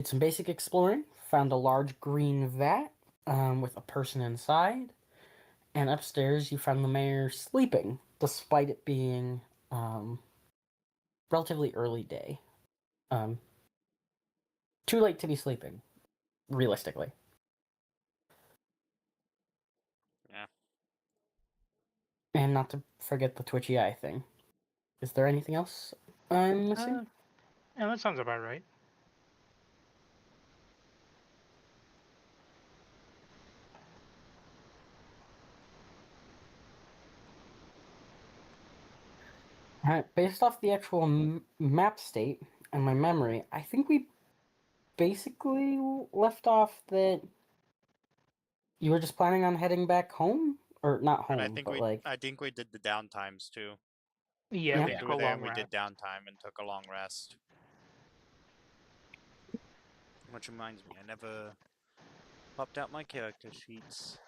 Did some basic exploring. Found a large green vat with a person inside. And upstairs, you found the mayor sleeping, despite it being relatively early day. Um, too late to be sleeping, realistically. Yeah. And not to forget the twitchy eye thing. Is there anything else I'm missing? Yeah, that sounds about right. Based off the actual map state and my memory, I think we basically left off that you were just planning on heading back home, or not And I home, think but we like I think we did the downtimes too. Yeah, we We took were a there long and we did rest. downtime and took a long rest. Which reminds me, I never popped out my character sheets.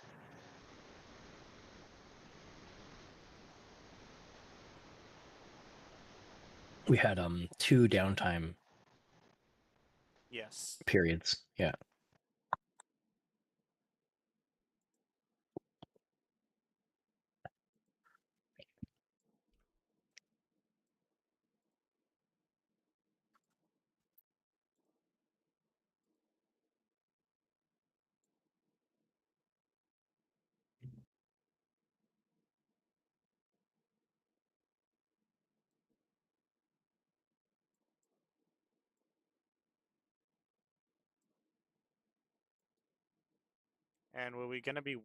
We had 2 downtime Yes. periods. Yeah. And were we gonna be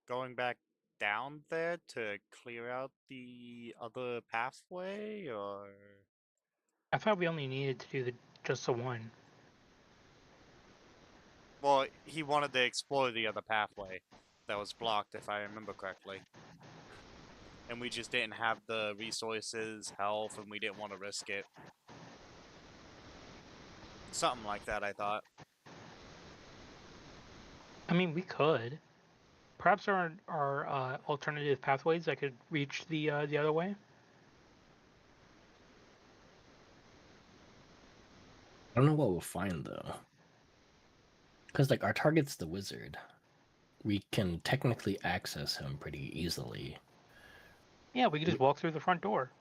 going back down there to clear out the other pathway, or? I thought we only needed to do just the one. Well, he wanted to explore the other pathway that was blocked, if I remember correctly. And we just didn't have the resources, health, and we didn't want to risk it. Something like that, I thought. I mean, we could. Perhaps there are alternative pathways that could reach the other way. I don't know what we'll find though. Because like our target's the wizard. We can technically access him pretty easily. Yeah, we could just walk through the front door.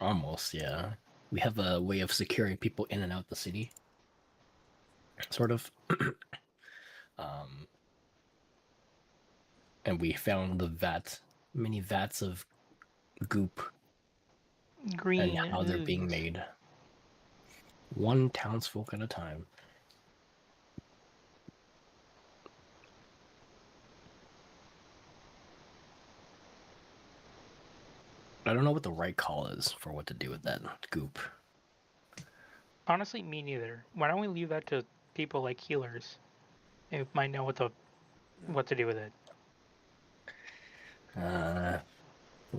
Almost, yeah. We have a way of securing people in and out the city. Sort of. And we found the many vats of goop Green and how they're being ooze. made. One townsfolk at a time. I don't know what the right call is for what to do with that goop. Honestly, me neither. Why don't we leave that to people like healers? They might know what to do with it.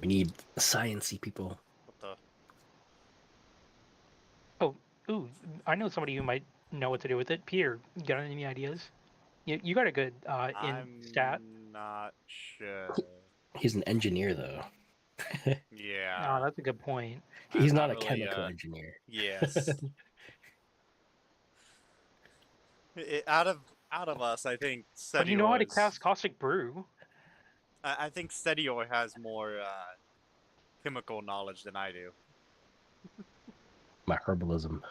We need sciencey people. What the? Oh, ooh, I know somebody who might know what to do with it. Peter, you got any ideas? You got a good in stat. I'm not sure. He's an engineer though. Yeah. Oh, that's a good point. He's I'm not a really, chemical engineer. Yes. Out of us, I think But you know how to Setior cast Caustic Brew. I think Setior has more chemical knowledge than I do. My herbalism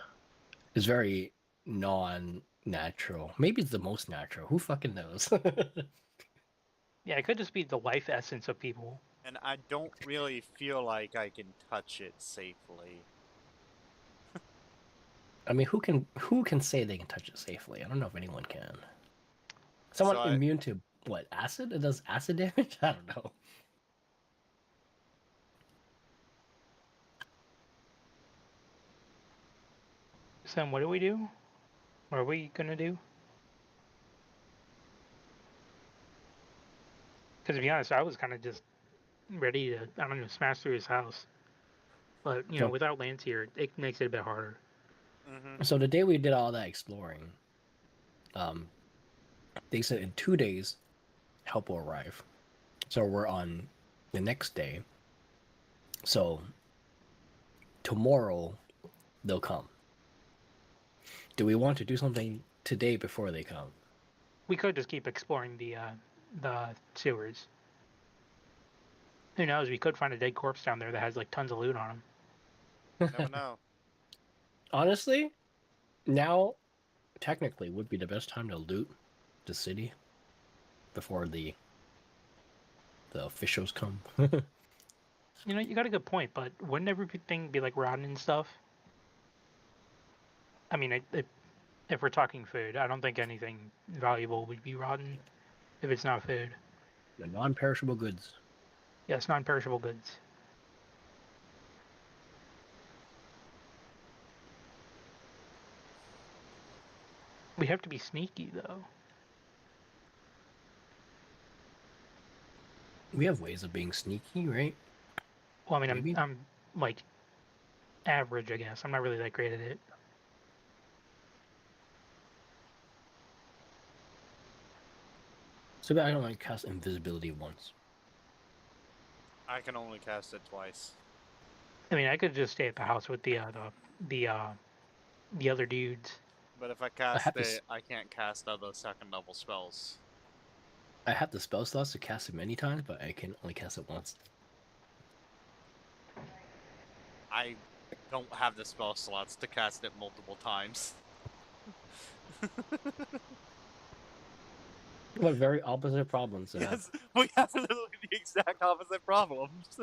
is very non-natural. Maybe it's the most natural. Who fucking knows? Yeah, it could just be the life essence of people. And I don't really feel like I can touch it safely. I mean, who can say they can touch it safely? I don't know if anyone can. Someone So immune to what, acid? It does acid damage? I don't know. So then what do we do? What are we gonna do? Because to be honest, I was kind of just ready to, I don't know, smash through his house. But, you know, So, without Lance here, it makes it a bit harder. so the day we did all that exploring, they said in 2 days, help will arrive. So we're on the next day. So tomorrow they'll come. do we want to do something today before they come? We could just keep exploring the sewers. Who knows? We could find a dead corpse down there that has like tons of loot on him. Never know. Honestly, now technically would be the best time to loot the city before the officials come. You know, you got a good point, but wouldn't everything be like rotten and stuff? I mean, if we're talking food, I don't think anything valuable would be rotten if it's not food. The non-perishable goods. Yes, non-perishable goods. We have to be sneaky though. We have ways of being sneaky, right? Well, I mean, Maybe. I'm like average, I guess. I'm not really that great at it. So I don't like cast invisibility once. I can only cast it twice. I mean, I could just stay at the house with the the other dudes. But if I have cast this- it, I can't cast other second level spells. I have the spell slots to cast it many times, but I can only cast it once. I don't have the spell slots to cast it multiple times. What very opposite problems to have. Yes, we have literally the exact opposite problems.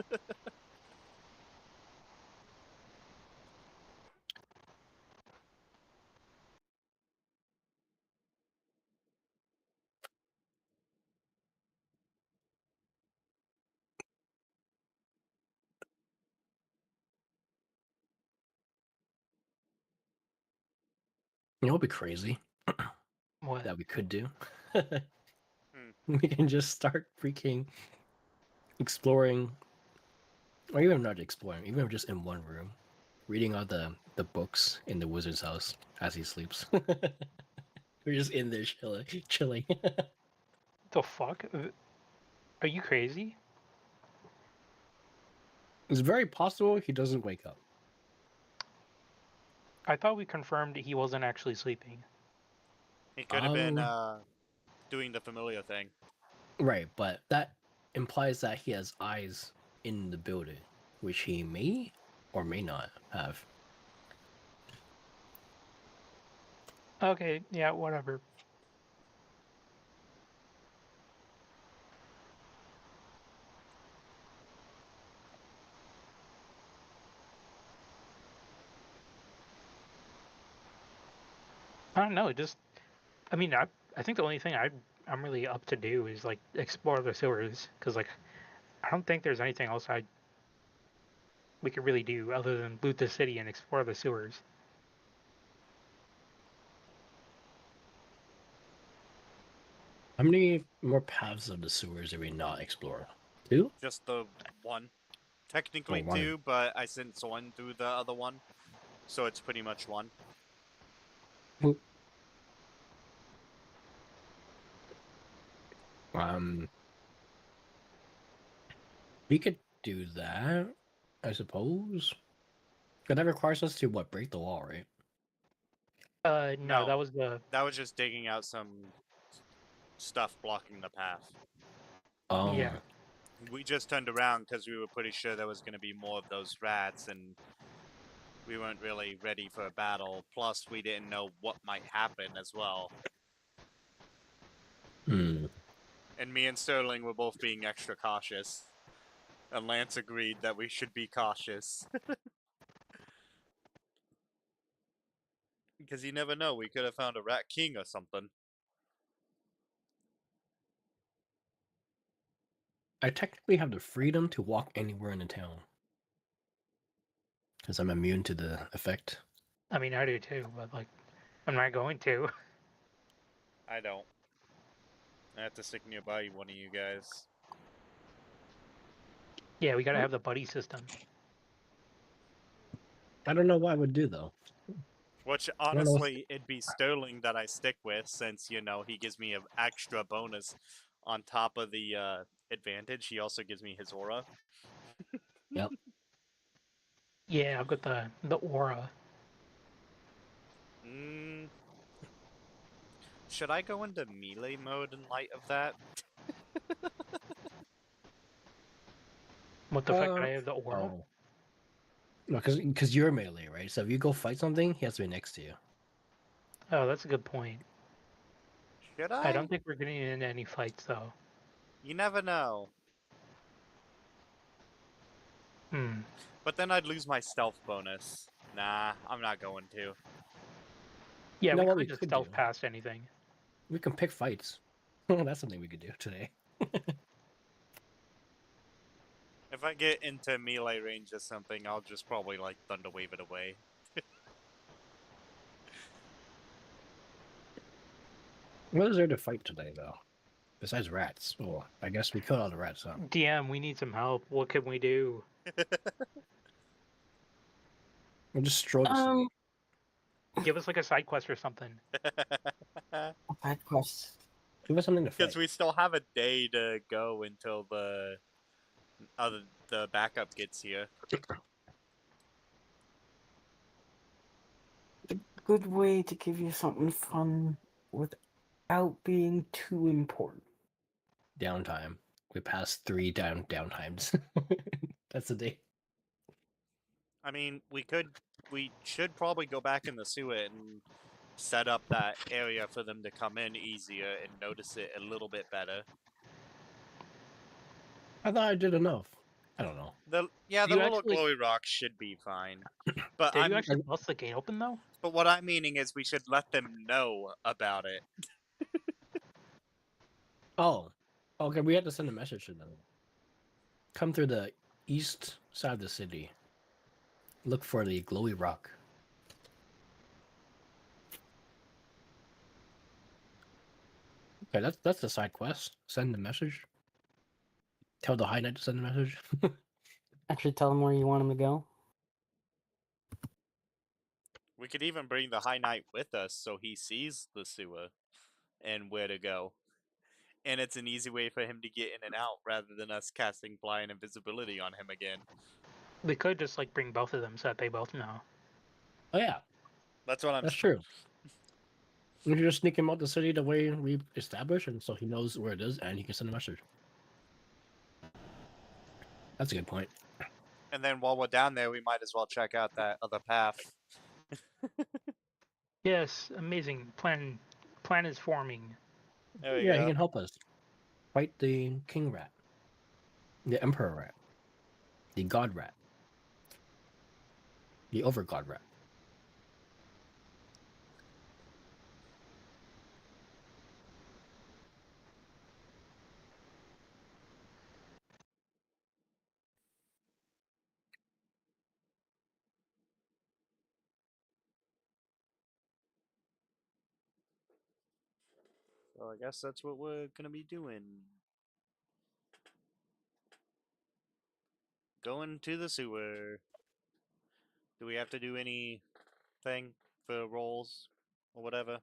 You know what would be crazy What? that we could do? Hmm. We can just start freaking exploring, or even not exploring, even just in one room, reading all the books in the wizard's house as he sleeps. We're just in there chilling. The fuck? Are you crazy? It's very possible he doesn't wake up. I thought we confirmed he wasn't actually sleeping. He could have been doing the familiar thing. Right, but that implies that he has eyes in the building, which he may or may not have. Okay, yeah, whatever. I don't know. Just, I mean, I think the only thing I'm really up to do is like explore the sewers, because like I don't think there's anything else we could really do other than loot the city and explore the sewers. How many more paths of the sewers did we not explore? 2? Just the one. Technically one. 2, but I sent one through the other one. So it's pretty much 1. We could do that, I suppose. But that requires us to what, break the wall, right? No, No. that was the That was just digging out some stuff blocking the path. Yeah. We just turned around because we were pretty sure there was going to be more of those rats, and we weren't really ready for a battle. Plus, we didn't know what might happen as well. Hmm. And me and Sterling were both being extra cautious. And Lance agreed that we should be cautious. Because you never know, we could have found a rat king or something. I technically have the freedom to walk anywhere in the town. Because I'm immune to the effect. I mean, I do too, but like I'm not going to. I don't. I have to stick nearby one of you guys. Yeah, we gotta have the buddy system. I don't know what I would do, though. Which, don't know. honestly, it'd be Sterling that I stick with, since, you know, he gives me an extra bonus on top of the advantage. He also gives me his aura. Yeah, I've got the aura. Mm, should I go into melee mode in light of that? What the fact that I have the aura? Oh. No, because you're melee, right? So if you go fight something, he has to be next to you. Oh, that's a good point. Should I I? don't think we're getting into any fights though. You never know. Hmm. But then I'd lose my stealth bonus. Nah, I'm not going to. Yeah, You know we what could we just could stealth do? past anything. We can pick fights. That's something we could do today. If I get into melee range or something, I'll just probably like thunder wave it away. What is there to fight today, though? Besides rats. Well, I guess we killed all the rats, huh? DM, we need some help. What can we do? We'll just stroll the city. Give us like a side quest or something. Side quest. Give us something to Because fight. we still have a day to go until the backup gets here. A good way to give you something fun without being too important. Downtime. We passed 3 downtimes. That's the day. I mean, we should probably go back in the sewer and set up that area for them to come in easier and notice it a little bit better. I thought I did enough. I don't know. The Did the you little actually- glowy rocks should be fine. But Did you actually bust the gate open though? but what I'm meaning is we should let them know about it. Oh. Okay, we had to send a message to them. Come through the east side of the city. Look for the glowy rock. Okay, that's the side quest. Send the message. Tell the High Knight to send the message. Actually, tell them where you want them to go. We could even bring the High Knight with us so he sees the sewer and where to go. And it's an easy way for him to get in and out rather than us casting blind invisibility on him again. We could just like bring both of them so that they both know. Oh yeah, That's what I'm that's true. We can just sneak him out the city the way we established, and so he knows where it is, and he can send a message. That's a good point. And then while we're down there, we might as well check out that other path. Yes, amazing. Plan is forming. There we Yeah, go. he can help us fight the king rat, the emperor rat, the god rat, the over god rat. So I guess that's what we're gonna be doing. Going to the sewer. Do we have to do anything for rolls or whatever?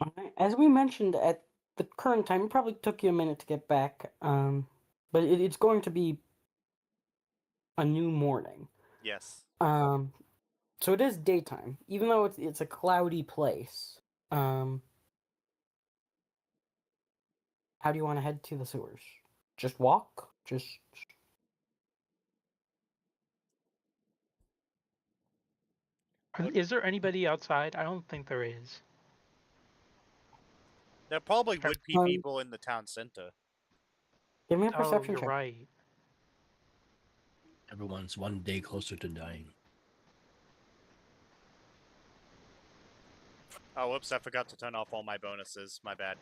Alright, as we mentioned at the current time, it probably took you a minute to get back, but it's going to be a new morning. Yes. So it is daytime, even though it's a cloudy place. How do you want to head to the sewers? Just walk? Just What- Is there anybody outside? I don't think there is. There probably would be Um, people in the town center. give me a Oh, perception you're check. right. Everyone's one day closer to dying. Oh, whoops, I forgot to turn off all my bonuses. My bad.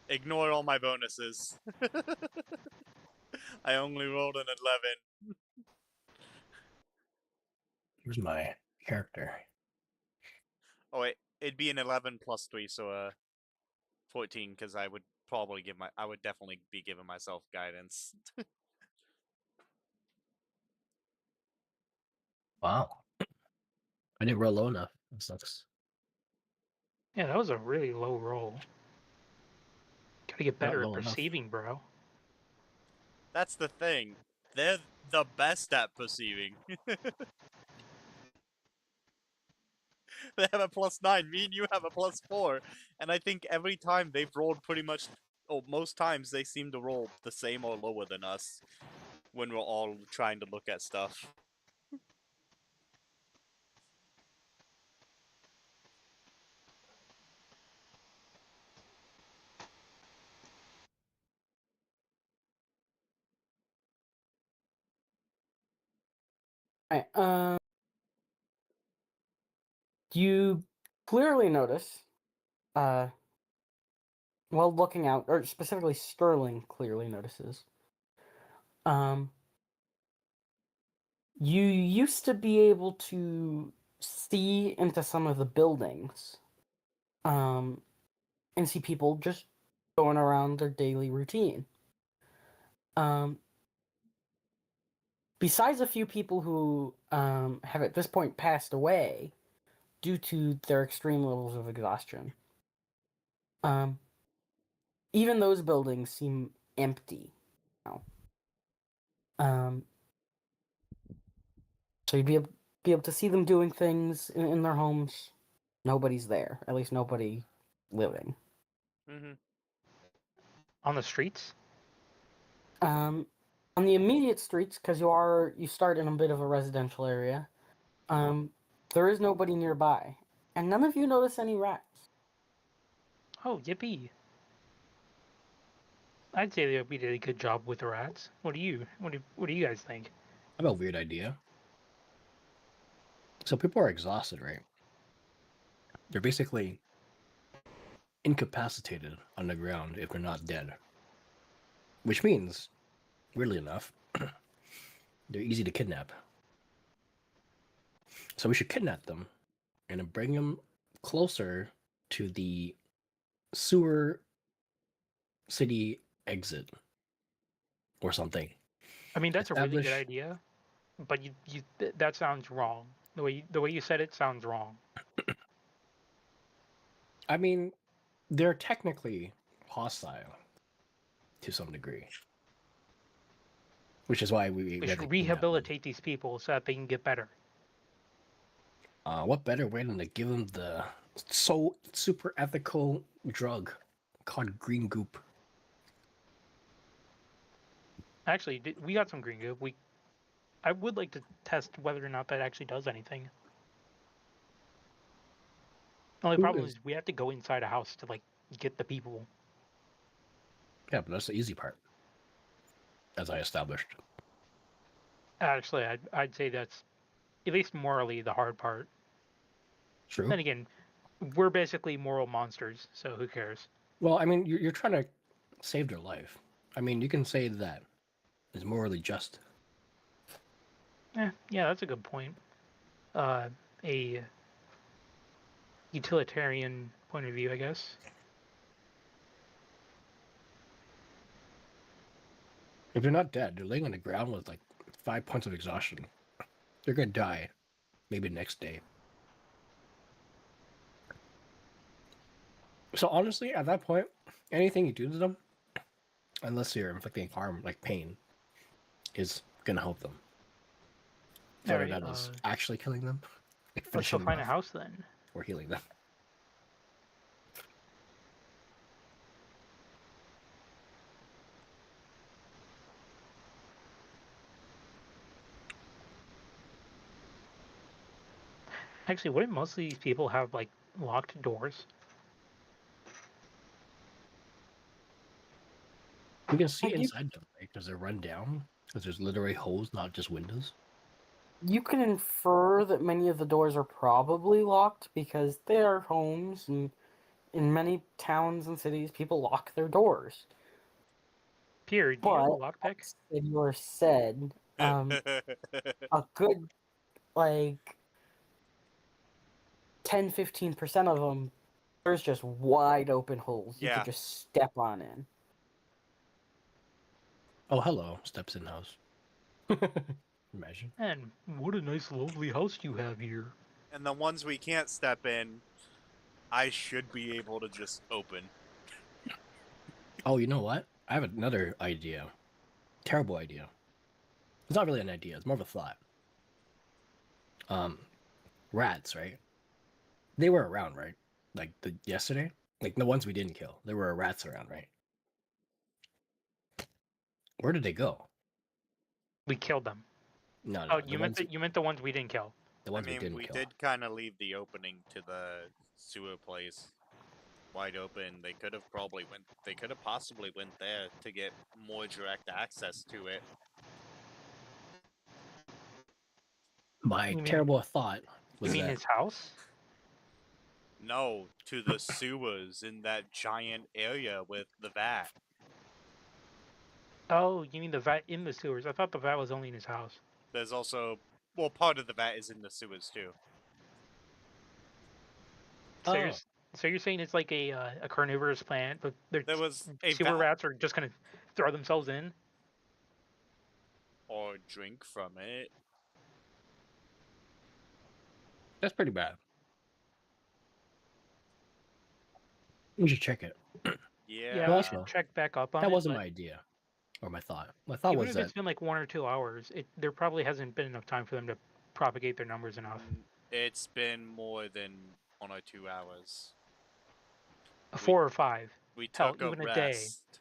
Ignore all my bonuses. I only rolled an 11. Here's my character. Oh wait, it'd be an 11 plus 3, so 14, because I would definitely be giving myself guidance. Wow. I didn't roll low enough. That sucks. Yeah, that was a really low roll. Gotta get Not better at low enough. perceiving, bro. That's the thing. They're the best at perceiving. They have a +9. Me and you have a +4. And I think every time they've rolled pretty much, oh, most times they seem to roll the same or lower than us when we're all trying to look at stuff. Alright, you clearly notice, while looking out, or specifically Sterling clearly notices, you used to be able to see into some of the buildings, and see people just going around their daily routine. Besides a few people who have at this point passed away due to their extreme levels of exhaustion, even those buildings seem empty now. So you'd be able to see them doing things in their homes. Nobody's there, at least nobody living. Mm-hmm. On the streets? On the immediate streets, because you start in a bit of a residential area, there is nobody nearby, and none of you notice any rats. Oh, yippee. I'd say we did a good job with the rats. What do you guys think? I have a weird idea. So people are exhausted, right? They're basically incapacitated on the ground if they're not dead. Which means, weirdly enough, they're easy to kidnap. So we should kidnap them and then bring them closer to the sewer city exit or something. I mean, that's a really good Establish. idea, but that sounds wrong. The way you said it sounds wrong. I mean, they're technically hostile to some degree, which is why we We have to should kidnap them. rehabilitate these people so that they can get better. What better way than to give them the so super ethical drug called green goop? Actually, we got some green goop. I would like to test whether or not that actually does anything. The only Who problem is? is we have to go inside a house to like get the people. Yeah, but that's the easy part, as I established. Actually, I'd say that's at least morally the hard part. True. Then again, we're basically moral monsters, so who cares? Well, I mean, you're trying to save their life. I mean, you can say that is morally just. Yeah, that's a good point. A utilitarian point of view, I guess. If they're not dead, they're laying on the ground with like 5 points of exhaustion. They're gonna die, maybe next day. So honestly, at that point, anything you do to them, unless you're inflicting harm, like pain, is gonna help them. Whether Alright, that is actually killing them, like let's go finishing them find a off, house then. or healing them. Actually, wouldn't most of these people have like locked doors? We can see And inside them, right? Because they're run down. Because there's literally holes, not just windows. you can infer that many of the doors are probably locked because they are homes, and in many towns and cities, people lock their doors. Pierre, do you have a But lockpick? said your said, a good like 10-15% of them, there's just wide open holes. You Yeah. could just step on in. Oh, hello, steps in house. Imagine. And what a nice, lovely house you have here. And the ones we can't step in, I should be able to just open. Oh, you know what? I have another idea. Terrible idea. It's not really an idea. It's more of a thought. Rats, right? They were around, right? Like yesterday? Like the ones we didn't kill. There were rats around, right? Where did they go? We killed them. No, Oh, no, the ones you meant the ones we didn't kill. the I ones we mean, didn't we kill. did kind of leave the opening to the sewer place wide open. They could have probably went. They could have possibly went there to get more direct access to it. My You mean terrible thought you was mean that his house? No, to the sewers in that giant area with the vat. Oh, you mean the vat in the sewers? I thought the vat was only in his house. There's also, well, part of the vat is in the sewers too. So you're oh, s- so you're saying it's like a carnivorous plant, but There was a sewer vat rats are just gonna throw themselves in? or drink from it. that's pretty bad. We should check it. Yeah. Yeah, we Also, should check back up on That it. wasn't But my idea or my thought. My thought even was if that it's been like 1 or 2 hours, there probably hasn't been enough time for them to propagate their numbers enough. It's been more than 1 or 2 hours. 4 or 5. We Hell, took a even a day. rest.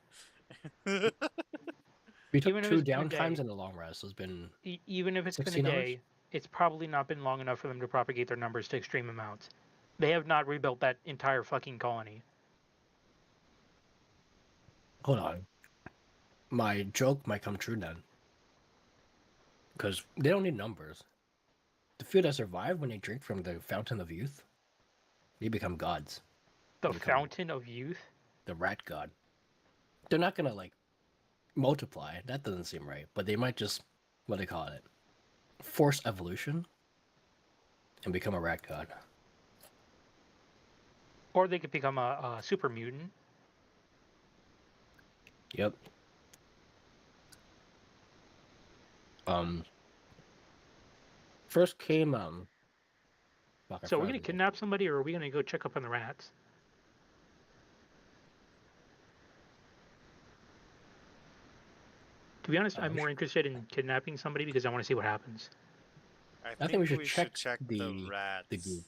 we took even if 2 it's been a down day. times and a long rest. So it's been Even if it's been a 16 hours? day, it's probably not been long enough for them to propagate their numbers to extreme amounts. They have not rebuilt that entire fucking colony. Hold on. My joke might come true then. Because they don't need numbers. The few that survive when they drink from the fountain of youth, they become gods. The Become- fountain of youth? The rat god. They're not gonna like multiply. That doesn't seem right. But they might just what do they call it? Force evolution and become a rat god. Or they could become a super mutant. Yep. First came fuck, I So are we forgot gonna his name. kidnap somebody, or are we gonna go check up on the rats? To be honest, I'm we more interested in kidnapping somebody because I want to see what happens. I think we should check the the rats. group.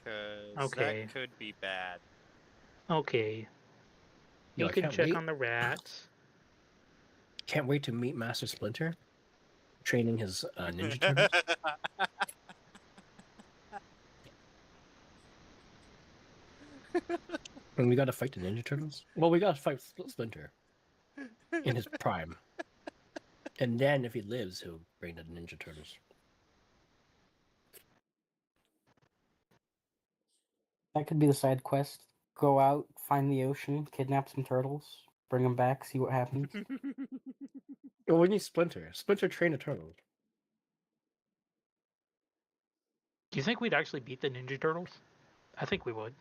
Because Okay. that could be bad. Okay. Yo, You I can can't check wait. on the rats. Can't wait to meet Master Splinter, training his Ninja Turtles. And we gotta fight the Ninja Turtles. Well, we gotta fight Splinter in his prime, and then if he lives, he'll bring the Ninja Turtles. That could be the side quest. Go out, find the ocean, kidnap some turtles, bring them back, see what happens. Oh, we need Splinter. Splinter train a turtle. Do you think we'd actually beat the Ninja Turtles? I think we would.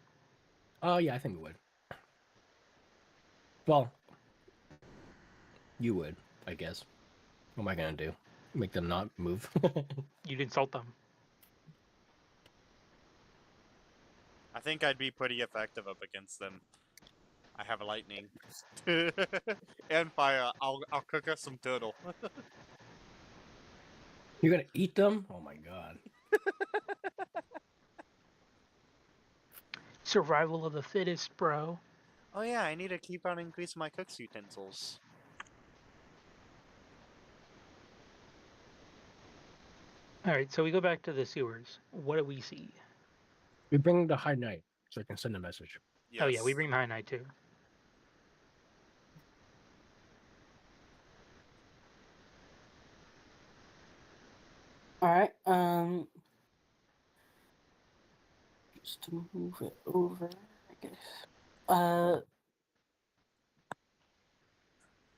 Oh yeah, I think we would. Well, you would, I guess. What am I gonna do? Make them not move? You'd insult them. I think I'd be pretty effective up against them. I have lightning. And fire. I'll cook us some turtle. You're gonna eat them? Oh my god. Survival of the fittest, bro. Oh yeah, I need to keep on increasing my cook's utensils. All right, so we go back to the sewers. What do we see? We bring the High Knight so I can send a message. Yes. Oh yeah, we bring the High Knight too. Alright, just to move it over, I guess.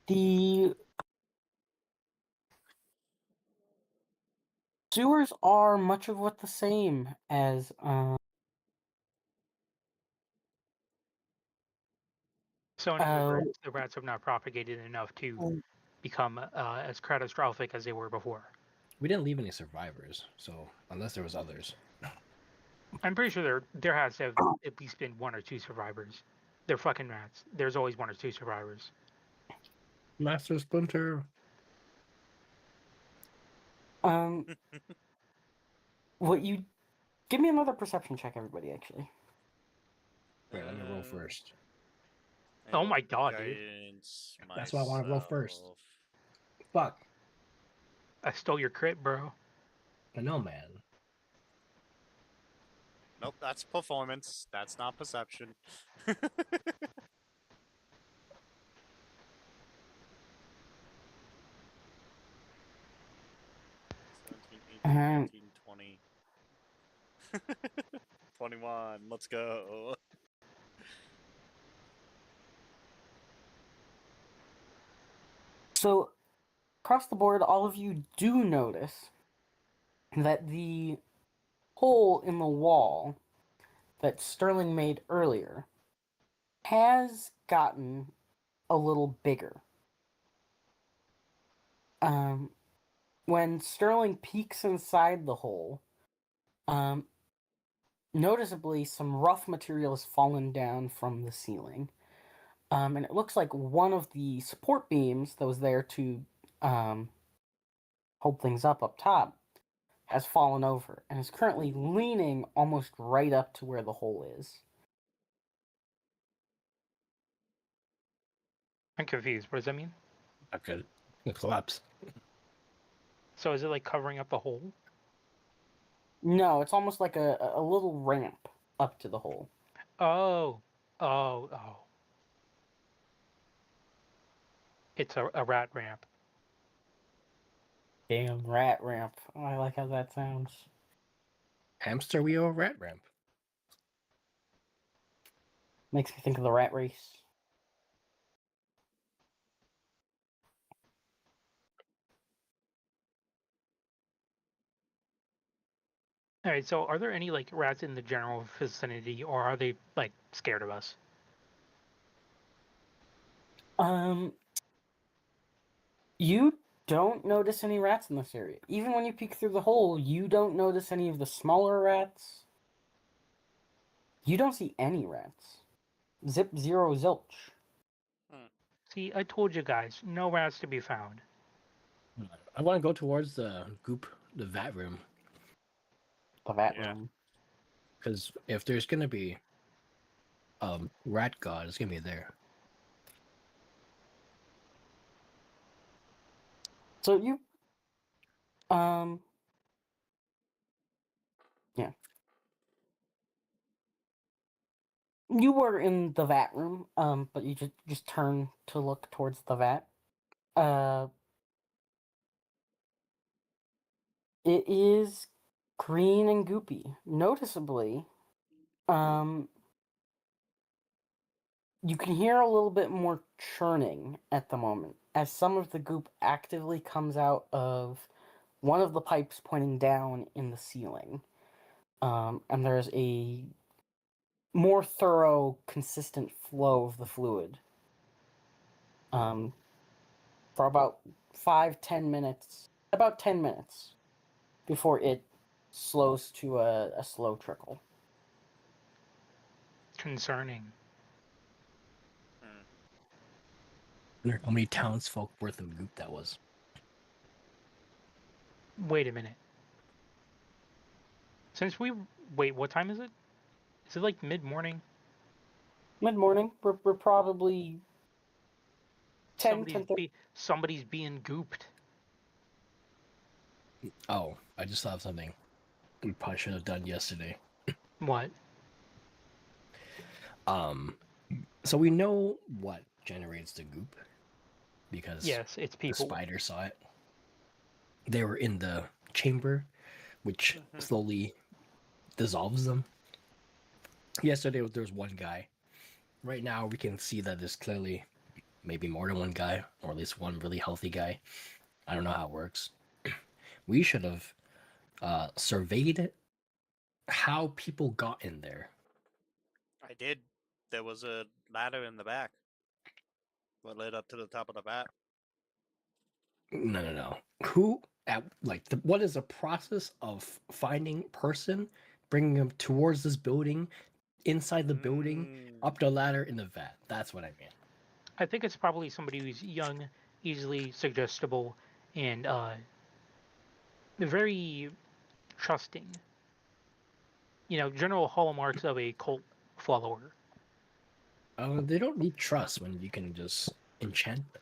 The sewers are much of what the same as, So in other Oh. words, the rats have not propagated enough to become as catastrophic as they were before. We didn't leave any survivors, so unless there was others. I'm pretty sure there has to have at least been 1 or 2 survivors. They're fucking rats. There's always 1 or 2 survivors. Master Splinter. what you Give me another perception check, everybody. Actually, Wait, let me roll first. I Oh rolled my god, dude. against That's why I wanna roll first. myself. Fuck. I stole your crit, bro. I know, man. Nope, that's performance. That's not perception. 17, 18, Um, 19, 20. 21. Let's go. so across the board, all of you do notice that the hole in the wall that Sterling made earlier has gotten a little bigger. When Sterling peeks inside the hole, um, noticeably some rough material has fallen down from the ceiling. And it looks like one of the support beams that was there to hold things up top has fallen over and is currently leaning almost right up to where the hole is. I'm confused. What does that mean? Okay. It collapse. So is it like covering up the hole? No, it's almost like a little ramp up to the hole. Oh. Oh, oh. It's a rat ramp. Damn rat ramp. Oh, I like how that sounds. Hamster wheel rat ramp. Makes me think of the rat race. Alright, so are there any like rats in the general vicinity, or are they like scared of us? Um, you don't notice any rats in this area. Even when you peek through the hole, you don't notice any of the smaller rats. You don't see any rats. Zip zero zilch. See, I told you guys, no rats to be found. I want to go towards the goop, the vat room, The vat Yeah. room. because if there's gonna be rat god, it's gonna be there. So you um yeah. You were in the vat room, but you just turned to look towards the vat. Uh it is green and goopy. Noticeably, um you can hear a little bit more churning at the moment as some of the goop actively comes out of one of the pipes pointing down in the ceiling. And there's a more thorough, consistent flow of the fluid. For about 5-10 minutes, about 10 minutes before it slows to a slow trickle. Concerning. I wonder how many townsfolk worth of goop that was. Wait a minute. Since we wait, what time is it? Is it like mid-morning? Mid morning, we're probably 10, 10:30. Somebody's being gooped. Oh, I just thought of something we probably should have done yesterday. What? So we know what generates the goop because Yes, it's the people. spider saw it. They were in the chamber, which slowly dissolves them. Yesterday there was one guy. Right now we can see that there's clearly maybe more than one guy, or at least one really healthy guy. I don't know how it works. We should have surveyed how people got in there. I did. There was a ladder in the back. What led up to the top of the vat? No. Who at what is the process of finding person, bringing them towards this building, inside the building, up the ladder in the vat? That's what I mean. I think it's probably somebody who's young, easily suggestible, and very trusting. general hallmarks of a cult follower. They don't need trust when you can just enchant them.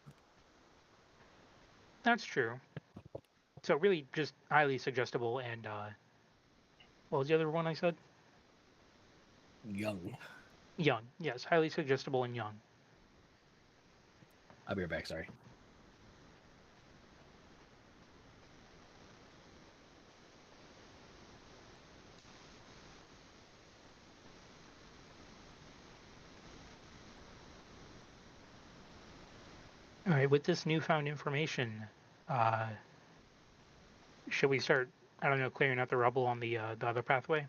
That's true. So really, just highly suggestible and what was the other one I said? Young. Young. Yes, highly suggestible and young. I'll be right back. Sorry. All right, with this newfound information, uh, should we start? I don't know, clearing out the rubble on the other pathway.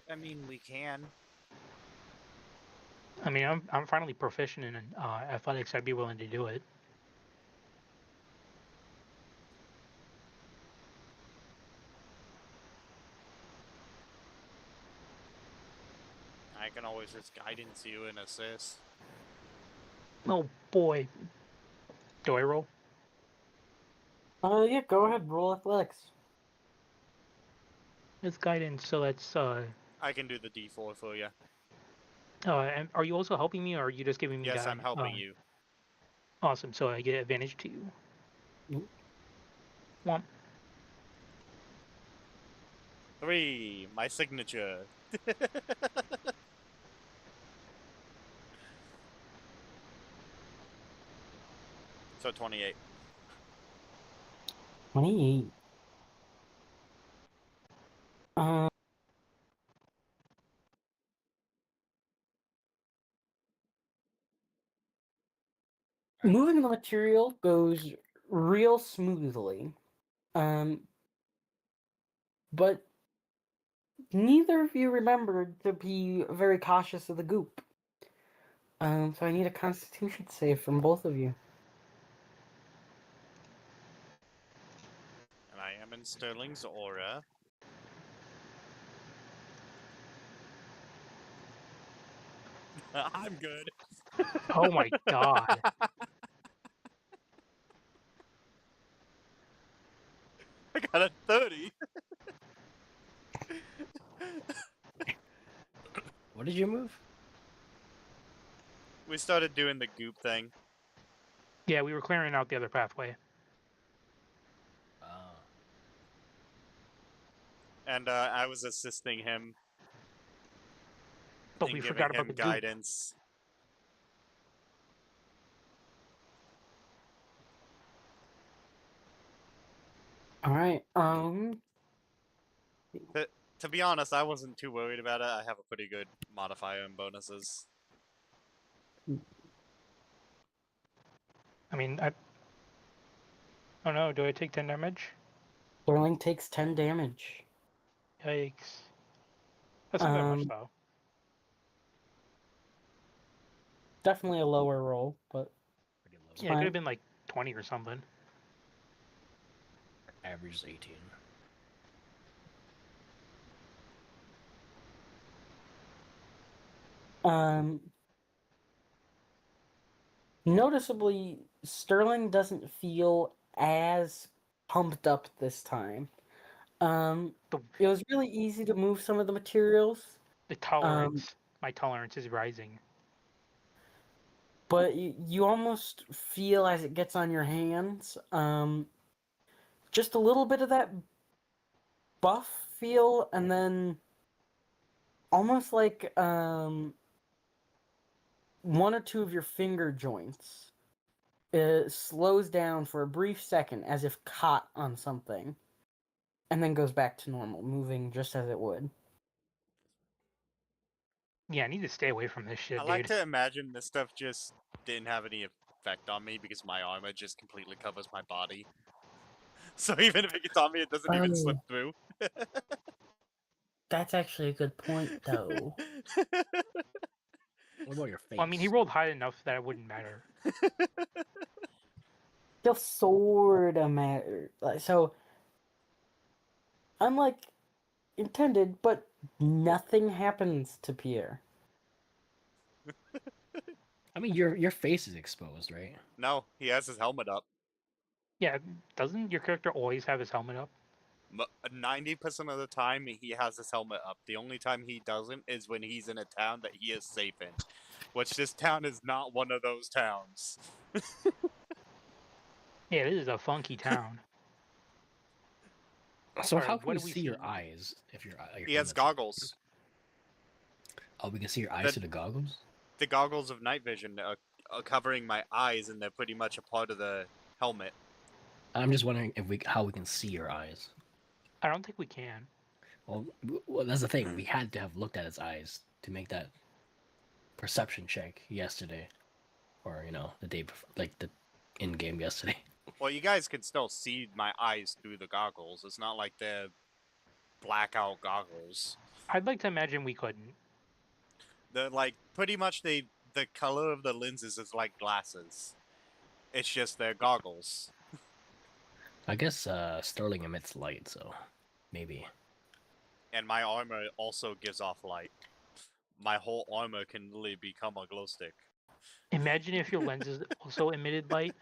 I mean, we can. I mean, I'm finally proficient in athletics. I'd be willing to do it. I can always just guidance you and assist. Oh boy, do I roll? Yeah, go ahead, roll athletics. It's guidance, so that's I can do the D4 for you. and are you also helping me, or are you just giving me Yes, guide? I'm helping you. Awesome. So I get advantage to you. Mm. Womp. 3, my signature. So 28. 28. Moving the material goes real smoothly. But neither of you remembered to be very cautious of the goop. So I need a Constitution save from both of you. And I am in Sterling's aura. I'm good. Oh my god. I got a 30. What did you move? We started doing the goop thing. Yeah, we were clearing out the other pathway. And I was assisting him But and we giving forgot about the him goop. guidance. All right. To be honest, I wasn't too worried about it. I have a pretty good modifier and bonuses. I mean, I don't know. Do I take 10 damage? Sterling takes 10 damage. Yikes. That's not that much, Um, though. Definitely a lower roll, but Pretty low. Yeah, it could fine. have been like 20 or something. Average is 18. Um, Noticeably, Sterling doesn't feel as pumped up this time. The, It was really easy to move some of the materials. the tolerance. My tolerance is rising. But you almost feel as it gets on your hands, just a little bit of that buff feel, and then almost like one or two of your finger joints slows down for a brief second as if caught on something, and then goes back to normal, moving just as it would. Yeah, I need to stay away from this shit, I like dude. to imagine this stuff just didn't have any effect on me because my armor just completely covers my body. So even if it gets on me, it doesn't even slip Oh, through. that's actually a good point, though. What about your face? Well, I mean, he rolled high enough that it wouldn't matter. Still sorta matter. So, unlike intended, but nothing happens to Pierre. I mean, your face is exposed, right? No, he has his helmet up. Yeah, doesn't your character always have his helmet up? 90% of the time, he has his helmet up. The only time he doesn't is when he's in a town that he is safe in. Which this town is not one of those towns. Yeah, this is a funky town. So Alright, how can what we do we see your see? eyes if your He has helmet's- goggles. Oh, we can see your eyes That- through the goggles. The goggles of night vision are covering my eyes, and they're pretty much a part of the helmet. I'm just wondering if how we can see your eyes. I don't think we can. Well, that's the thing. We had to have looked at his eyes to make that perception check yesterday, or the day before, like the in game yesterday. Well, you guys can still see my eyes through the goggles. It's not like they're blackout goggles. I'd like to imagine we couldn't. They're like pretty much the color of the lenses is like glasses. It's just they're goggles. I guess Sterling emits light, so maybe. And my armor also gives off light. My whole armor can literally become a glow stick. Imagine if your lenses also emitted light.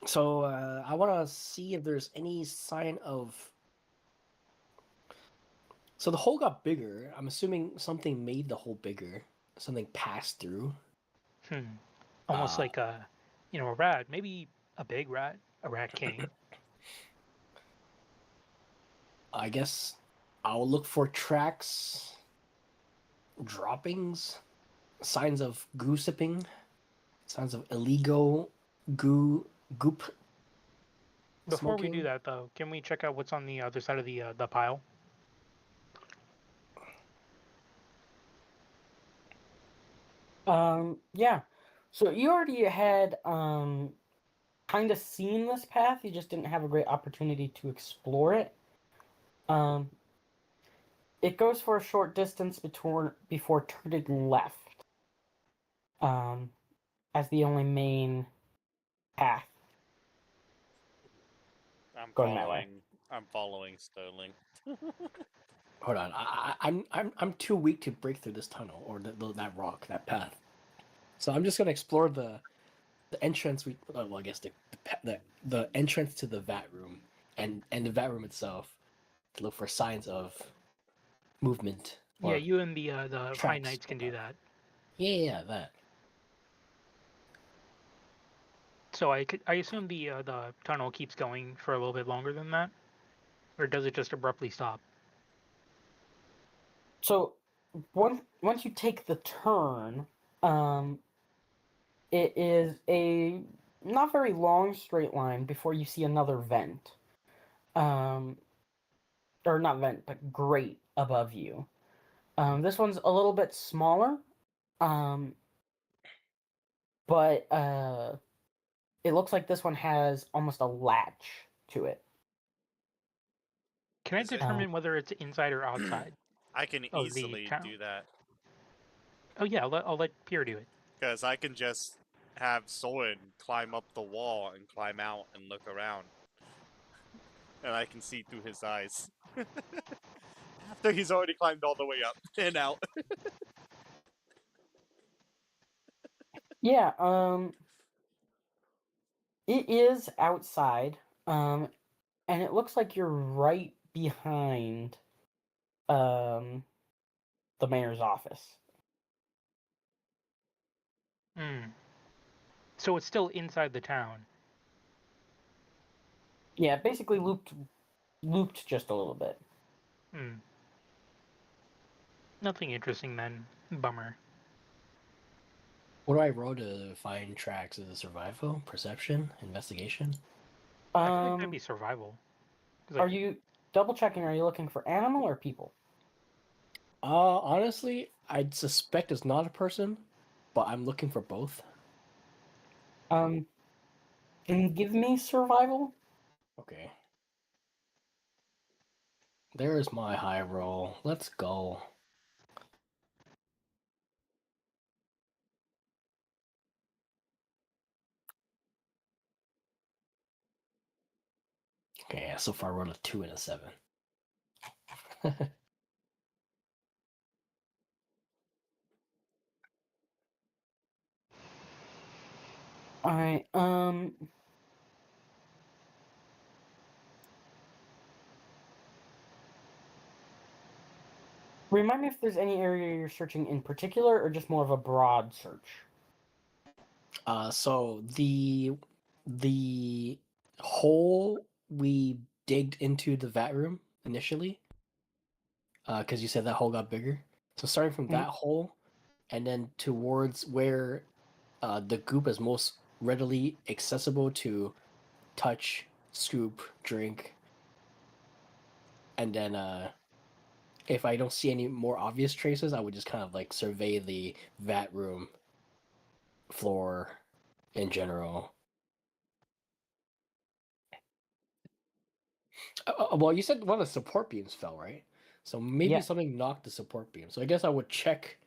So I want to see if there's any sign of. So the hole got bigger. I'm assuming something made the hole bigger. Something passed through. Almost Uh, like a rat. Maybe a big rat, a rat king. I guess I'll look for tracks, droppings, signs of goo sipping, signs of illegal goop. Before we do Smoking? that, though, can we check out what's on the other side of the pile? Yeah. So you already had kind of seen this path. You just didn't have a great opportunity to explore it. Um, it goes for a short distance before turning left. As the only main path. I'm Going that way. following Sterling. Hold on, I'm too weak to break through this tunnel or that rock, that path. So I'm just gonna explore the entrance. Well, I guess the entrance to the vat room and the vat room itself to look for signs of movement. Yeah, or you and the High tracks. Knights can do that. Yeah, that. So I assume the tunnel keeps going for a little bit longer than that, or does it just abruptly stop? So once you take the turn, it is a not very long straight line before you see another vent. Or not vent, but grate above you. This one's a little bit smaller, but it looks like this one has almost a latch to it. Can I Is it- determine whether it's inside or outside I can of the easily town? do that. Oh yeah, I'll let Pierre do it. Because I can just have Soren climb up the wall and climb out and look around. And I can see through his eyes. After he's already climbed all the way up and out. Yeah, it is outside, and it looks like you're right behind, um, the mayor's office. So it's still inside the town. Yeah, basically looped just a little bit. Nothing interesting then. Bummer. What do I roll to find tracks? Is it survival, perception, investigation? I feel like that'd be survival. 'Cause, Are like, you double checking? Are you looking for animal or people? Honestly, I'd suspect it's not a person, but I'm looking for both. Can you give me survival? Okay. There's my high roll. Let's go. Okay, so far I rolled a 2 and a 7. Alright, remind me if there's any area you're searching in particular, or just more of a broad search. So the hole we digged into the vat room initially, because you said that hole got bigger. So starting from that hole, and then towards where the goop is most readily accessible to touch, scoop, drink, and then if I don't see any more obvious traces, I would just kind of like survey the vat room floor in general. Well, you said one of the support beams fell, right? So maybe Yeah. something knocked the support beam. So I guess I would check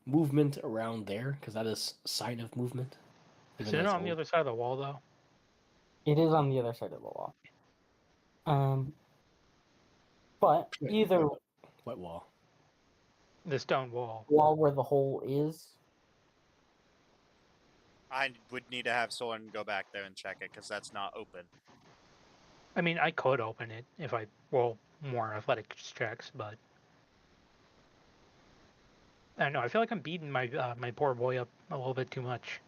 movement around there because that is sign of movement. Is even it though it's on the old. other side of the wall though? It is on the other side of the wall. But Wait, either what wall? The stone wall. wall where the hole is. I would need to have Soren go back there and check it because that's not open. I mean, I could open it if I roll more athletics checks, but I don't know. I feel like I'm beating my my poor boy up a little bit too much.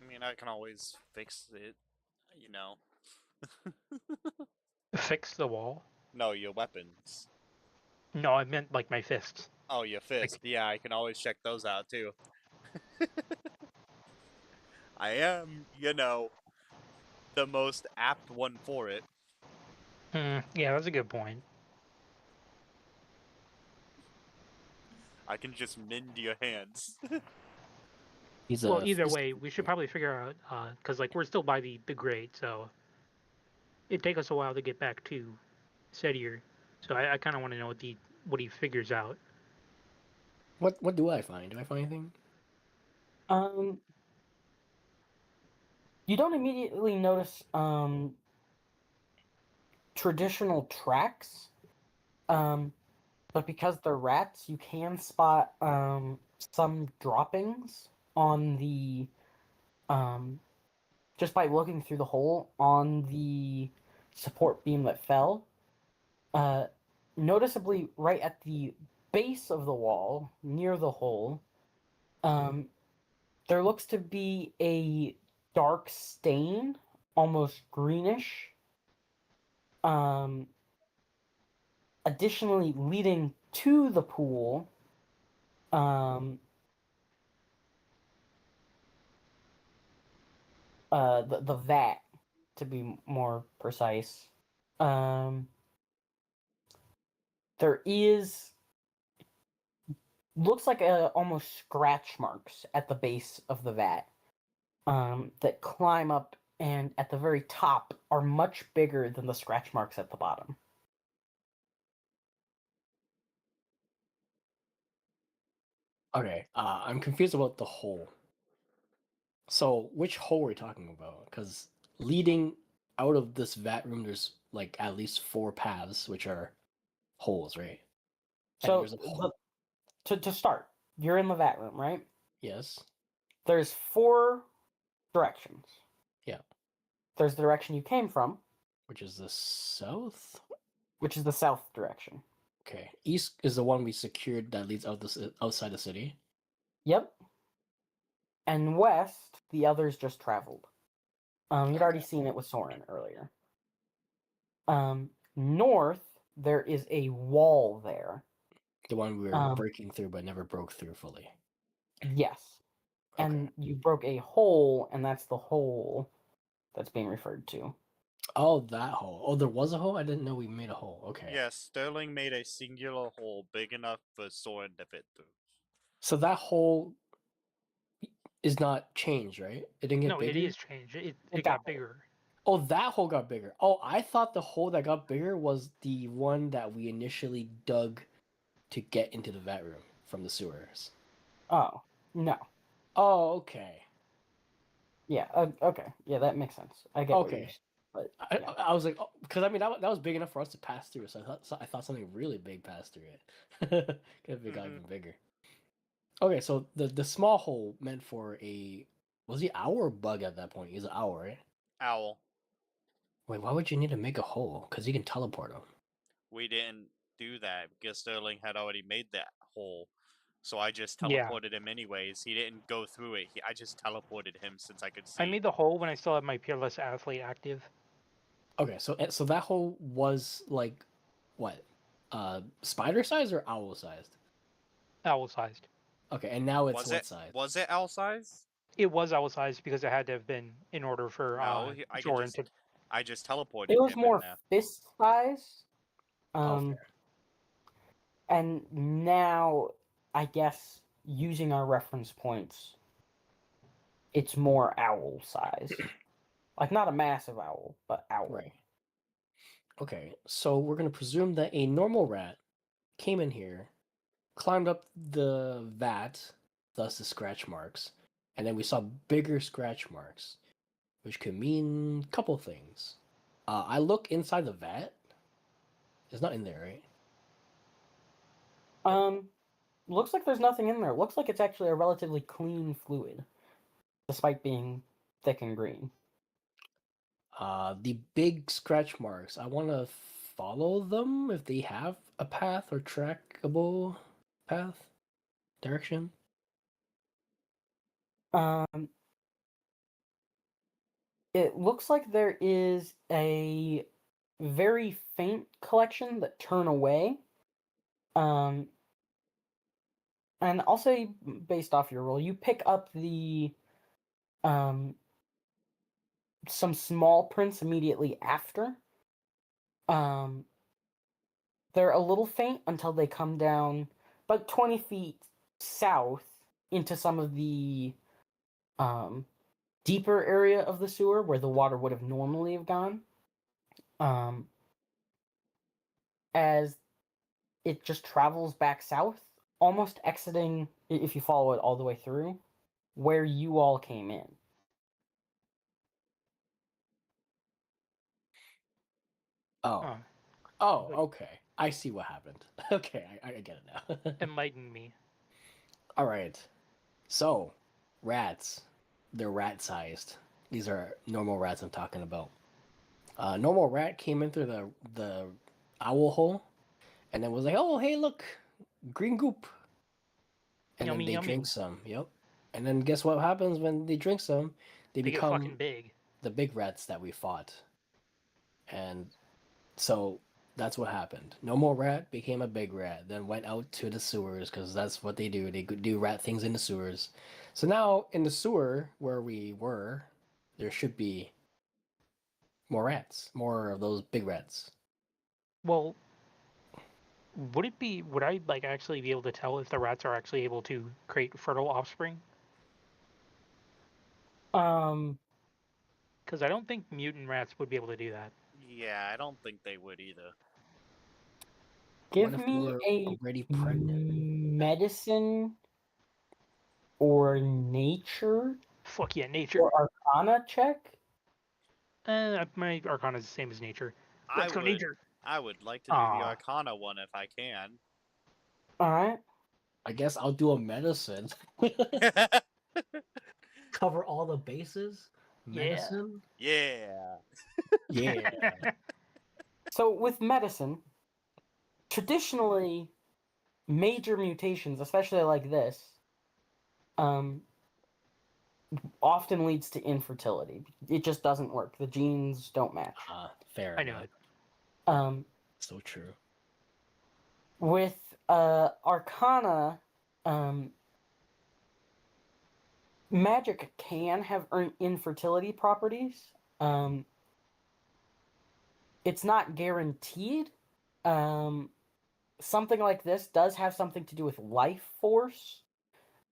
I mean, I can always fix it, you know. Fix the wall? No, your weapons. No, I meant like my fists. Oh, your fist. Yeah, I can always check those out too. I am, you know, the most apt one for it. Yeah, that's a good point. I can just mend your hands. He's Well, a either way, we should probably figure out because like we're still by the grade, so it'd take us a while to get back to Setier. So I kind of want to know what he figures out. What do I find? Do I find anything? You don't immediately notice traditional tracks. But because they're rats, you can spot some droppings on the just by looking through the hole on the support beam that fell. Noticeably, right at the base of the wall, near the hole, there looks to be a dark stain, almost greenish. Additionally, leading to the pool, the vat, to be more precise. There is looks like almost scratch marks at the base of the vat, that climb up and at the very top are much bigger than the scratch marks at the bottom. Okay, I'm confused about the hole. So which hole are we talking about? Because leading out of this vat room, there's like at least 4 paths, which are holes, right? And So there's a hole. to start, you're in the vat room, right? Yes. There's 4 directions. Yeah. There's the direction you came from, Which is the south. which is the south direction. Okay. East is the one we secured that leads outside the city. Yep. And west, the others just traveled. You'd already seen it with Soren earlier. North, there is a wall there. The one we were breaking through but never broke through fully. Yes. Okay. And you broke a hole, and that's the hole that's being referred to. Oh, that hole. Oh, there was a hole? I didn't know we made a hole. Okay. Yes, Sterling made a singular hole big enough for Soren to fit through. So that hole is not changed, right? It didn't get No, bigger? it is changed. It It got got bigger. Oh, that hole got bigger. Oh, I thought the hole that got bigger was the one that we initially dug to get into the vat room from the sewers. Oh, no. Oh, okay. Yeah, okay. Yeah, that makes sense. I get what you're Okay. saying. But, I, yeah. I was like, because I mean that was big enough for us to pass through, so I thought something really big passed through it. Could have got even bigger. Okay, so the small hole meant for a was he owl or bug at that point? He's an owl, right? Owl. Wait, why would you need to make a hole? Because you can teleport him. We didn't do that because Sterling had already made that hole. So I just Yeah. teleported him anyways. He didn't go through it. I just teleported him since I could see. I made the hole when I still had my Peerless Athlete active. Okay, so that hole was like what? Spider size or owl sized? Owl sized. Okay, and now it's Was what it size? was it owl size? It was owl sized because it had to have been in order for No, I could Jordan just I just teleported It was him more in there. fist size. Oh, fair. And now, I guess, using our reference points, it's more owl size. Like, not a massive owl, but owl. Right. Okay, so we're gonna presume that a normal rat came in here, climbed up the vat, thus the scratch marks, and then we saw bigger scratch marks, which could mean a couple things. I look inside the vat. It's not in there, right? Looks like there's nothing in there. Looks like it's actually a relatively clean fluid, despite being thick and green. The big scratch marks. I want to follow them if they have a path or trackable path direction. It looks like there is a very faint collection that turn away. And I'll say, based off your roll, you pick up the some small prints immediately after. They're a little faint until they come down about 20 feet south into some of the deeper area of the sewer where the water would have normally have gone. As it just travels back south, almost exiting, if you follow it all the way through, where you all came in. Oh. Oh, Oh, like- okay. I see what happened. Okay, I get it now. enlighten me. All right. So, rats. They're rat sized. These are normal rats I'm talking about. Normal rat came in through the owl hole, and then was like, "Oh, hey, look, green goop." And Yummy, then they yummy. drink some. Yep. And then guess what happens when they drink some? They They get become fucking big. the big rats that we fought. And so that's what happened. Normal rat became a big rat, then went out to the sewers because that's what they do. They do rat things in the sewers. So now in the sewer where we were, there should be more rats, more of those big rats. Well, would I like actually be able to tell if the rats are actually able to create fertile offspring? Um, Because I don't think mutant rats would be able to do that. Yeah, I don't think they would either. give What if me we're a already pregnant? medicine or nature Fuck yeah, nature. or arcana check. My Arcana is the same as nature. I Let's go would nature. I would like to do the Aw. Arcana one if I can. All right. I guess I'll do a medicine. Cover all the bases. Yeah. Medicine. Yeah. Yeah. So with medicine, traditionally, major mutations, especially like this, often leads to infertility. It just doesn't work. The genes don't match. Fair I know enough. it. So true. With Arcana, magic can have infertility properties. It's not guaranteed. Something like this does have something to do with life force,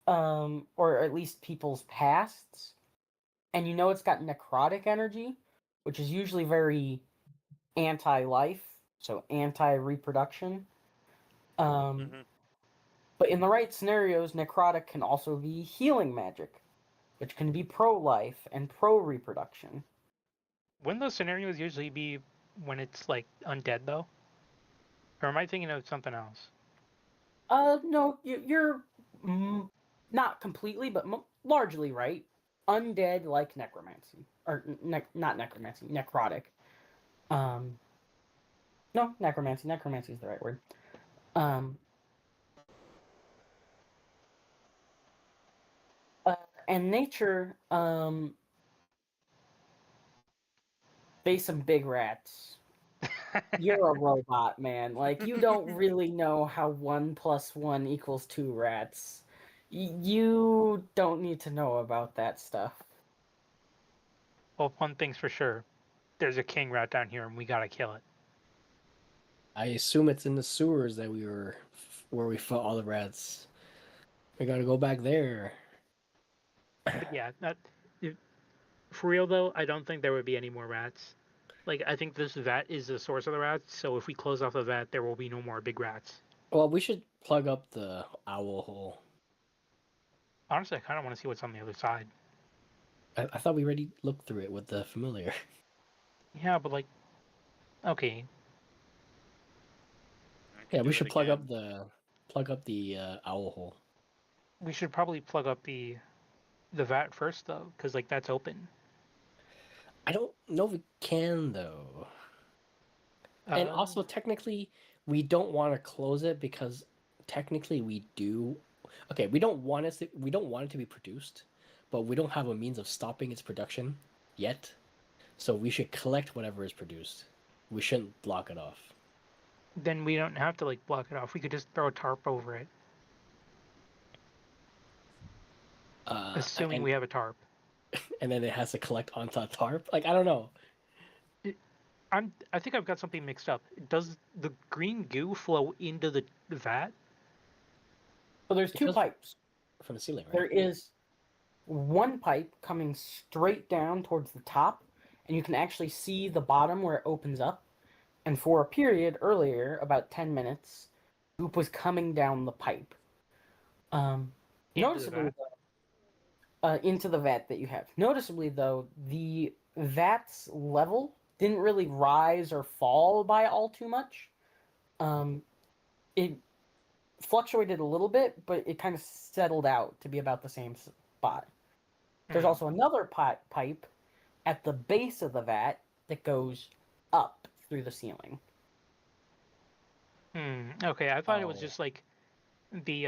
or at least people's pasts. And you know it's got necrotic energy, which is usually very anti-life, so anti-reproduction. Mhm. But in the right scenarios, necrotic can also be healing magic, which can be pro-life and pro-reproduction. Wouldn't those scenarios usually be when it's like undead though? Or am I thinking of something else? No, you're not completely, but largely right. Undead like necromancy, or not necromancy, necrotic. No, necromancy. Necromancy is the right word. Um, and nature, they some big rats. You're a robot, man. Like, you don't really know how 1 + 1 = 2 rats. You don't need to know about that stuff. Well, one thing's for sure. There's a king rat down here and we gotta kill it. I assume it's in the sewers that where we fought all the rats. We gotta go back there. But yeah, for real though, I don't think there would be any more rats. Like, I think this vat is the source of the rats, so if we close off the vat, there will be no more big rats. Well, we should plug up the owl hole. Honestly, I kind of want to see what's on the other side. I thought we already looked through it with the familiar. Yeah, but like, okay, I could Yeah, do we it should again. plug up the owl hole. we should probably plug up the vat first though, because like that's open. I don't know if we can though. And Uh, also technically we don't want to close it because technically we do. Okay, we don't want it to be produced, but we don't have a means of stopping its production yet. So we should collect whatever is produced. We shouldn't block it off. then we don't have to like block it off. We could just throw a tarp over it, assuming And we have a tarp. then it has to collect onto a tarp. Like I don't know. I think I've got something mixed up. Does the green goo flow into the vat? So there's It 2 goes pipes. from the ceiling, right? There is one pipe coming straight down towards the top, and you can actually see the bottom where it opens up. And for a period earlier, about 10 minutes, goop was coming down the pipe. Into the Noticeably, vat? into the vat that you have. Noticeably, though, the vat's level didn't really rise or fall by all too much. It fluctuated a little bit, but it kind of settled out to be about the same spot. There's Hmm. also another pipe at the base of the vat that goes up through the ceiling. Okay, I thought it was Oh, just like the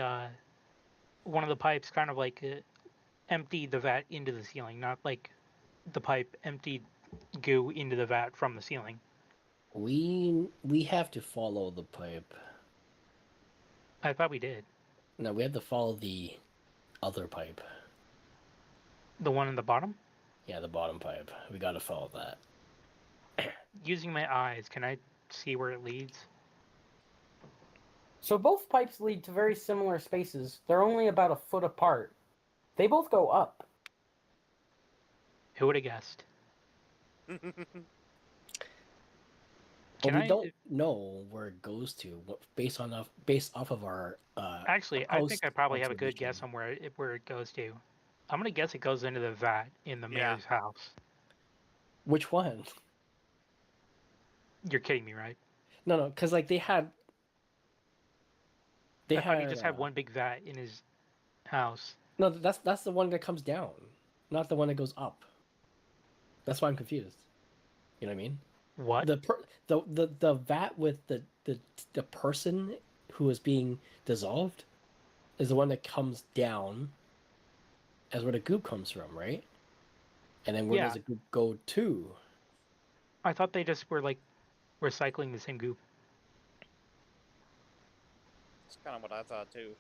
one of the pipes kind of like emptied the vat into the ceiling, not like the pipe emptied goo into the vat from the ceiling. we have to follow the pipe. I thought we did. No, we have to follow the other pipe. The one in the bottom? Yeah, the bottom pipe. We gotta follow that. Using my eyes, can I see where it leads? So both pipes lead to very similar spaces. They're only about a foot apart. They both go up. Who would have guessed? But Can we I don't know where it goes to based off of our actually? I think I probably have a good guess observation. on where it goes to. I'm gonna guess it goes into the vat in the Yeah. mayor's house. Which one? You're kidding me, right? No, because like they I thought he had just had one big vat in his house. no. That's the one that comes down, not the one that goes up. That's why I'm confused. You know what I mean? What? The vat with the person who is being dissolved is the one that comes down as where the goop comes from, right? And then where Yeah, does the goop go to? I thought they just were like recycling the same goop. That's kind of what I thought too.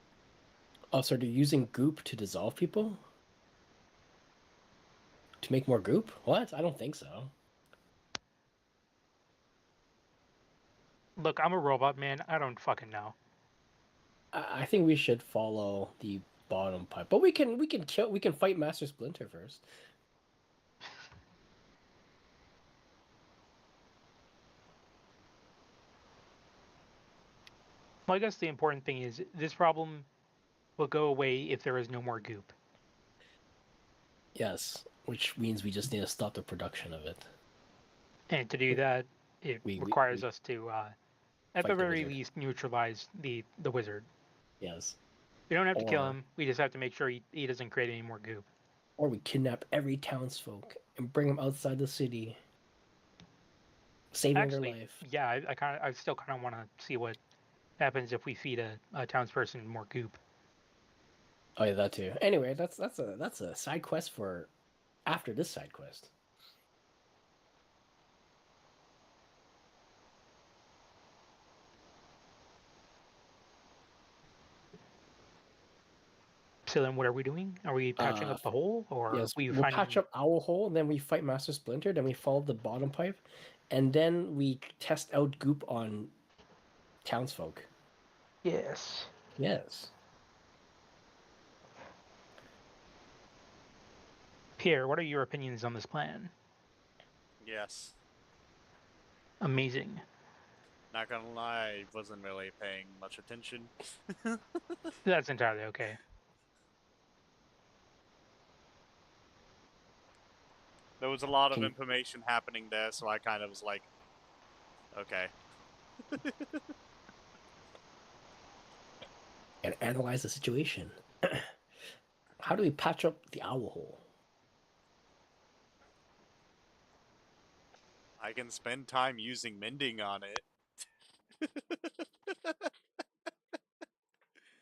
Oh, so they're using goop to dissolve people? To make more goop? What? I don't think so. Look, I'm a robot man. I don't fucking know. I think we should follow the bottom pipe, but we can fight Master Splinter first. Well, I guess the important thing is this problem will go away if there is no more goop. Yes, which means we just need to stop the production of it. And to do that, it We requires us to, at the fight the very wizard. least, neutralize the wizard. Yes. We don't have to kill Or- him. We just have to make sure he doesn't create any more goop. Or we kidnap every townsfolk and bring them outside the city, saving Actually, their life. yeah, I still kind of want to see what happens if we feed a townsperson more goop. Oh yeah, that too. Anyway, that's a side quest for after this side quest. So then, what are we doing? Are we patching up the hole, or Yes, we we'll finding? patch up our hole, and then we fight Master Splinter, then we follow the bottom pipe, and then we test out goop on townsfolk. Yes. Yes. Pierre, what are your opinions on this plan? Yes. Amazing. Not gonna lie, I wasn't really paying much attention. That's entirely okay. There was a lot of Can- information happening there, so I kind of was like, okay. And analyze the situation. How do we patch up the owl hole? I can spend time using mending on it.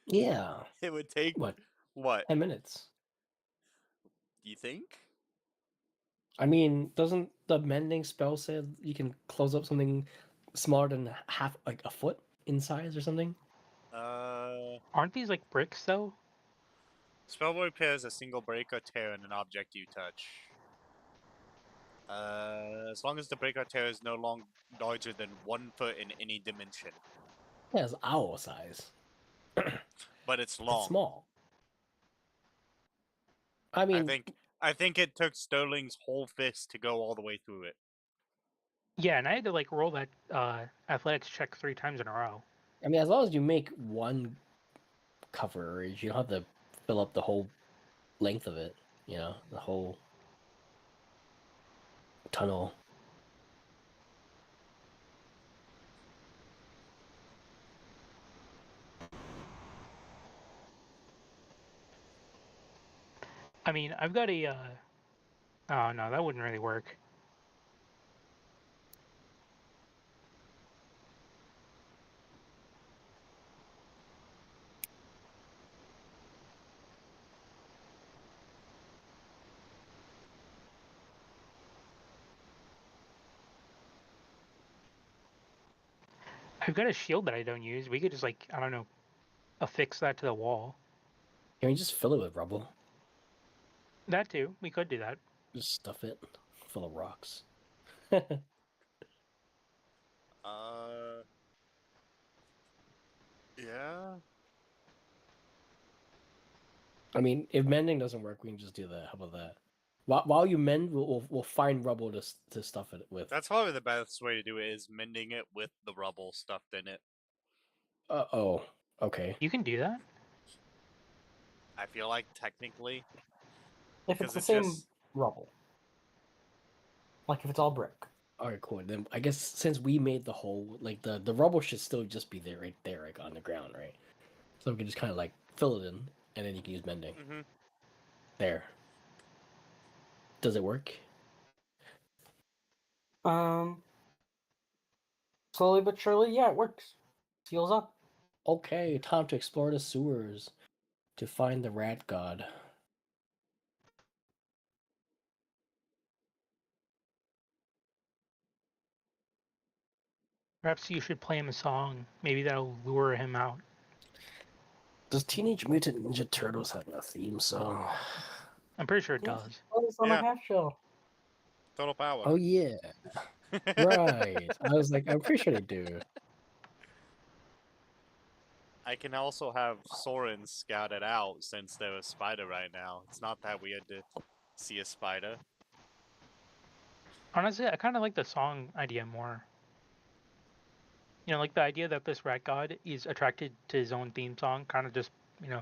Yeah. It would take What? 10 minutes. You think? I mean, doesn't the mending spell say you can close up something smaller than half, like a foot in size or something? Aren't these like bricks though? Spell repairs a single break or tear in an object you touch. As long as the break or tear is no larger than 1 foot in any dimension. Yeah, it's owl size. But it's long. It's small. I mean, I think it took Sterling's whole fist to go all the way through it. Yeah, and I had to like roll that athletics check 3 times in a row. I mean, as long as you make one coverage, you don't have to fill up the whole length of it. You know, the whole tunnel. I mean, I've got a. Oh no, that wouldn't really work. I've got a shield that I don't use. We could just like, I don't know, affix that to the wall. Can we just fill it with rubble? That too. We could do that. Just stuff it full of rocks. Yeah. I mean, if mending doesn't work, we can just do that. How about that? While you mend, we'll find rubble to stuff it with. That's probably the best way to do it, is mending it with the rubble stuffed in it. Oh, okay. You can do that. I feel like technically, If it's the it's same just rubble. Like if it's all brick. Alright, cool. Then I guess since we made the hole, like the rubble should still just be there, right there, like on the ground, right? So we can just kind of like fill it in, and then you can use mending. Mhm. There. Does it work? Slowly but surely, yeah, it works. Seals up. Okay, time to explore the sewers to find the rat god. Perhaps you should play him a song. Maybe that'll lure him out. Does Teenage Mutant Ninja Turtles have a theme song? I'm pretty sure it Yes, does. it's on Yeah. a half shell. Total power. Oh yeah, right. I was like, I'm pretty sure they do. I can also have Soren scout it out since there's a spider right now. It's not that weird to see a spider. Honestly, I kind of like the song idea more. You know, like the idea that this rat god is attracted to his own theme song, kind of just, you know,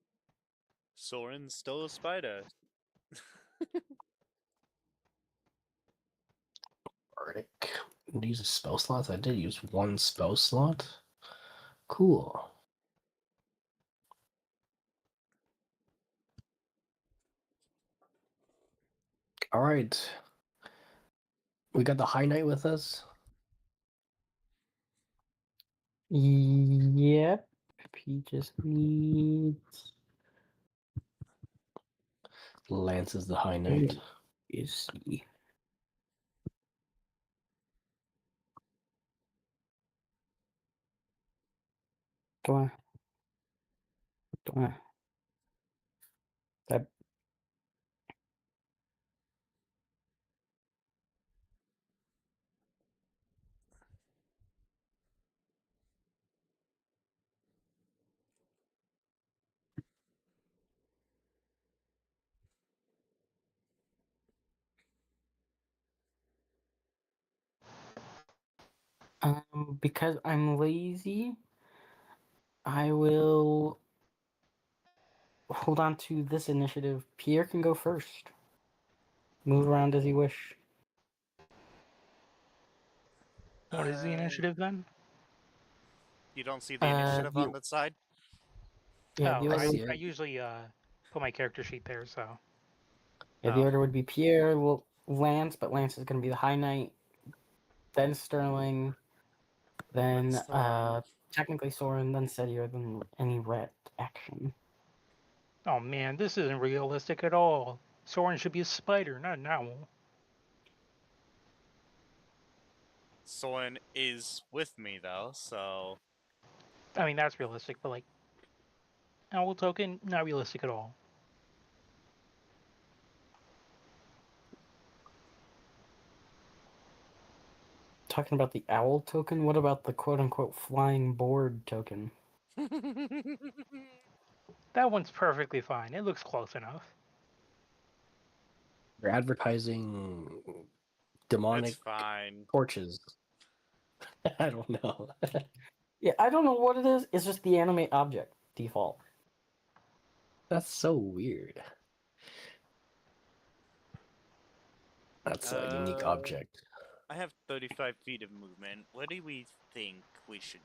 Soren's still a spider. Bardic. Use spell slots? I did use one spell slot. Cool. All right. We got the High Knight with us. Yep. He just needs. Lance is the High Knight. Is he? Do I? That because I'm lazy, I will hold on to this initiative. Pierre can go first. Move around as you wish. What is the initiative then? You don't see the initiative on You- the side? Yeah, Oh, the order. see I it. usually put my character sheet there, so Yeah, the Oh. order would be Pierre, Lance, but Lance is going to be the High Knight. Then Sterling. Then Sterling. technically Soren. Then Setier. Then any ret action. oh man, this isn't realistic at all. Soren should be a spider, not an owl. Soren is with me though, so I mean that's realistic, but like owl token, not realistic at all. Talking about the owl token. What about the quote unquote flying board token? That one's perfectly fine. It looks close enough. You're advertising demonic it's fine. torches. I don't know. Yeah, I don't know what it is. It's just the animate object default. That's so weird. That's a unique object. I have 35 feet of movement. Where do we think we should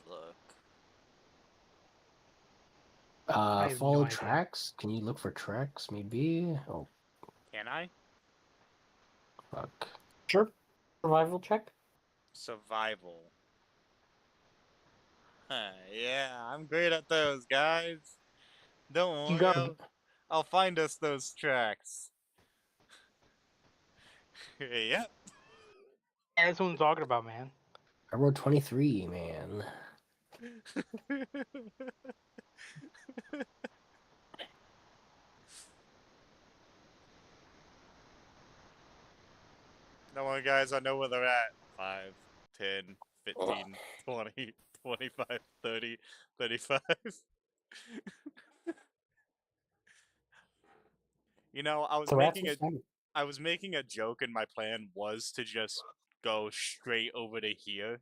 look? I have Follow no idea. tracks. Can you look for tracks? Maybe. Oh Can I? fuck. Sure. Survival check. Survival. Huh, yeah, I'm great at those, guys. Don't You worry, got I'll find us those tracks. Yep. that's what I'm talking about, man. I wrote 23, man. Don't worry, guys, I know where they're at. 5, 10, 15, 20, 25, 30, 35. You know, So rats is fine. I was making a joke, and my plan was to just go straight over to here.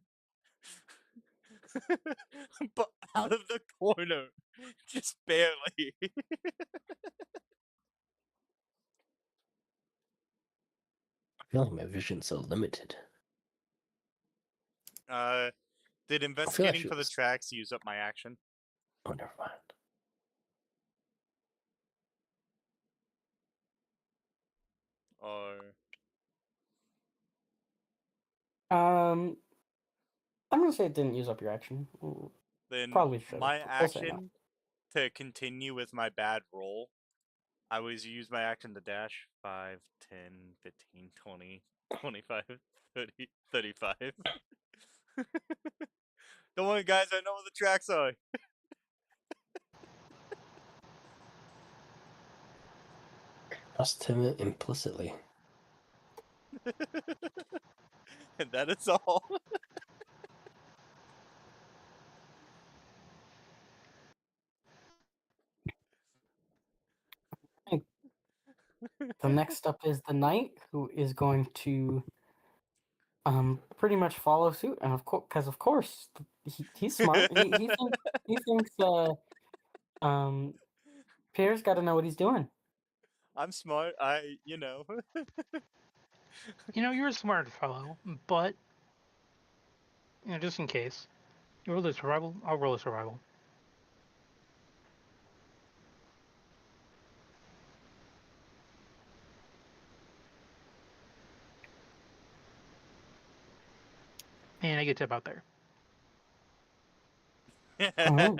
But out of the corner, just barely. I feel like my vision's so limited. Did I investigating feel for the like tracks use up my action? oh, never mind. Or I'm gonna say it didn't use up your action. then Probably should. my We'll say no. action to continue with my bad roll, I always use my action to dash 5, 10, 15, 20, 25, 30, 35. Don't worry, guys, I know where the tracks are. Trust him implicitly. And that is all. The next up is the knight, who is going to pretty much follow suit, and of course he's smart. He thinks um Pierre's got to know what he's doing. I'm smart. You know. You know, you're a smart fellow, but just in case, you roll a survival. I'll roll a survival. And I get to about there. Oh.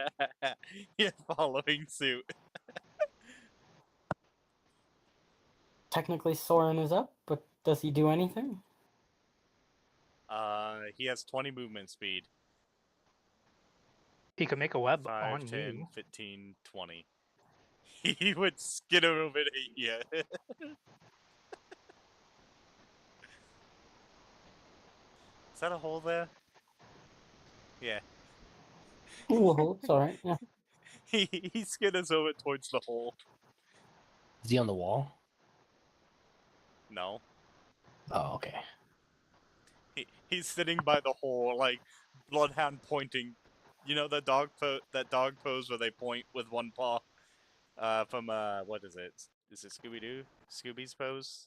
You're following suit. Technically, Soren is up, but does he do anything? He has 20 movement speed. He could make a web 5, on 10, you. 15, 20. He would skid over to you. Is that a hole there? Yeah. Ooh, it's all right. Yeah. He skid us over towards the hole. Is he on the wall? No. Oh, okay. He's sitting by the hole, like bloodhound pointing. You know the that dog pose where they point with one paw. From what is it? Is it Scooby Doo? Scooby's pose?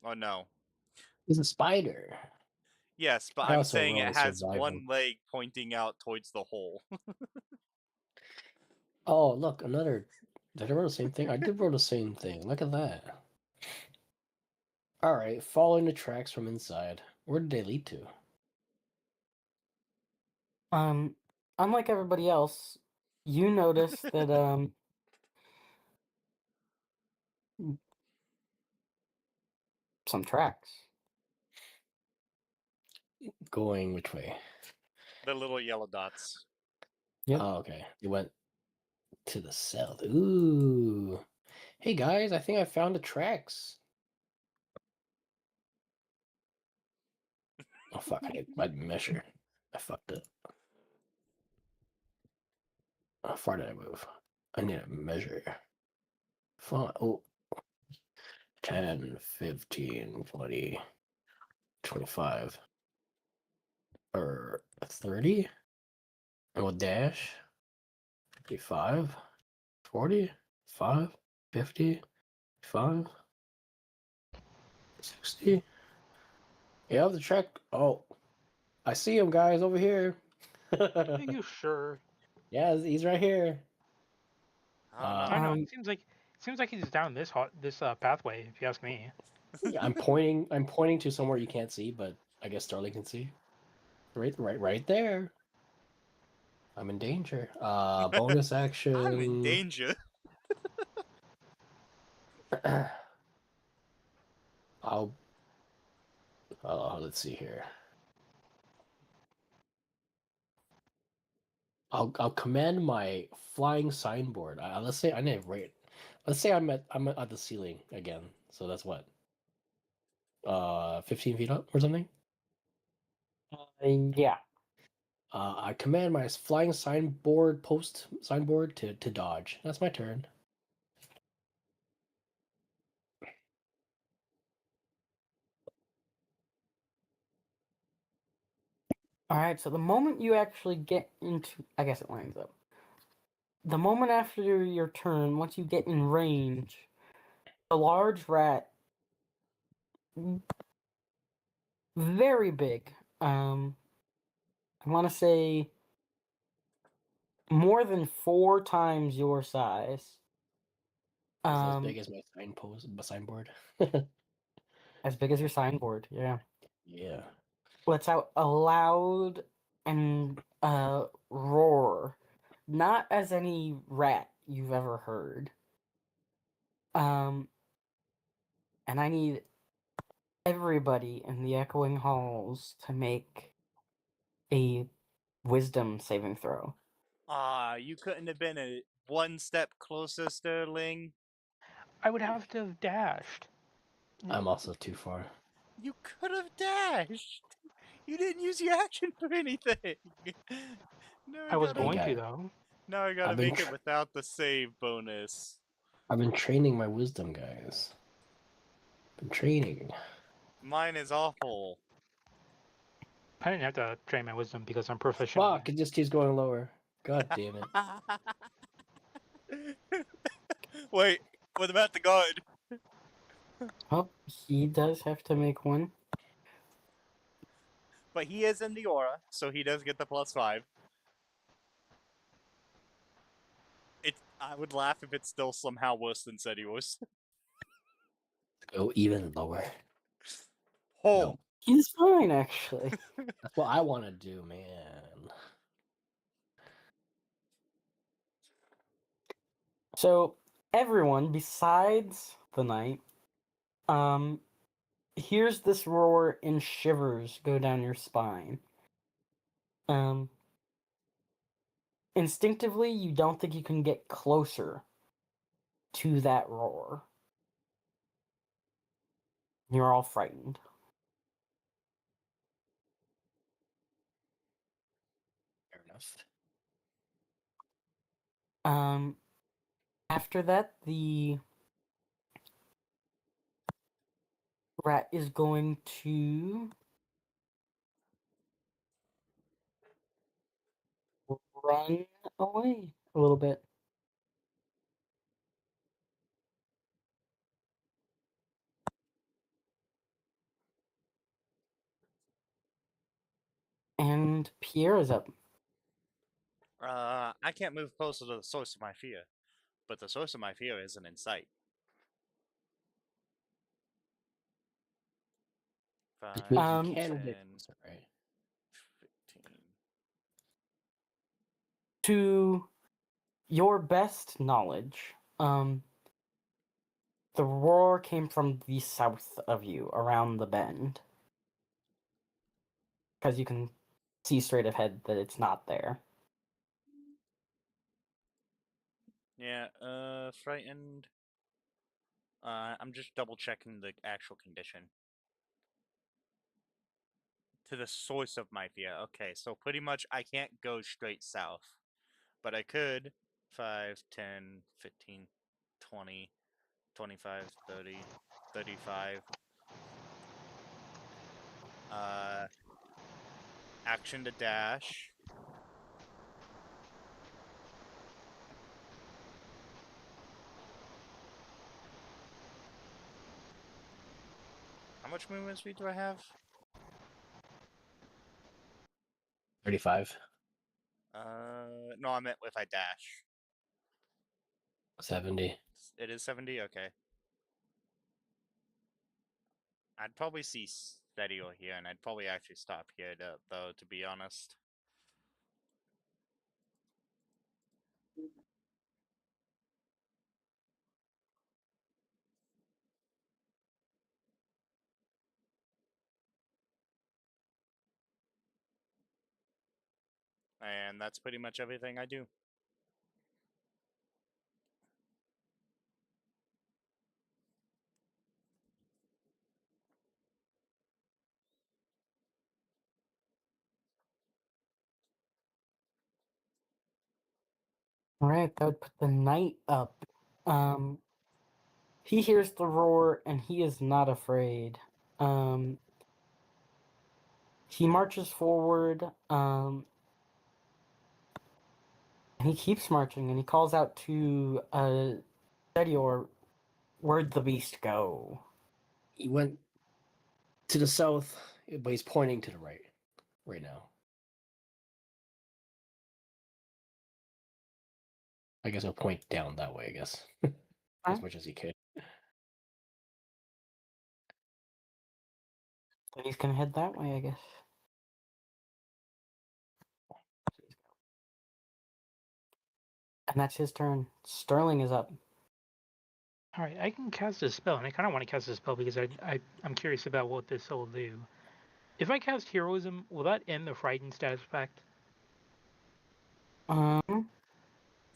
Oh no. He's a spider. Yes, but I I'm also saying roll it a has survival. one leg pointing out towards the hole. Oh, look, another. Did I roll the same thing? I did roll the same thing. Look at that. All right, following the tracks from inside. Where did they lead to? Unlike everybody else, you notice that some tracks. Going which way? The little yellow dots. Yep. Oh, okay. They went to the south. Ooh. Hey guys, I think I found the tracks. Oh fuck! I didn't measure. I fucked up. How far did I move? I need to measure. Fine. Oh. 10, 15, 20, 25. Or 30? And we'll dash. 55, 40, 5, 50, 5, 60. Yeah, the track. Oh, I see him, guys, over here. Are you sure? Yeah, he's right here. I don't know. I don't know. Um, It seems like he's down this pathway. If you ask me. Yeah, I'm pointing. I'm pointing to somewhere you can't see, but I guess Starling can see. Right there. I'm in danger. Bonus action. I'm in danger. I'll. Let's see here. I'll command my flying signboard. Let's say I need to rate. Let's say I'm at the ceiling again. So that's what. 15 feet up or something. yeah. I command my flying signboard to dodge. That's my turn. All right. So the moment you actually get into, I guess it lines up. The moment after your turn, once you get in range, a large rat, very big. I want to say more than 4 times your size. Is as big as my signboard. As big as your signboard, yeah. Yeah. Lets out a loud and roar, not as any rat you've ever heard. And I need everybody in the echoing halls to make a wisdom saving throw. You couldn't have been one step closer, Sterling. I would have to have dashed. I'm also too far. You could have dashed. You didn't use your action for anything. No, I was Hey, going to guy. though. Now I gotta I've been make it without the save bonus. I've been training my wisdom, guys. Been training. Mine is awful. I didn't have to train my wisdom because I'm proficient. Fuck! It just keeps going lower. God damn it! Wait, what about the guard? Oh, he does have to make one. But he is in the aura, so he does get the +5. I would laugh if it's still somehow worse than Setios. Go even lower. Oh, No. He's fine, actually. That's what I want to do, man. So everyone besides the knight, hears this roar and shivers go down your spine. Instinctively, you don't think you can get closer to that roar. You're all frightened. Fair enough. After that, the rat is going to run away a little bit. And Pierre is up. I can't move closer to the source of my fear, but the source of my fear isn't in sight. 5, Which means you 10, can get 10, closer, right? 15. To your best knowledge, the roar came from the south of you, around the bend. Because you can see straight ahead that it's not there. Yeah, frightened. I'm just double checking the actual condition. To the source of my fear. Okay, so pretty much I can't go straight south. But I could 5, 10, 15, 20, 25, 30, 35. Action to dash. How much movement speed do I have? 35, No, I meant if I dash. 70. It is 70? Okay. I'd probably see steady or here, and I'd probably actually stop here, though, to be honest. And that's pretty much everything I do. Alright, that would put the knight up. He hears the roar and he is not afraid. He marches forward, and he keeps marching and he calls out to Sedior, "Where'd the beast go?" He went to the south, but he's pointing to the right now. I guess he'll point down that way, I guess. As Huh? much as he can. And he's gonna head that way, I guess. And that's his turn. Sterling is up. All right, I can cast a spell, and I kind of want to cast a spell because I'm curious about what this will do. If I cast Heroism, will that end the Frightened status effect? Um,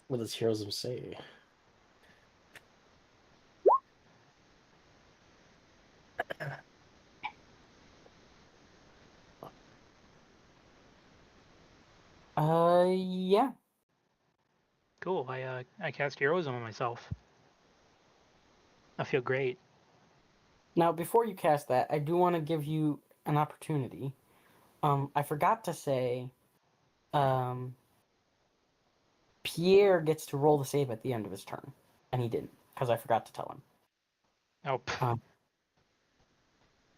What does heroism say? yeah. Cool. I cast Heroism on myself. I feel great. Now, before you cast that, I do want to give you an opportunity. I forgot to say, Pierre gets to roll the save at the end of his turn, and he didn't because I forgot to tell him. Oh,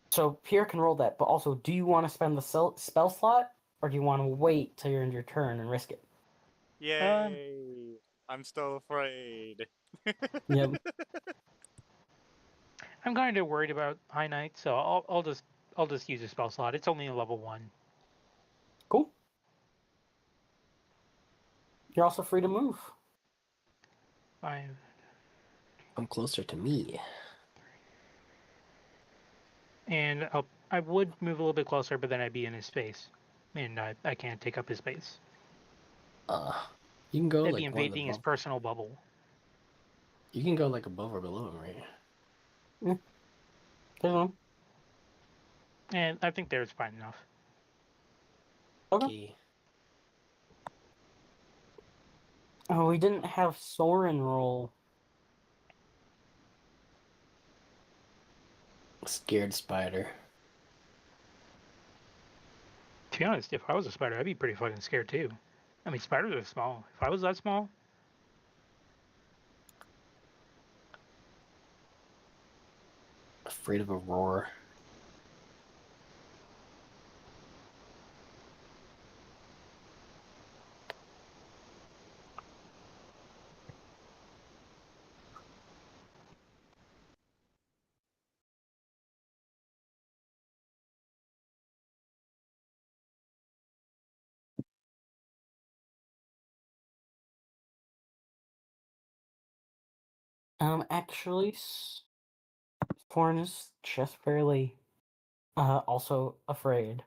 So Pierre can roll that, but also, do you want to spend the spell slot, or do you want to wait till you're in your turn and risk it? Yay! I'm still afraid. Yep. I'm kind of worried about High Knight, so I'll just use a spell slot. It's only a level 1. Cool. You're also free to move. 5. Come closer to me. And I would move a little bit closer, but then I'd be in his space, and I can't take up his space. You can go That'd be like one invading his above. personal bubble. You can go like above or below him, right? There's one. And I think there's fine enough. Okay. Okay. Oh, we didn't have Soren roll. Scared spider. To be honest, if I was a spider, I'd be pretty fucking scared too. I mean, spiders are small. If I was that small, Afraid of a roar. Actually, Soren is just barely, also afraid.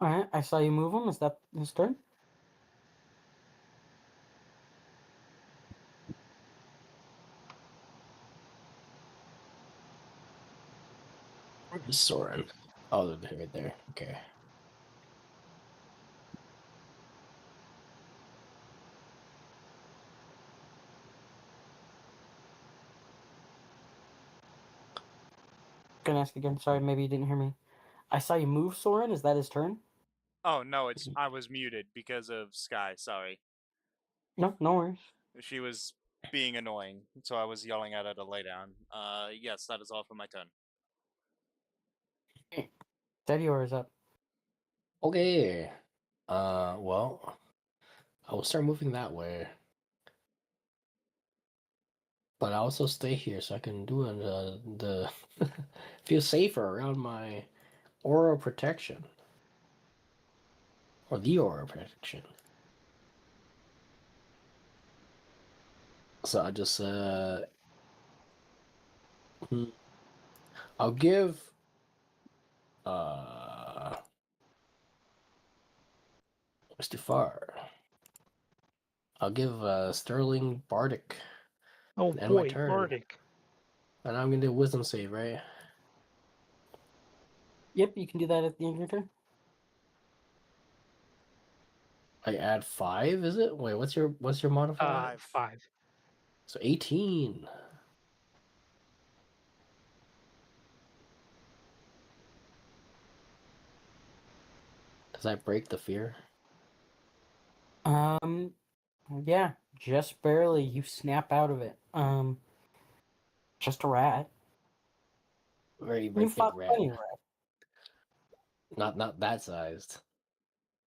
Alright, I saw you move him. Is that his turn? Where's Soren? Oh, they're right there. Okay. Gonna ask again. Sorry, maybe you didn't hear me. I saw you move Soren. Is that his turn? Oh no, I was muted because of Sky. Sorry, No, no worries. she was being annoying, so I was yelling at her to lay down. Yes, that is all for my turn. Steady or is up? Okay. Well, I will start moving that way. But I also stay here so I can do the feel safer around my aura protection. Or the aura protection. So I just I'll give what's too far? I'll give Sterling Bardic oh and end my boy, turn. Bardic. And I'm gonna do a wisdom save, right? Yep, you can do that at the end of your turn. I add 5, is it? Wait, what's your modifier? 5. So 18. Does that break the fear? Yeah, just barely. You snap out of it. Just a rat. Very, You very big fought rat. plenty of rats. Not that sized.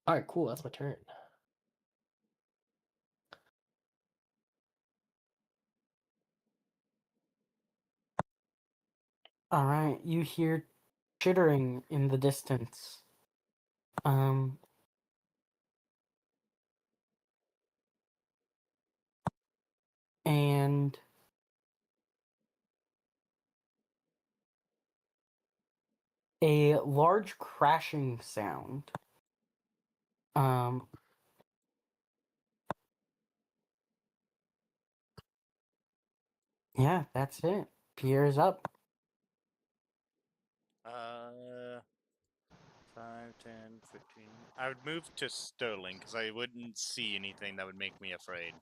Alright, cool, that's my turn. All right, you hear chittering in the distance. Um, and a large crashing sound. Um, yeah, that's it. Pierre's up. Uh, 10, 15. I would move to Sterling because I wouldn't see anything that would make me afraid.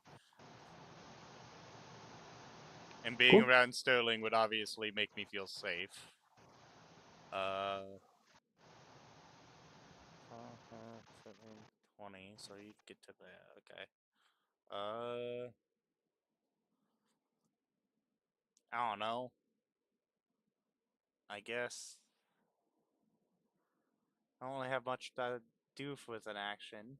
And being Cool. around Sterling would obviously make me feel safe. 7, 20, so you get to there. Okay. I don't know. I guess I don't really have much to do with an action.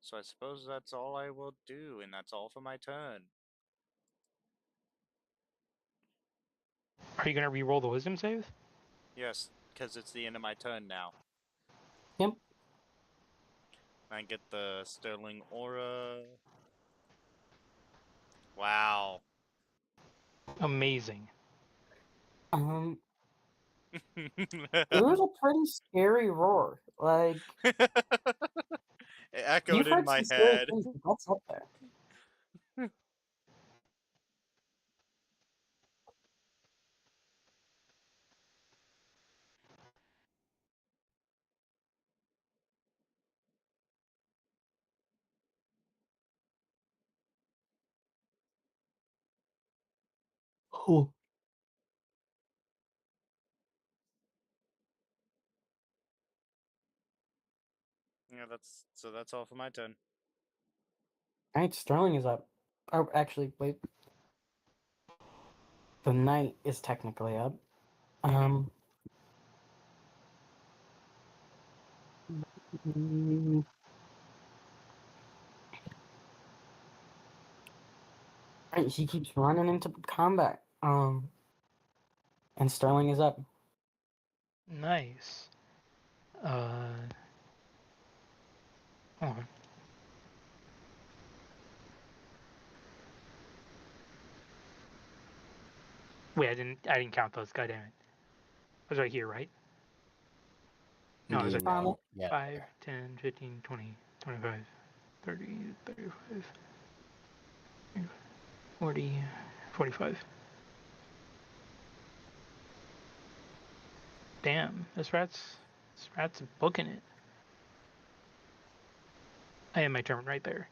So I suppose that's all I will do, and that's all for my turn. Are you gonna re-roll the wisdom save? Yes, because it's the end of my turn now. Yep. I get the Sterling Aura. Wow. Amazing. It was a pretty scary roar. Like, It echoed you've in heard my some scary head. things, but that's up there. Oh. Yeah, that's all for my turn. Alright, Sterling is up. Oh, actually, wait. The knight is technically up. Mm, Right, he keeps running into combat. And Sterling is up. Nice. Hold on. Wait, I didn't count those. God damn it. I was right here, right? No, I was You at Found it. know, yeah. 5, 10, 15, 20, 25, 30, 35, 40, 45. Damn, this rat's booking it. I am my turn right there.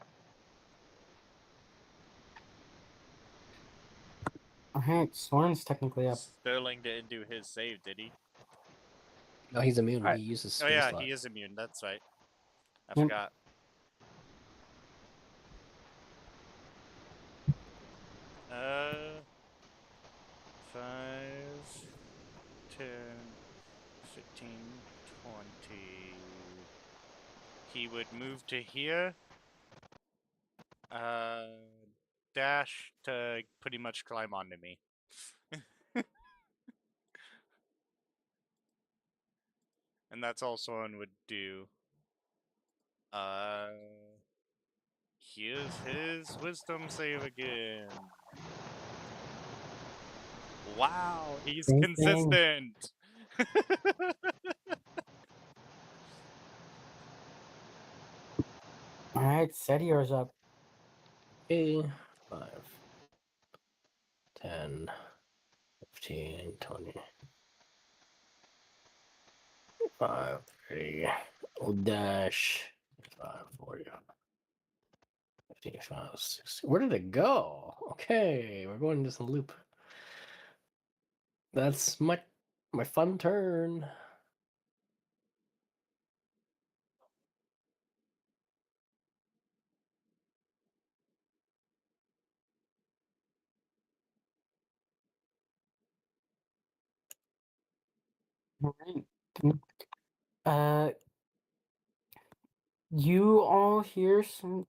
Alright, Soren's technically up. Sterling didn't do his save, did he? No, he's immune. Alright. He uses Oh spell yeah, slot. he is immune. That's right. I Yep. forgot. Uh, 5, 10, 15, 20. He would move to here. Uh, dash to pretty much climb onto me. And that's all Soren would do. Here's his wisdom save again. Wow, he's Same thing. consistent. Alright, Setior's up. Okay. 5, 10, 15, 20. 5, 3. We'll dash. 5, 40. 55, 60. Where did it go? Okay, we're going into some loop. That's my fun turn. Alright. Uh, you all hear some,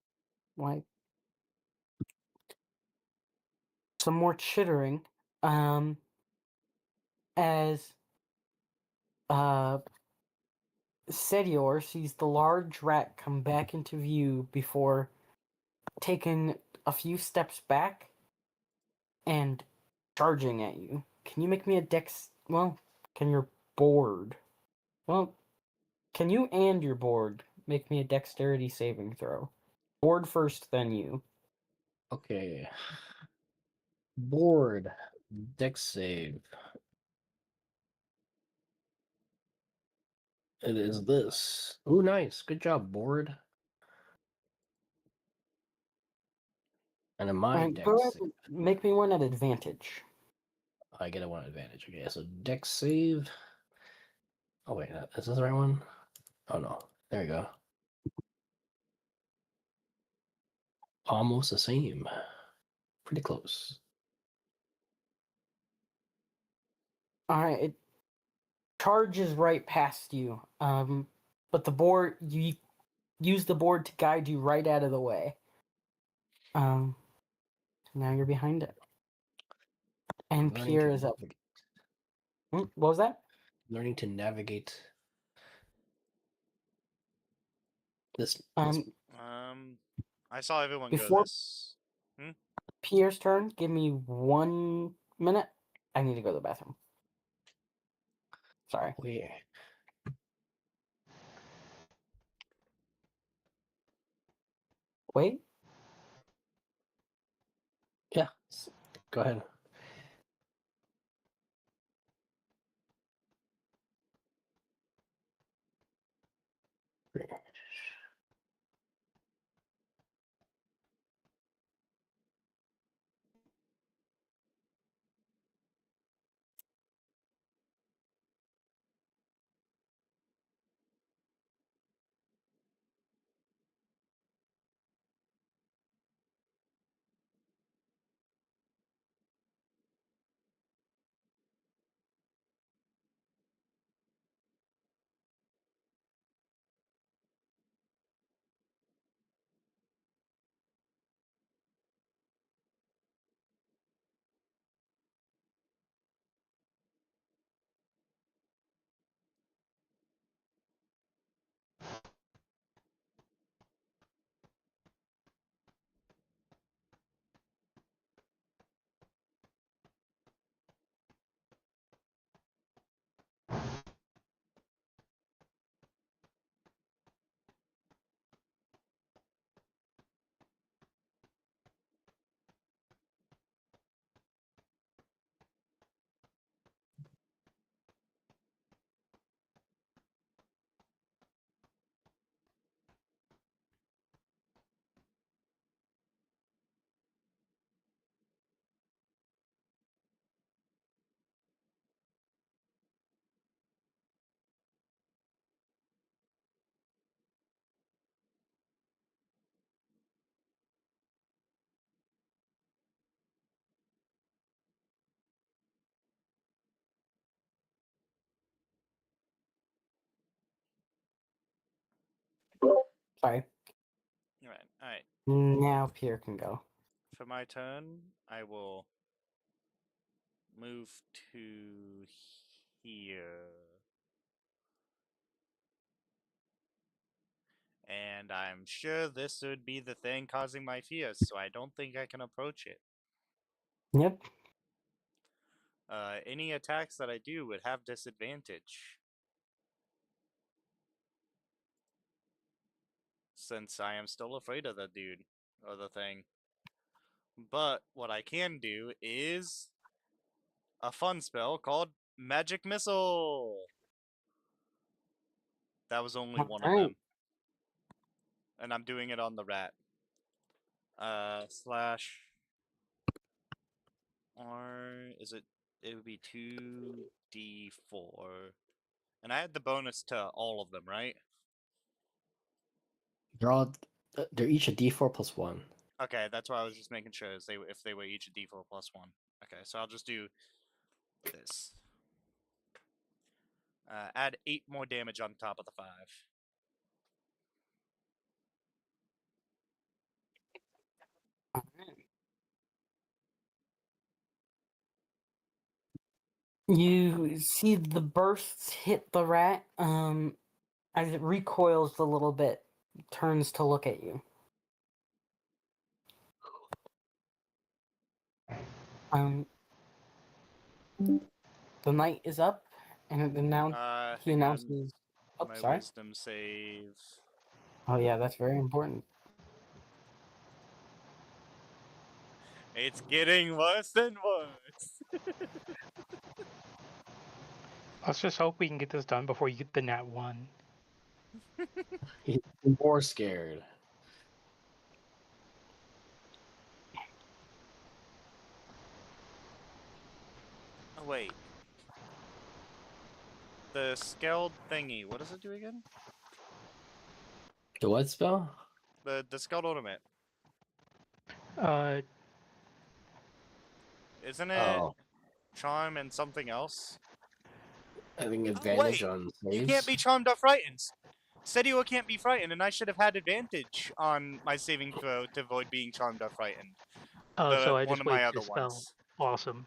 like, some more chittering, as, Setior sees the large rat come back into view before taking a few steps back and charging at you. Can you make me a dex? Well, can your board? Well, can you and your board make me a dexterity saving throw? Board first, then you. Okay. Board. Dex save. It is this. Ooh, nice. Good job, board. And in my Alright, dex go ahead save, and make me one at advantage. I get a 1 advantage. Okay, so dex save. Oh wait, is this the right one? Oh no, there we go. Almost the same. Pretty close. Alright, it charges right past you. But the board, you use the board to guide you right out of the way. Now you're behind it. And Learning to Pierre is up. navigate. What was that? Learning to navigate this. Um, I saw everyone go Before this. Pierre's turn, give me 1 minute. I need to go to the bathroom. Sorry. Where? Wait. Yeah. Go ahead. Sorry. All right. Now Pierre can go. For my turn, I will move to here. And I'm sure this would be the thing causing my fears, so I don't think I can approach it. Yep. Any attacks that I do would have disadvantage. Since I am still afraid of the dude, or the thing. But what I can do is a fun spell called Magic Missile. That was only one of Alright. them. And I'm doing it on the rat. Slash R, is it? It would be 2d4. And I had the bonus to all of them, right? They're each a D4 plus 1. Okay, that's why I was just making sure if they were each a d4 plus 1. Okay, so I'll just do this. Add 8 more damage on top of the 5. Alright. You see the bursts hit the rat. As it recoils a little bit, turns to look at you. Um, the night is up, and he Hang on. announces. Oh, My sorry. wisdom save. Oh yeah, that's very important. It's getting worse and worse. Let's just hope we can get this done before you get the nat 1. He's more scared. Oh, wait. The scaled thingy, what does it do again? The what spell? The scaled ornament. Uh, Isn't it Oh, charm and something else? I think Oh, advantage wait. on You saves. can't be charmed or frightened. Sedio can't be frightened, and I should have had advantage on my saving throw to avoid being charmed or frightened. oh, so I One just of my wasted other a spell. ones. Awesome.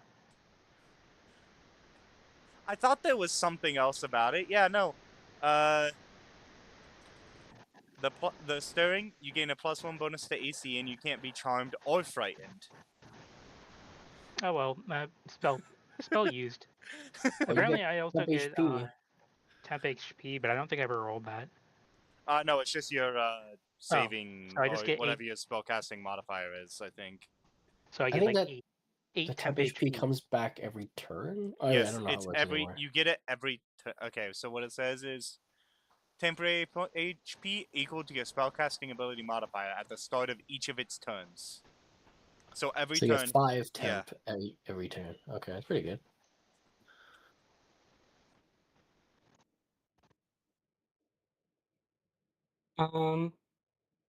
I thought there was something else about it. Yeah, no. The stirring, you gain a +1 bonus to AC, and you can't be charmed or frightened. Oh well, spell used. Oh, you Apparently, get I also temp get HP. temp HP, but I don't think I ever rolled that. No, it's just your saving so I just or get whatever 8. your spellcasting modifier is, I think. So I I get think like that 8 the temp temp HP HP. comes back every turn. Oh, wait, I Yes, don't know how it it's works every. anymore. You get it every. Okay, so what it says is temporary HP equal to your spellcasting ability modifier at the start of each of its turns. So every So you turn. get 5 Yeah. temp every turn. Okay, that's pretty good.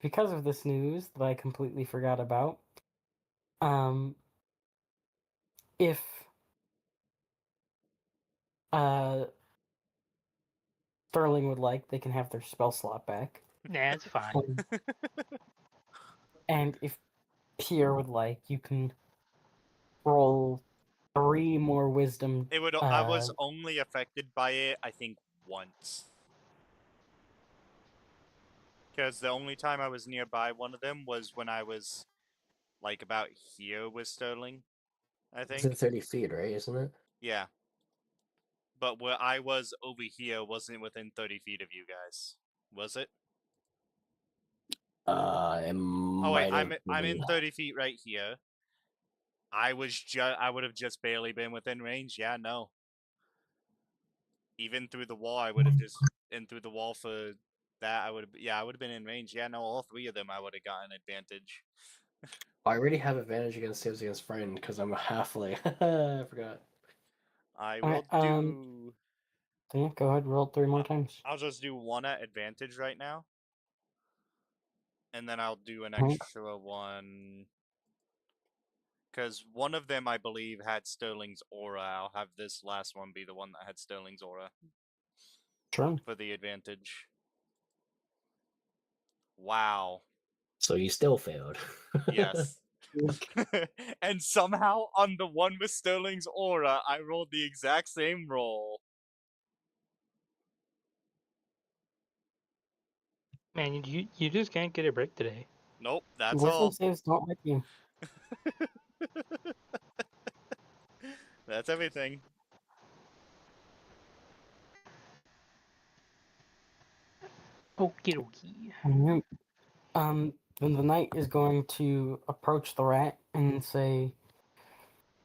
Because of this news that I completely forgot about, if Sterling would like, they can have their spell slot back. Nah, it's fine. And if Pierre would like, you can roll 3 more wisdom. It would. I was only affected by it, I think, once. Because the only time I was nearby one of them was when I was, like, about here with Sterling, I It's think. in 30 feet, right? Isn't it? Yeah. But where I was over here wasn't within 30 feet of you guys. Was it? It Oh wait, might have I'm been. in 30 feet right here. I would have just barely been within range. Yeah, no. Even through the wall, I would have just and through the wall for that I would have. Yeah, I would have been in range. Yeah, no, all 3 of them I would have gotten advantage. I already have advantage against saves against friend because I'm a halfling. I forgot. I will Alright, do. yeah, go ahead, roll 3 more times. I'll just do 1 at advantage right now, and then I'll do an Alright. extra 1. Because one of them, I believe, had Sterling's aura. I'll have this last one be the one that had Sterling's aura Sure. for the advantage. Wow. So you still failed. Yes. And somehow, on the one with Sterling's aura, I rolled the exact same roll. Man, you just can't get a break today. Nope, that's Wisdom all. saves don't like you. That's everything. Okie dokie. Alright. Then the knight is going to approach the rat and say,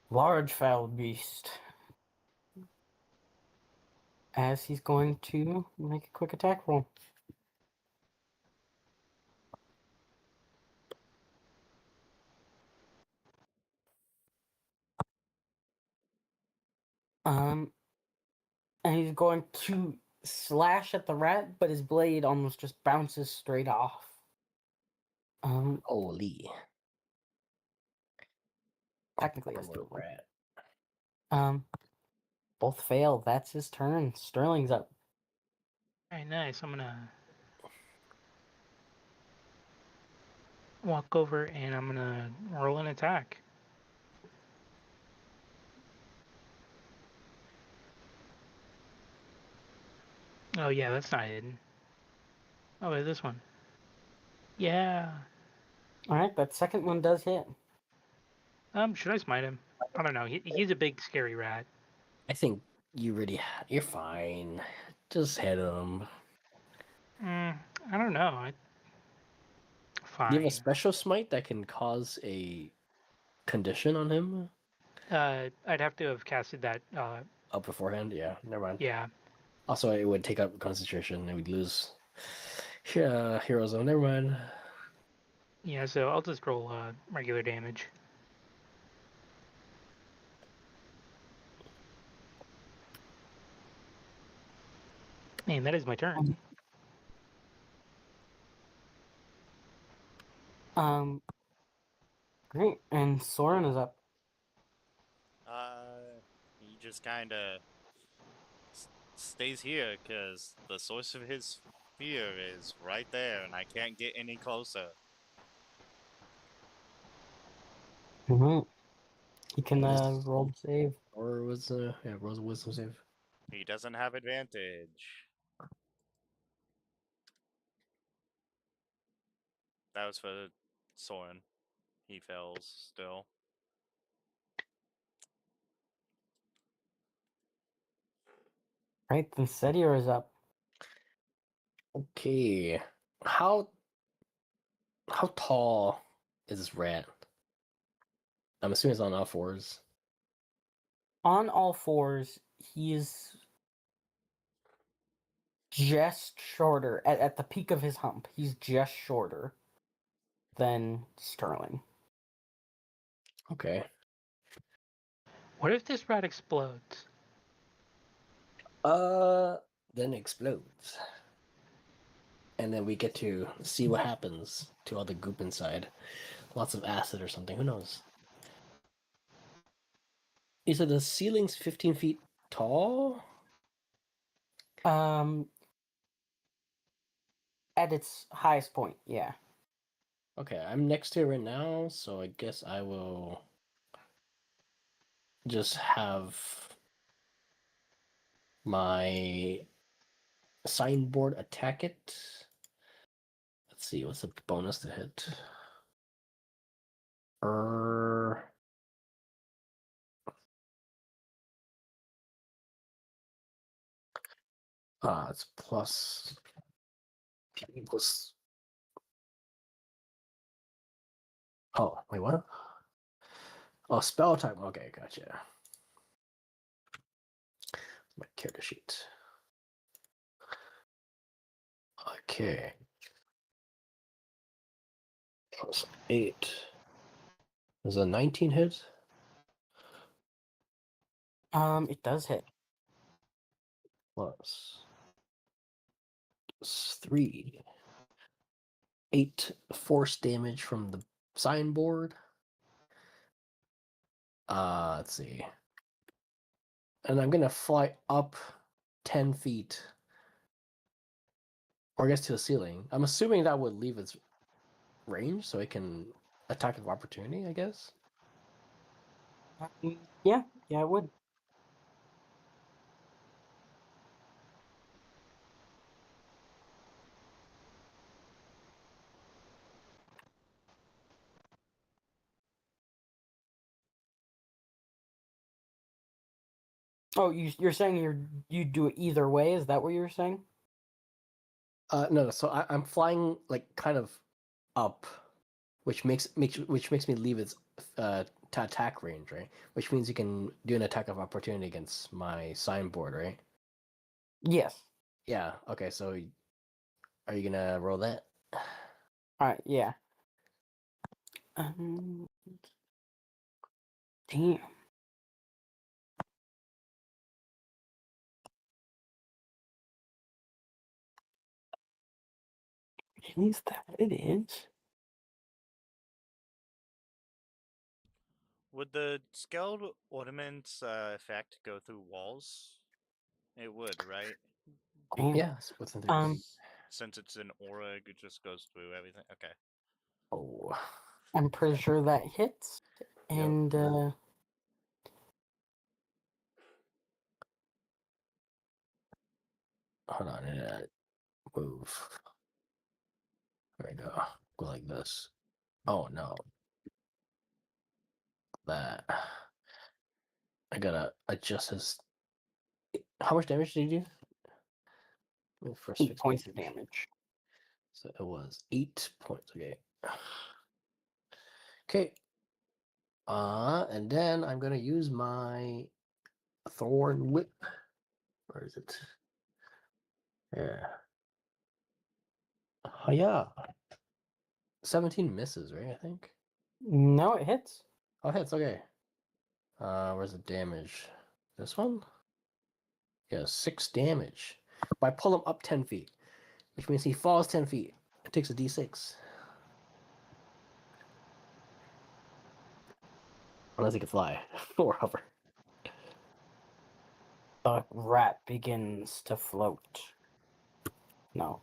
"Large foul beast," as he's going to make a quick attack roll. And he's going to slash at the rat, but his blade almost just bounces straight off. Holy. Technically, Poor it's little doable. rat. Both fail. That's his turn. Sterling's up. Alright, nice. I'm gonna walk over and I'm gonna roll an attack. Oh yeah, that's not hidden. Oh, wait, this one. Yeah. All right, that second one does hit. Should I smite him? I don't know. He's a big scary rat. I think you're fine. Just hit him. I don't know. You have a Fine. special smite that can cause a condition on him? I'd have to have casted that. Up beforehand? Yeah, never mind. Yeah. Also, it would take up concentration and we'd lose. Yeah, Hero Zone, never mind. Yeah, so I'll just roll regular damage. And that is my turn. Great. And Soren is up. He just kind of stays here because the source of his fear is right there, and I can't get any closer. Mm-hmm. He can Yes. roll to save. Or was yeah, Rose of Wisdom save. He doesn't have advantage. That was for Soren. He fails still. Right, then Setior is up. Okay. How tall is this rat? I'm assuming it's on all fours. On all fours, he's just shorter. At the peak of his hump, he's just shorter than Sterling. Okay. What if this rat explodes? Then explodes. And then we get to see what happens to all the goop inside. Lots of acid or something. Who knows? You said the ceiling's 15 feet tall? At its highest point, yeah. Okay, I'm next to it right now, so I guess I will just have my signboard attack it. Let's see, what's the bonus to hit? It's plus. Oh, wait, what? Oh, spell type. Okay, gotcha. My character sheet. Okay. Plus 8. Is a 19 hit? It does hit. Plus 3. 8 force damage from the signboard. Let's see. And I'm gonna fly up 10 feet. Or I guess to the ceiling. I'm assuming that would leave its range so it can attack of opportunity, I guess. Yeah, it would. Oh, you're saying you do it either way? Is that what you're saying? No. So I'm flying like kind of up, which makes me leave its to attack range, right? Which means you can do an attack of opportunity against my signboard, right? Yes. Yeah. Okay. So are you gonna roll that? Alright, yeah. Damn. Is that what it is? Would the scaled ornaments effect go through walls? It would, right? Damn. Yeah. It's within 30 Um, feet. Since it's an aura, it just goes through everything. Okay. Oh. I'm pretty sure that hits. Yep. And Hold on. Move. There we go. Go like this. Oh no. That. I gotta adjust his. How much damage did you do? First 8 fix points of damage. So it was 8 points. Okay. Okay. And then I'm gonna use my thorn whip. Where is it? Yeah. Oh yeah. 17 misses, right? I think. No, it hits. Oh, hits. Okay. Where's the damage? This one? Yeah, 6 damage. But I pull him up 10 feet, which means he falls 10 feet. It takes a d6. Unless he can fly or hover. The rat begins to float. No.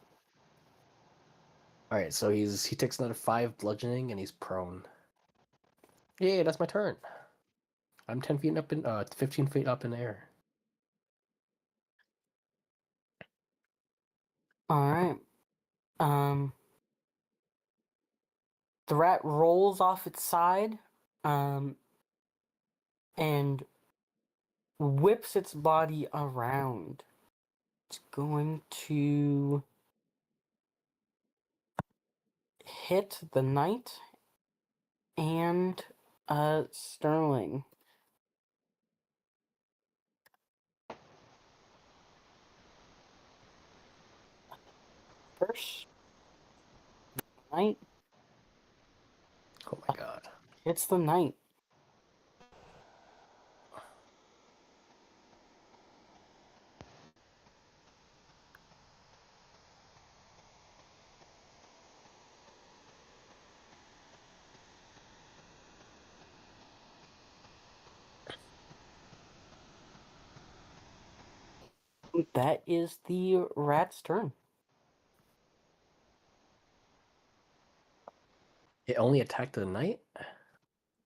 All right, so he takes another 5 bludgeoning and he's prone. Yay, that's my turn. I'm 10 feet up in 15 feet up in the air. All right. The rat rolls off its side, and whips its body around. It's going to hit the knight and Sterling. First, knight Oh my god. hits the knight. That is the rat's turn. It only attacked the knight?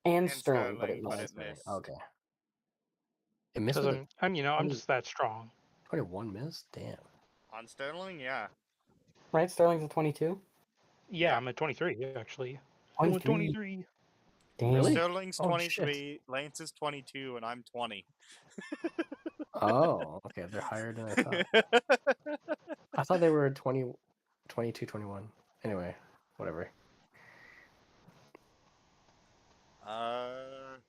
And And Sterling, but it Sterling, but missed. it missed. Okay. It missed Because with I'm you know I'm only- just that strong. 21 miss? Damn. On Sterling, yeah. Right, Sterling's a 22. Yeah, Yeah. I'm at 23 actually. I'm at 23. 23. Damn. Really? Sterling's Oh, shit. 23, Lance is 22, and I'm 20. Oh, okay. They're higher than I thought. I thought they were 20, 22, 21. Anyway, whatever. That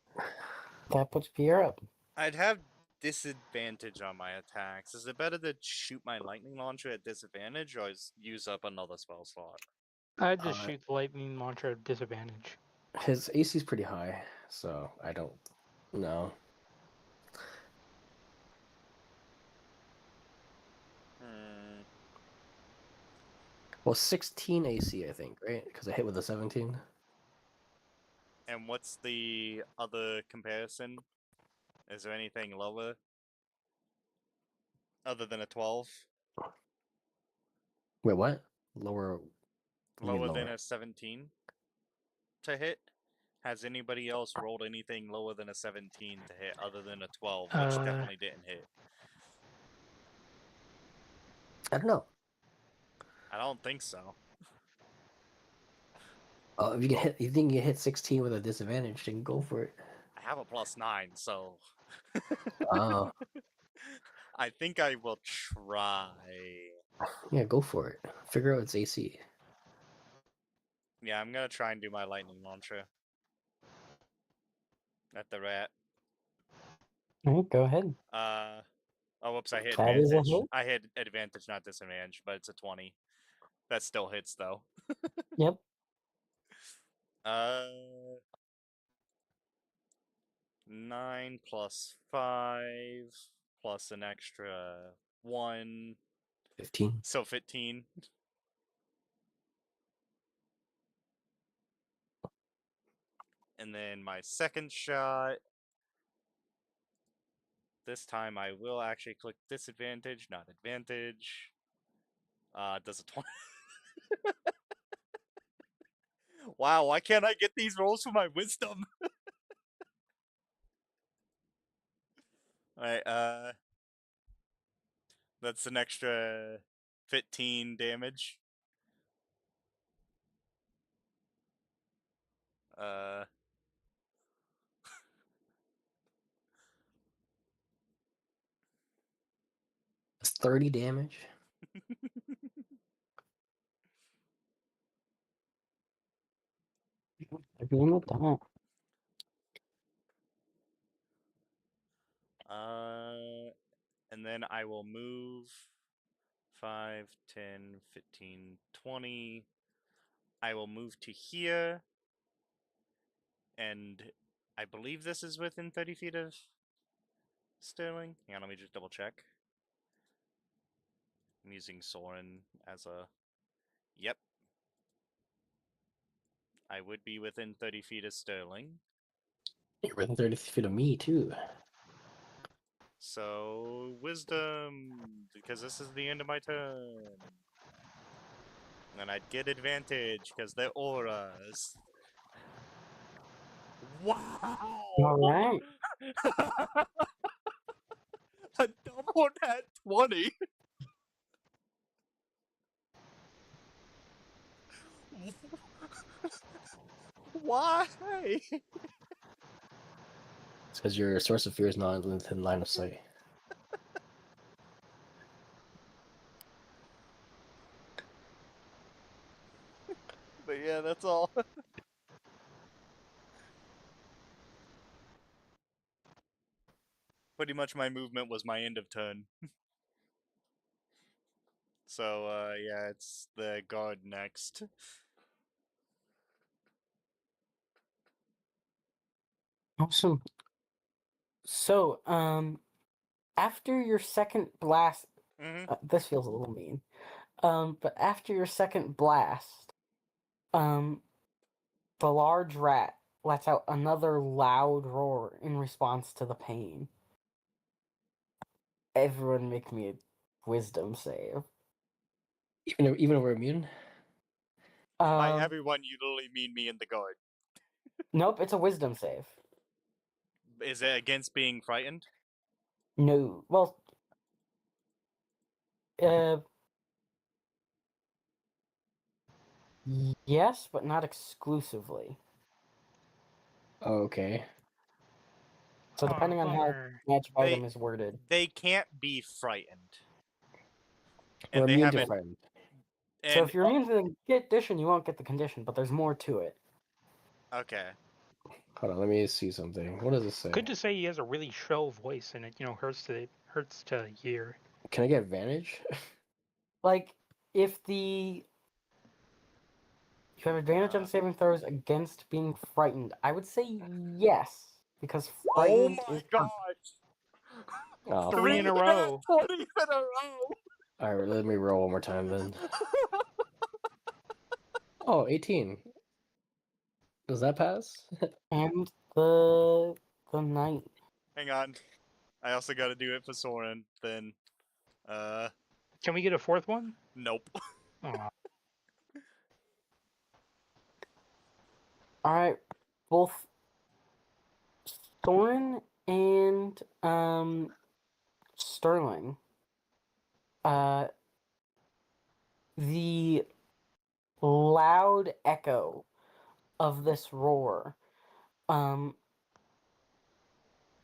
puts Pierre up. I'd have disadvantage on my attacks. Is it better to shoot my lightning launcher at disadvantage or use up another spell slot? I just Uh, shoot the lightning launcher at disadvantage. His AC is pretty high, so I don't know. Hmm. Well, 16 AC, I think, right? Because I hit with a 17. And what's the other comparison? Is there anything lower? Other than a 12? Wait, what? Lower. You mean Lower than lower? a 17 to hit? Has anybody else rolled anything lower than a 17 to hit other than a 12, which Uh, definitely didn't hit? I don't know. I don't think so. If you can hit, you think you can hit 16 with a disadvantage, then go for it. I have a +9, so Oh, I think I will try. yeah, go for it. Figure out its AC. Yeah, I'm gonna try and do my lightning launcher at the rat. All right, go ahead. Oh, whoops! I hit That is a advantage. hit. I hit advantage, not disadvantage, but it's a 20. That still hits though. Yep. Uh, 9 plus 5 plus an extra 1, 15. so 15. And then my second shot. This time I will actually click disadvantage, not advantage. Does a 20. Wow, why can't I get these rolls for my wisdom? Alright, that's an extra 15 damage. Uh, That's 30 damage. They're doing with that. And then I will move 5, 10, 15, 20. I will move to here. And I believe this is within 30 feet of Sterling. Hang on, let me just double check. I'm using Soren as a... Yep. I would be within 30 feet of Sterling. You're within 30 feet of me, too. So, wisdom, because this is the end of my turn. And I'd get advantage because they're auras. Wow! All right. A double nat 20! Why? It's because your source of fear is not within line of sight. But yeah, that's all. Pretty much my movement was my end of turn. So, yeah, it's the guard next. Awesome. So, after your second blast, Mm-hmm. this feels a little mean. But after your second blast, the large rat lets out another loud roar in response to the pain. Everyone make me a wisdom save. Even if we're immune? By Um, everyone, you literally mean me and the guard. nope, it's a wisdom save. Is it against being frightened? No, well, uh, yes, but not exclusively. Okay. So depending on how Bummer. magic They item is worded. they can't be frightened, We're and they immune to haven't. frightened. So And if you're immune to the condition, you won't get the condition, but there's more to it. okay, Hold on, let me see something. What does this say? Could just say he has a really shrill voice, and it hurts to hear. Can I get advantage? Like, if you have advantage on saving throws against being frightened, I would say yes, because oh frightened my is gosh, Oh, Three in a nat row. 20s in a row. Alright, let me roll one more time then. Oh, 18. Does that pass? and the knight. Hang on, I also got to do it for Soren. Then, Can we get a fourth one? nope. Aw. All right, both Thorin and Sterling. The loud echo of this roar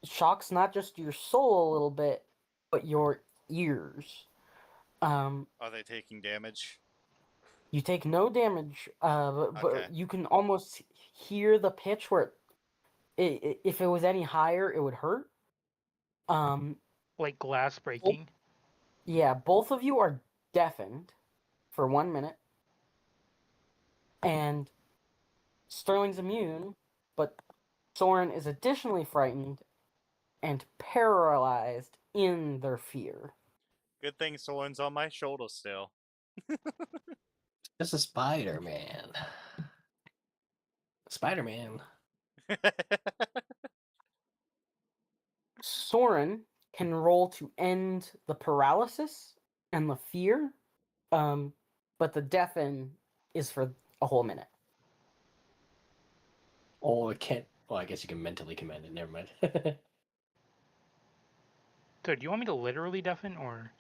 shocks not just your soul a little bit, but your ears. Are they taking damage? You take no damage, but Okay. you can almost hear the pitch where if it was any higher, it would hurt. Like glass breaking. Yeah, both of you are deafened for 1 minute, and Sterling's immune, but Soren is additionally frightened and paralyzed in their fear. Good thing Soren's on my shoulder still. It's a Spider-Man. Spider-Man. Soren can roll to end the paralysis and the fear, but the deafen is for a whole minute. Oh, it can't. Well, I guess you can mentally command it. Never mind. So do you want me to literally deafen or?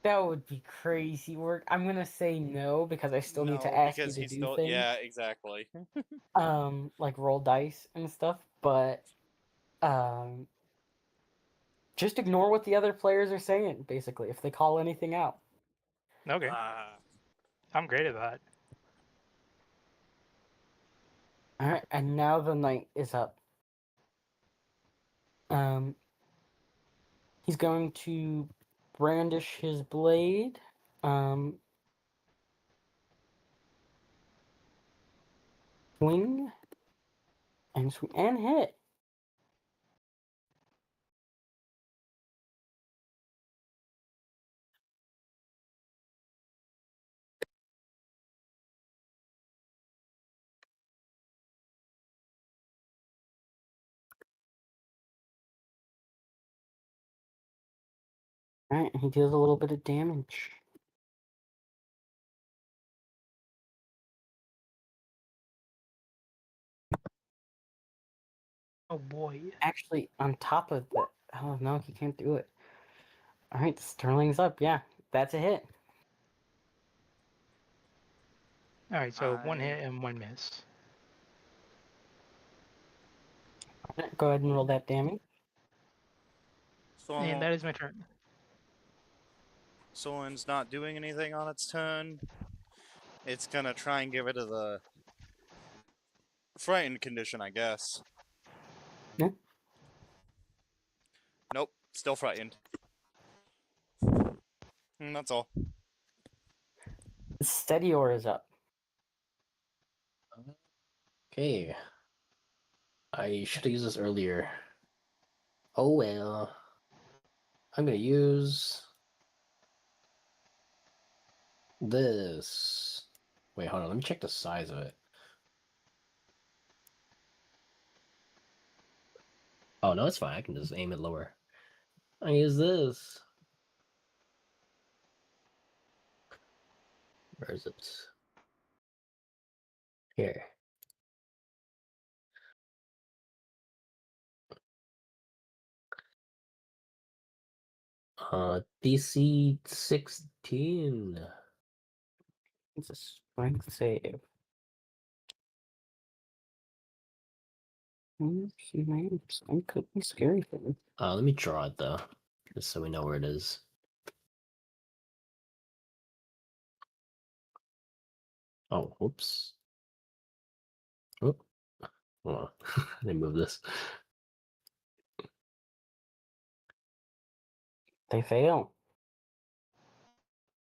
That would be crazy work. I'm gonna say no because I still need to No, ask you because to he's do still. things. Yeah, exactly. Like roll dice and stuff, but um just ignore what the other players are saying, basically, if they call anything out. Okay, I'm great at that. Alright, and now the night is up. He's going to brandish his blade. Swing and swing and hit. Alright, he deals a little bit of damage. Oh boy. Actually, on top of that, oh no, he can't do it. Alright, Sterling's up. Yeah, that's a hit. All right, so one I- hit and one miss. Alright, go ahead and roll that damage. And that is my turn. Soren's not doing anything on its turn. It's gonna try and get rid of the frightened condition, I guess. Yeah. Nope, still frightened. That's all. Steadior is up. Okay. I should have used this earlier. Oh well. I'm gonna use this. Wait, hold on. Let me check the size of it. Oh no, it's fine. I can just aim it lower. I use this. Where is it? Here. DC 16. It's a strength save. She made some could be scary for me. Let me draw it though, just so we know where it is. Oh, whoops. Oh, hold on. Let me move this. They fail.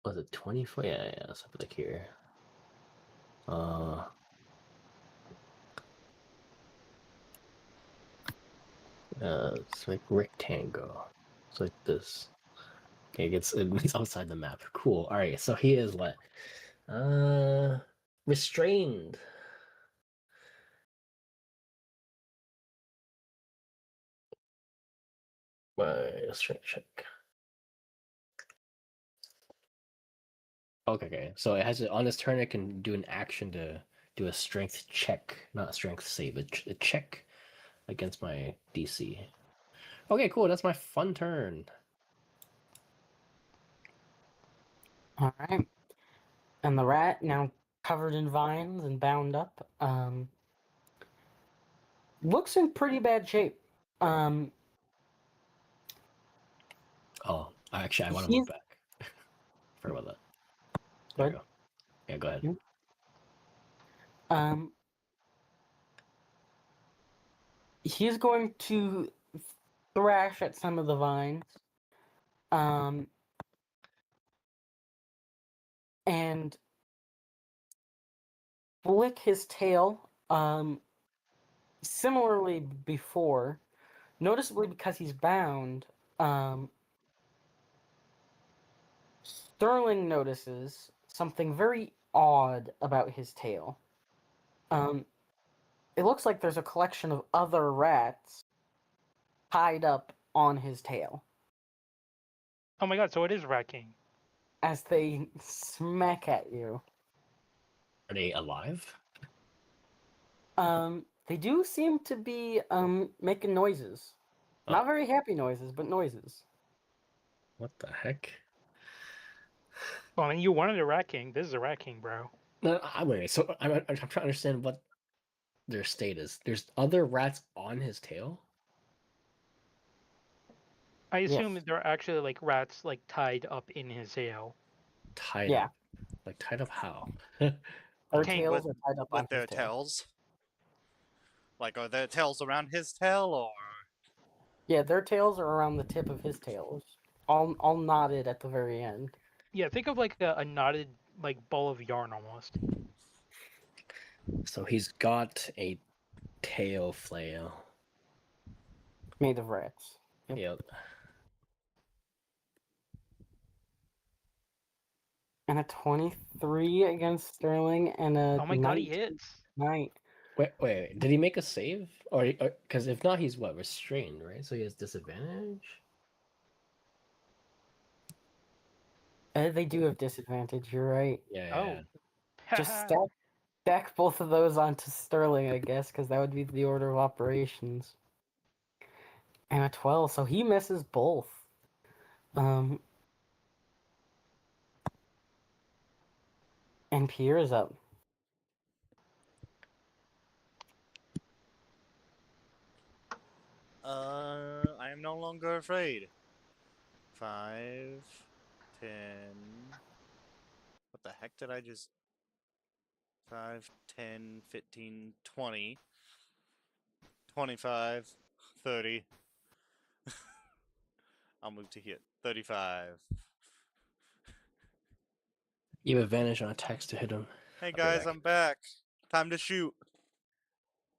Was it 24? Yeah, something like here. It's like rectangle. It's like this. Okay, it's outside the map. Cool. All right, so he is what? Restrained. My strength check. Okay. So it has on its turn. It can do an action to do a strength check, not a strength save. A check against my DC. Okay, cool. That's my fun turn. All right. And the rat, now covered in vines and bound up, looks in pretty bad shape. Um, Oh, actually, I want to he's move back. Forgot about that. Go There ahead. we go. Yeah, go ahead. Yeah. um, he's going to thrash at some of the vines, and flick his tail. Similarly before, noticeably because he's bound, Sterling notices something very odd about his tail. It looks like there's a collection of other rats tied up on his tail Oh my god, so it is Rat King. as they smack at you. Are they alive? They do seem to be making noises. Oh. Not very happy noises, but noises. What the heck? Well, I mean, you wanted a Rat King. This is a Rat King, bro. No, wait. So I'm trying to understand what their state is. There's other rats on his tail. I Yes. assume that they're actually like rats, like tied up in his tail. Tied Yeah. up. Like tied up how? Their Tank tails with- are tied up on With their his tail. tails. Like, are their tails around his tail, or Yeah, their tails are around the tip of his tails, all knotted at the very end. Yeah, think of like a knotted like ball of yarn almost. So he's got a tail flail. Made of rats. Yep. Yep. And a 23 against Sterling and a Oh my god, he 19 hits. Knight. Wait. Did he make a save? Or because if not, he's what, restrained, right? So he has disadvantage. They do have disadvantage, you're right. Oh. Just stack both of those onto Sterling, I guess, because that would be the order of operations. And a 12, so he misses both. And Pierre is up. I am no longer afraid. 5, 10. What the heck did I just? 5, 10, 15, 20, 25, 30. I'll move to here. 35. You have advantage on attacks to hit him. Hey I'll be guys, back. I'm back. Time to shoot.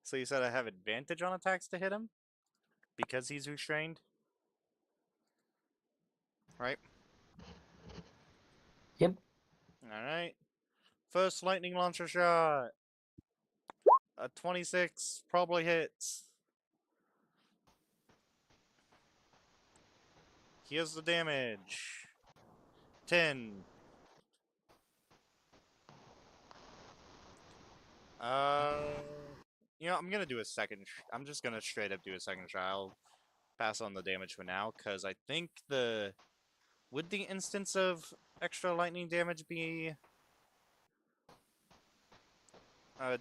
So you said I have advantage on attacks to hit him? Because he's restrained? Right? Yep. Alright. First lightning launcher shot. A 26 probably hits. Here's the damage. 10. You know, I'm gonna do a second. I'm just gonna straight up do a second shot. I'll pass on the damage for now, because I think the. Would the instance of extra lightning damage be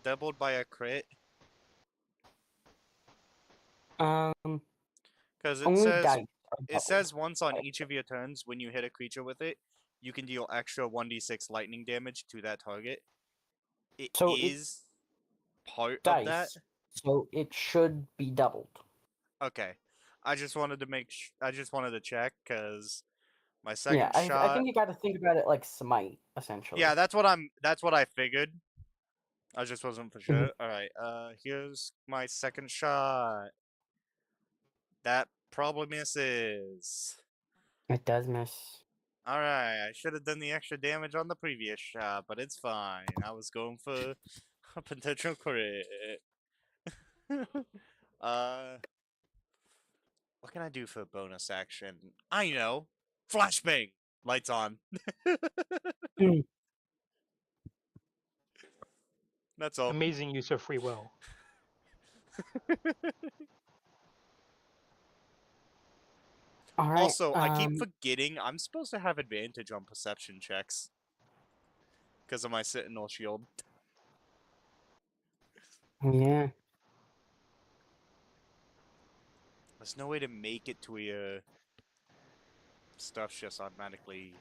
doubled by a crit? Um, Because only dice are it doubled. says once on each of your turns when you hit a creature with it, you can deal extra 1d6 lightning damage to that target. It So is part of that. dice, so it should be doubled. Okay, I just wanted to I just wanted to check because my Yeah, second I shot. think you got to think about it like Smite, essentially. Yeah, that's what I'm. That's what I figured. I just wasn't for Mhm. sure. All right. Here's my second shot. That probably misses. It does miss. Alright, I should have done the extra damage on the previous shot, but it's fine. I was going for a potential crit. uh, what can I do for a bonus action? I know! Flashbang! Lights on. That's all. Amazing use of free will. All right. Also, I keep forgetting I'm supposed to have advantage on perception checks. Because of my Sentinel shield. Yeah. There's no way to make it to where stuff's just automatically.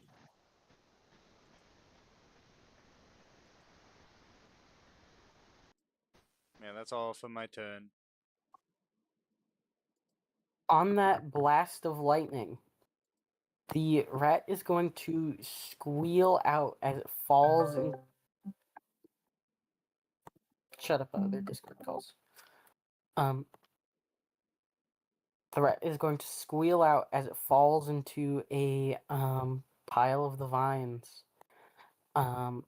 Yeah, that's all for my turn. On that blast of lightning, the rat is going to squeal out as it falls and. Shut up, other Discord calls. The rat is going to squeal out as it falls into a pile of the vines. And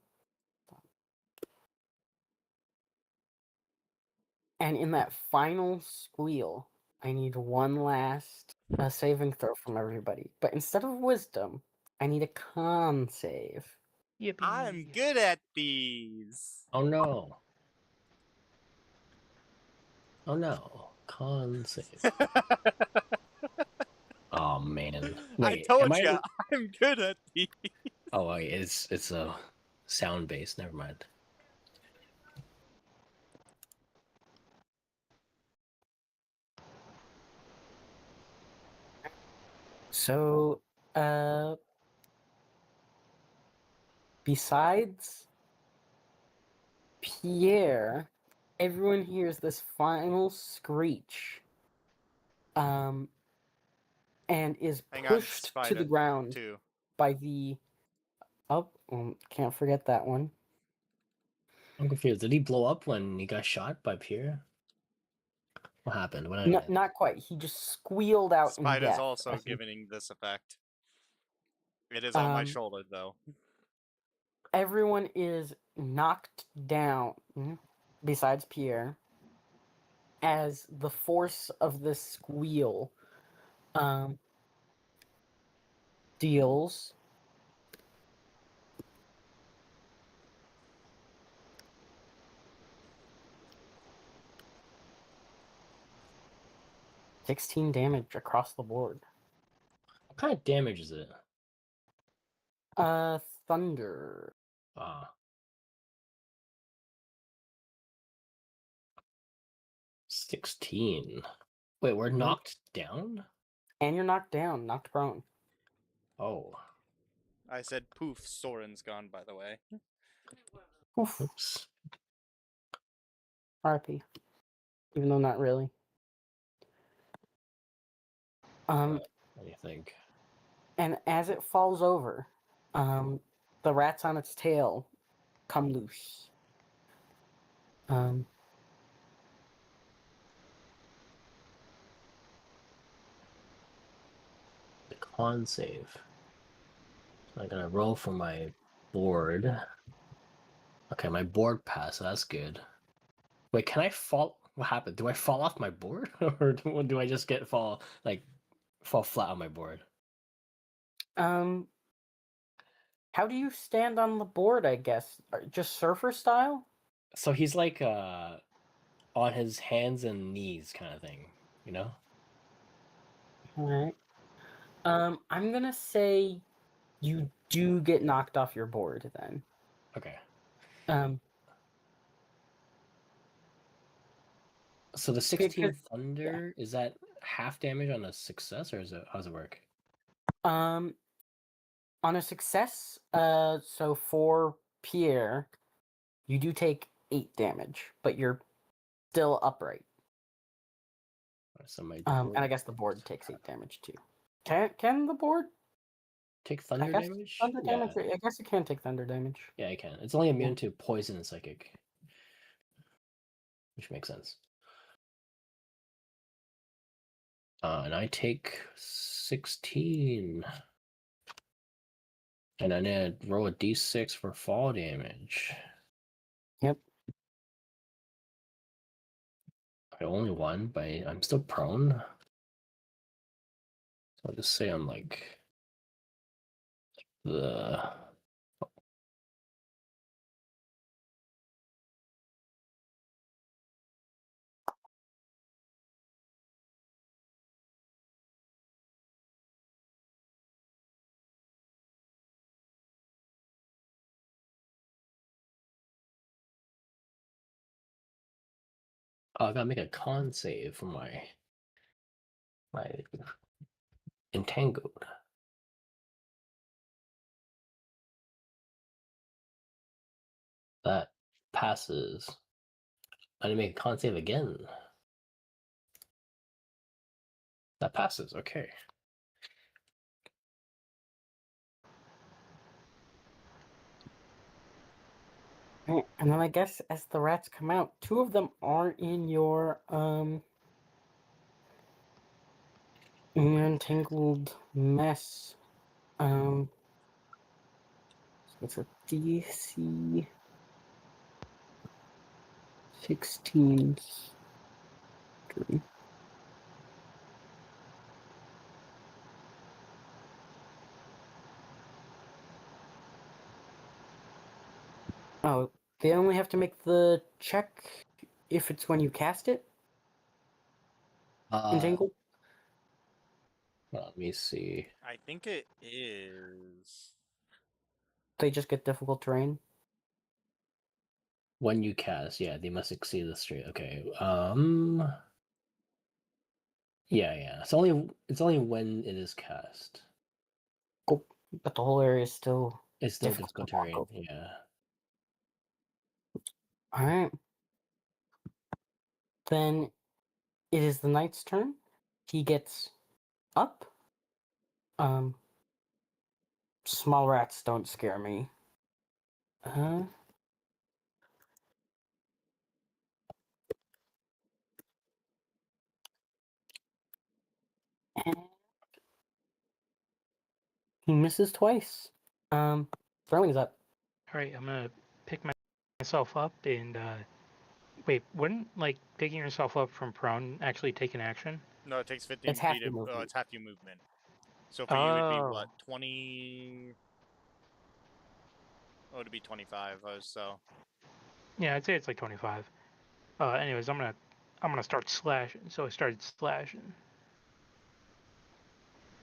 in that final squeal, I need one last saving throw from everybody. But instead of wisdom, I need a con save. Yippee. I'm good at these. Oh no. Oh no. Con save. Oh man. I Wait, told am I? you, I'm good at these. Oh wait, it's a sound base. Never mind. So, besides Pierre, everyone hears this final screech. and is Hang on, pushed to Spider the ground 2. by the. Oh, can't forget that one. I'm confused. Did he blow up when he got shot by Pierre? What happened? What No, happened? not quite. He just squealed out in Spider's death. also as he- giving this effect. It is on my Um, shoulder, though. Everyone is knocked down, besides Pierre, as the force of the squeal deals 16 damage across the board. What kind of damage is it? Thunder. Ah. 16. Wait, we're Mhm. knocked down? And you're knocked down, knocked prone. Oh. I said poof, Soren's gone, by the way. Oof. Oops. RP. Even though not really. What do you think? And as it falls over, the rats on its tail come loose. The con save. So I gotta roll for my board. Okay, my board passed, so that's good. Wait, can I fall? What happened? Do I fall off my board? Or do I just fall flat on my board? How do you stand on the board, I guess? Just surfer style? So he's like on his hands and knees kind of thing, you know? Alright. I'm gonna say you do get knocked off your board then. Okay. Um, So the 16 Because- thunder, is that half damage on a success, or how does it work? on a success, so for Pierre, you do take 8 damage, but you're still upright. So my And I guess the board takes 8 damage too. Can the board? take I thunder guess damage? thunder Yeah, damage. I guess it can take thunder damage. yeah, I can. It's only immune to poison and psychic, which makes sense. And I take 16. And I need to roll a d6 for fall damage. Yep. I only one, but I'm still prone. So I'll just say I'm like the. Oh, I gotta make a con save for my entangled. That passes. I need to make a con save again. That passes. Okay. Right, and then I guess as the rats come out, 2 of them are in your entangled mess. So it's a DC 16. Oh, they only have to make the check if it's when you cast it. Entangled. Well, let me see. I think it is. They just get difficult terrain. When you cast, yeah, they must exceed the straight. Okay. Yeah. It's only when it is cast. Cool. But the whole area is still It's still difficult difficult to walk terrain. over. Yeah. All right. Then it is the knight's turn. He gets up Um, small rats don't scare me. Uh, and he misses twice. Throwing's up. All right, I'm gonna pick myself up and wait. Wouldn't like picking yourself up from prone actually take an action? No, it takes 15 It's half feet your of. movement. It's half your movement. So for you, it'd be Oh, what, 20? Oh, it'd be 25 or so. yeah, I'd say it's like 25. Anyways, I'm gonna start slashing. So I started slashing.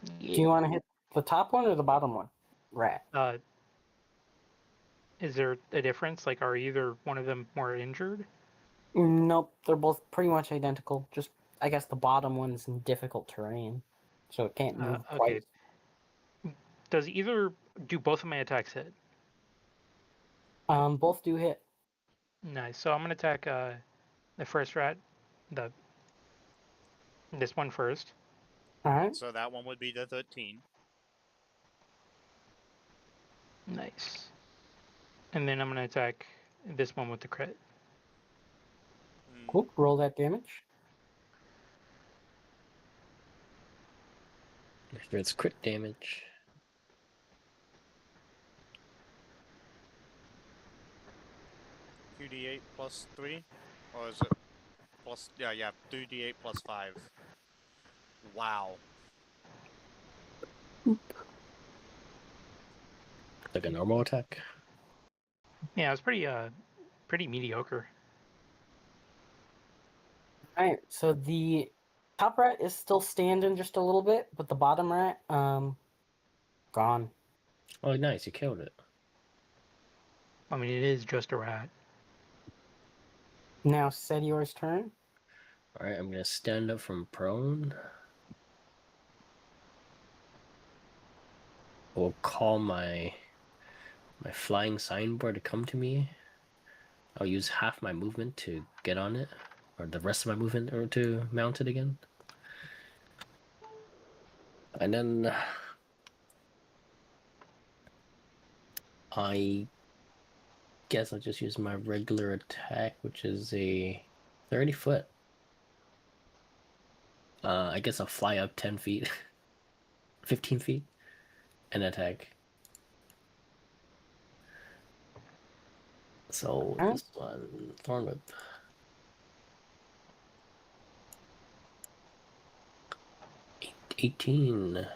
Do you Yeah. want to hit the top one or the bottom one? Rat. Is there a difference? Like, are either one of them more injured? Nope, they're both pretty much identical. Just, I guess the bottom one's in difficult terrain, so it can't move Okay. twice. Do both of my attacks hit? Both do hit. Nice. So I'm gonna attack the first rat, the this one first. All right. So that one would be the 13. Nice. And then I'm gonna attack this one with the crit. Cool. Roll that damage. If it's crit damage. 2d8 plus 3? Or is it plus. Yeah, 2d8 plus 5. Wow. Like a normal attack. Yeah, it's pretty mediocre. All right. So the top rat is still standing just a little bit, but the bottom rat, gone. Oh, nice. You killed it. I mean, it is just a rat. Now, Setior's turn. All right, I'm gonna stand up from prone. We'll call my flying signboard to come to me. I'll use half my movement to get on it, or the rest of my movement or to mount it again. And then I guess I'll just use my regular attack, which is a 30 foot. I guess I'll fly up 10 feet, 15 feet, and attack. So Huh? this one, Thorn Whip. 18.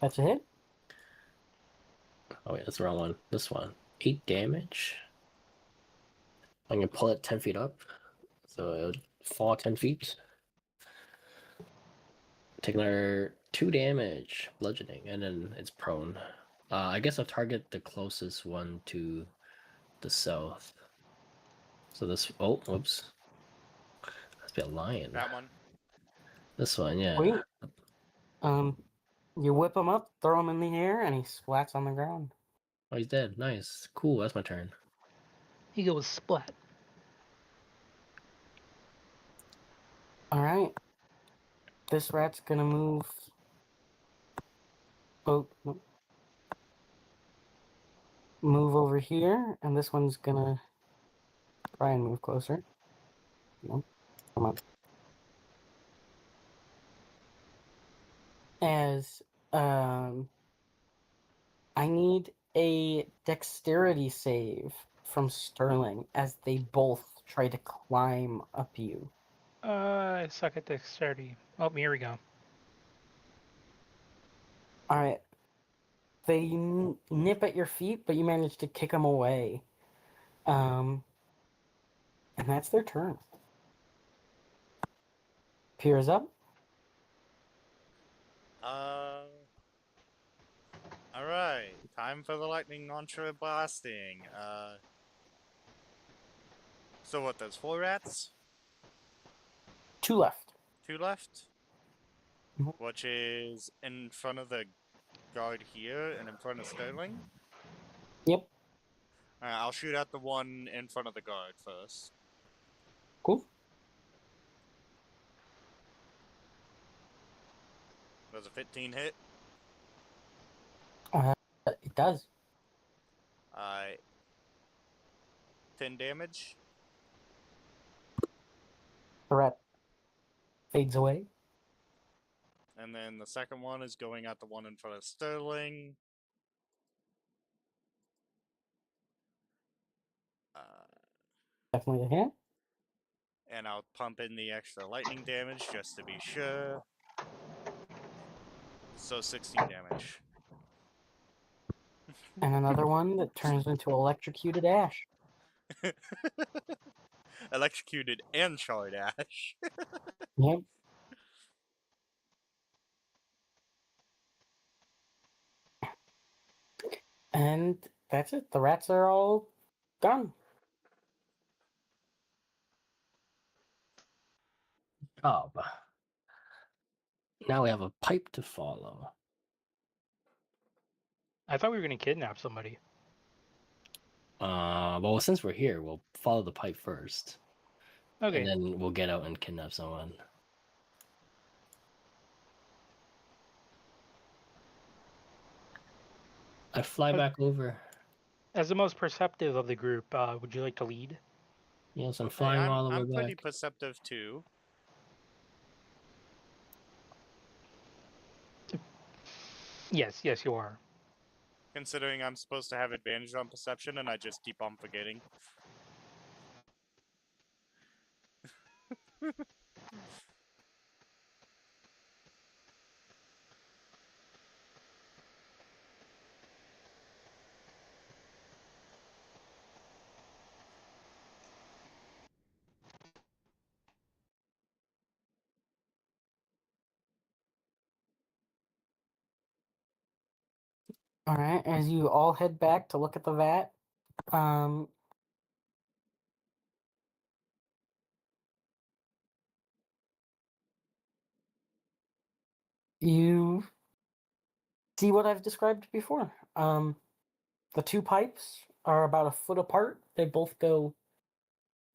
That's a hit. Oh wait, that's the wrong one. This one. 8 damage. I'm gonna pull it 10 feet up. So it would fall 10 feet. Take another 2 damage, bludgeoning, and then it's prone. I guess I'll target the closest one to the south. So this. Oh, whoops. That's be a lion. That one. This one, yeah. Wait. You whip him up, throw him in the air, and he splats on the ground. Oh, he's dead. Nice. Cool. That's my turn. He goes splat. All right. This rat's gonna move. Oh, move over here, and this one's gonna try and move closer. No, come on. As I need a dexterity save from Sterling as they both try to climb up you. I suck at dexterity. Oh, here we go. All right. They nip at your feet, but you manage to kick them away. And that's their turn. Peers up. Alright. Time for the lightning launcher blasting. So what, there's 4 rats? 2 left. 2 left? Mhm. Which is in front of the guard here and in front of Sterling? Yep. Alright, I'll shoot at the one in front of the guard first. Cool. Does a 15 hit? does. 10 damage. Threat fades away. And then the second one is going at the one in front of Sterling. Definitely a hit. And I'll pump in the extra lightning damage just to be sure. So 16 damage. And another one that turns into electrocuted ash. Electrocuted and charred ash. Yep. And that's it. The rats are all gone. Job. Now we have a pipe to follow. I thought we were gonna kidnap somebody. Well, since we're here, we'll follow the pipe first, Okay. and then we'll get out and kidnap someone. I fly back over. As the most perceptive of the group, would you like to lead? Yes, I'm Hey, flying all the way I'm pretty back. perceptive too. Yes, yes, you are. Considering I'm supposed to have advantage on perception and I just keep on forgetting. All right. As you all head back to look at the vat, um, you see what I've described before. The two pipes are about a foot apart. They both go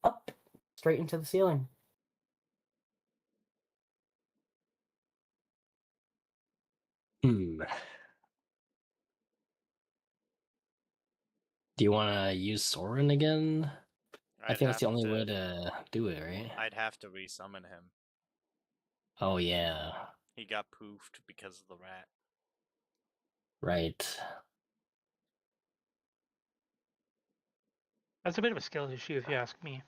up straight into the ceiling. Do you want to use Soren again? I think that's the only way to do it, right? I'd have to resummon him. Oh, yeah. He got poofed because of the rat. Right. That's a bit of a skill issue, if you ask me.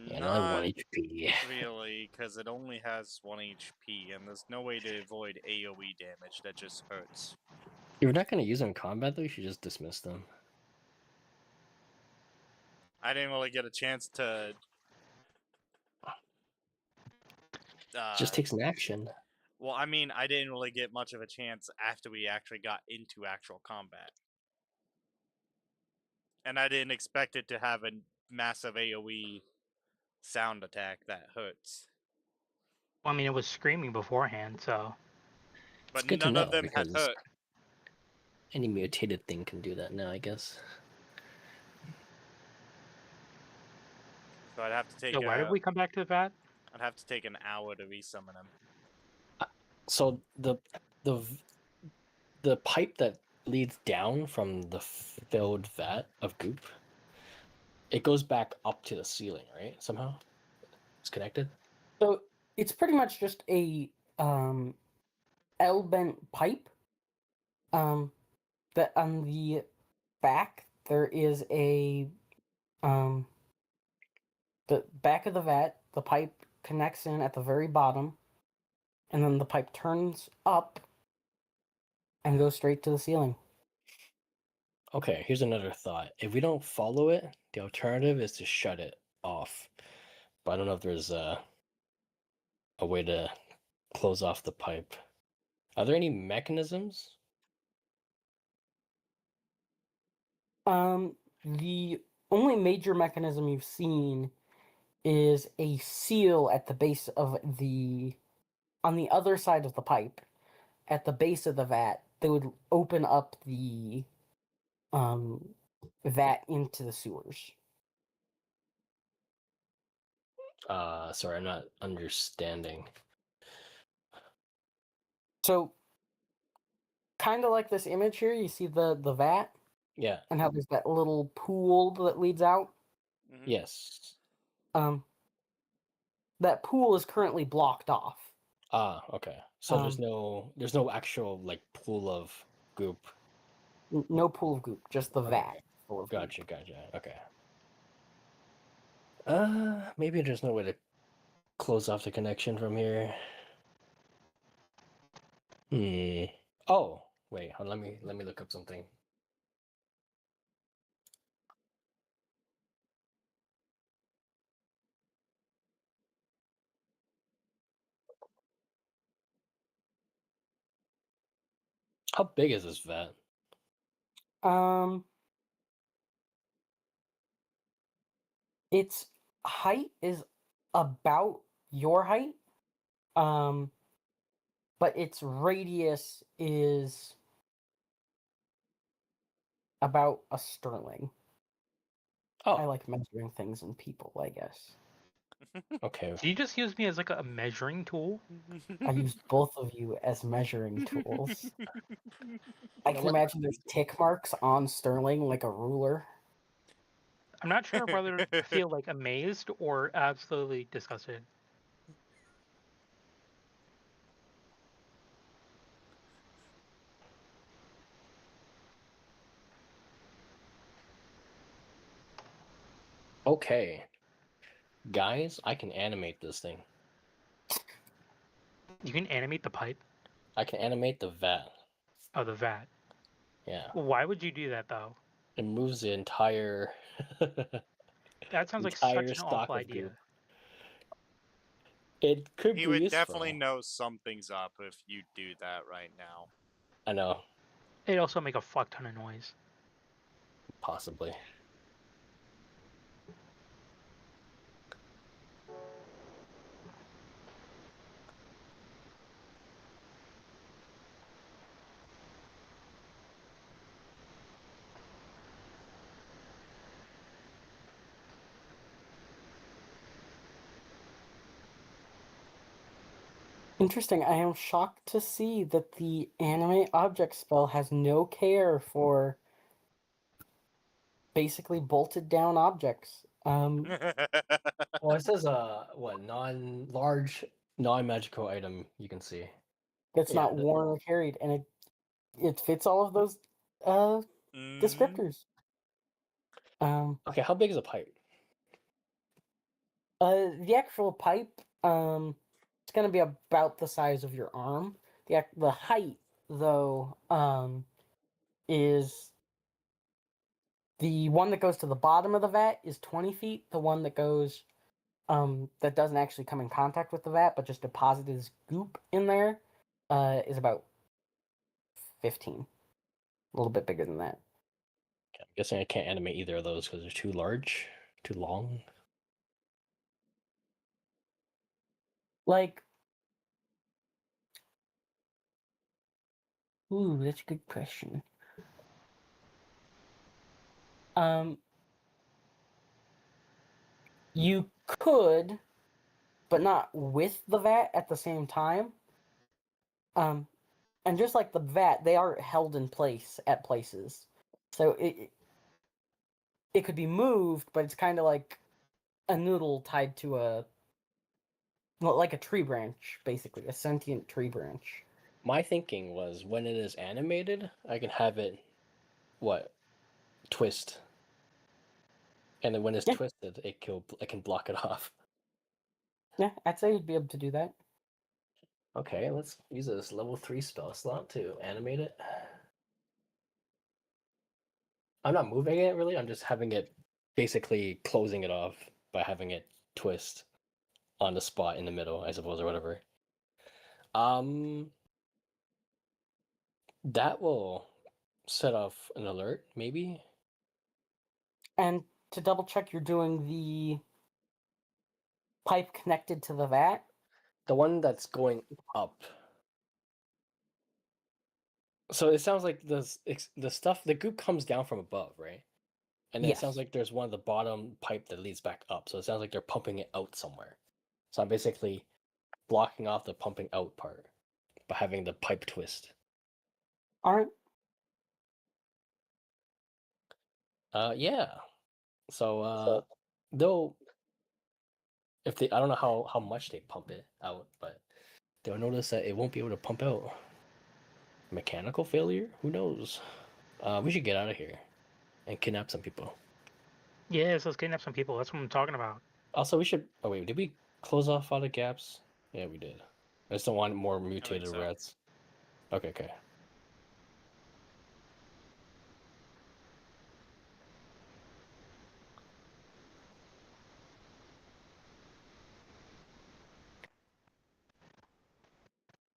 Yeah, and only 1 Not HP. really, because it only has 1 HP, and there's no way to avoid AoE damage. That just hurts. If you're not going to use them in combat, though, you should just dismiss them. I didn't really get a chance to. Just takes an action. Well, I mean, I didn't really get much of a chance after we actually got into actual combat. And I didn't expect it to have a massive AoE sound attack that hurts. Well, I mean, it was screaming beforehand, so. But good to none of know, them had because hurt. any mutated thing can do that now, I guess. So I'd have to take So why did we come back to the vat? I'd have to take an hour to resummon him. So the pipe that leads down from the filled vat of goop, it goes back up to the ceiling, right? Somehow, it's connected. So it's pretty much just a L-bent pipe. That on the back there is a the back of the vat. The pipe connects in at the very bottom, and then the pipe turns up and goes straight to the ceiling. Okay, here's another thought. If we don't follow it, the alternative is to shut it off. But I don't know if there's a way to close off the pipe. Are there any mechanisms? The only major mechanism you've seen is a seal at the base of on the other side of the pipe, at the base of the vat, that would open up the vat into the sewers. Sorry, I'm not understanding. So kind of like this image here. You see the vat Yeah. and how there's that little pool that leads out. Mhm. Yes. That pool is currently blocked off. Ah, okay. So there's Um, no actual like pool of goop. No pool of goop, just the Okay. vat full of goop. Gotcha. Okay. Maybe there's no way to close off the connection from here. Oh, wait. Let me look up something. How big is this vat? Its height is about your height. But its radius is about a sterling. I Oh, like measuring things in people, I guess. okay. Did you just use me as like a measuring tool? I use both of you as measuring tools. I You know can what? imagine there's tick marks on sterling like a ruler. I'm not sure whether to feel like amazed or absolutely disgusted. Okay. Guys, I can animate this thing. You can animate the pipe. I can animate the vat. Oh, the vat. Yeah. Why would you do that though? It moves the entire That sounds like entire such an awful stock of idea. goop. It could He be would useful. definitely know something's up if you do that right now. I know, It'd also make a fuck ton of noise. possibly. Interesting. I am shocked to see that the animate object spell has no care for basically bolted down objects. Well, it says what large non-magical item you can see. That's Yeah. not worn or carried, and it fits all of those Mhm. descriptors. Okay, how big is a pipe? The actual pipe, it's gonna be about the size of your arm. The height, though, is the one that goes to the bottom of the vat is 20 feet. The one that goes, that doesn't actually come in contact with the vat, but just deposits goop in there, is about 15. A little bit bigger than that. I'm guessing I can't animate either of those because they're too large, too long. Like, ooh, that's a good question. Um, you could, but not with the vat at the same time. Um, and just like the vat, they are held in place at places, so it could be moved, but it's kind of like a noodle tied to like a tree branch, basically a sentient tree branch. My thinking was when it is animated, I can have it twist, and then when it's Yeah. twisted, I can block it off. Yeah, I'd say you'd be able to do that. Okay, let's use this level 3 spell slot to animate it. I'm not moving it really, I'm just having it basically closing it off by having it twist on the spot in the middle, I suppose, or whatever. That will set off an alert, maybe? And to double check, you're doing the pipe connected to the vat. The one that's going up. So it sounds like the stuff, the goop comes down from above, right? And then it sounds Yes. like there's one of the bottom pipe that leads back up. So it sounds like they're pumping it out somewhere. So I'm basically blocking off the pumping out part by having the pipe twist. All right. Yeah. So they'll if they I don't know how much they pump it out, but they'll notice that it won't be able to pump out. Mechanical failure? Who knows? We should get out of here and kidnap some people. Yes, let's kidnap some people. That's what I'm talking about. Also, we should. Oh wait, did we close off all the gaps? Yeah, we did. I just don't want more I think mutated so. rats. Okay.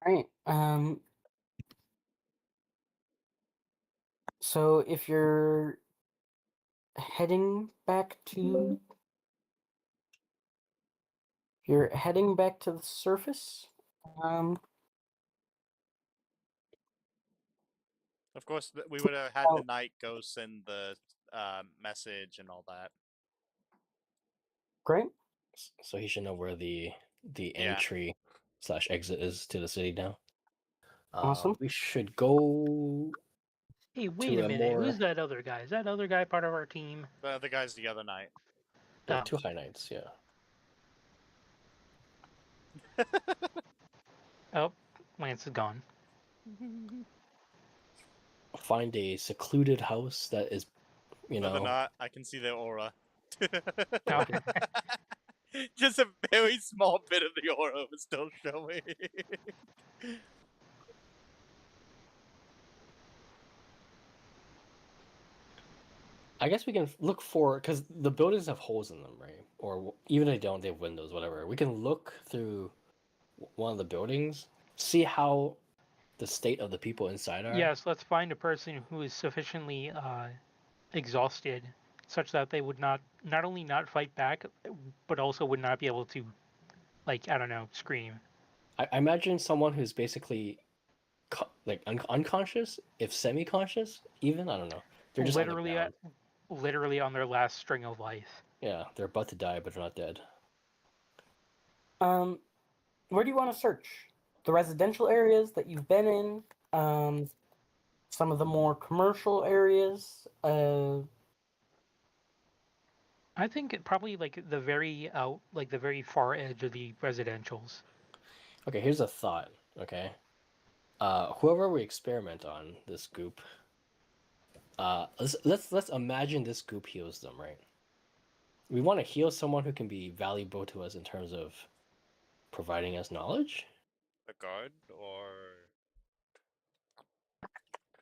All right. So if you're heading back to the surface, um, Of course, we would have had the well, knight go send the message and all that. great. So he should know where the Yeah. entry / exit is to the city now. Awesome. We should go Hey, wait to a a minute. more Who's that other guy? Is that other guy part of our team? The other guy's the other knight. yeah, Oh. 2 high knights. Yeah. Oh, Lance is gone. Find a secluded house that is, No, they're not. I can see their aura. Oh. Just a very small bit of the aura was still showing. I guess we can look for because the buildings have holes in them, right? Or even if they don't, they have windows, whatever. We can look through one of the buildings, see how the state of the people inside are. Yes, let's find a person who is sufficiently exhausted such that they would not only not fight back, but also would not be able to, like, I don't know, scream. I imagine someone who's basically unconscious, if semi-conscious, even I don't know. They're just on the Literally, ground. literally on their last string of life. Yeah, they're about to die, but they're not dead. Where do you want to search? The residential areas that you've been in, some of the more commercial areas. I think probably like the very out, like the very far edge of the residentials. Okay, here's a thought. Okay, whoever we experiment on this goop, let's imagine this goop heals them, right? We want to heal someone who can be valuable to us in terms of providing us knowledge. A guard or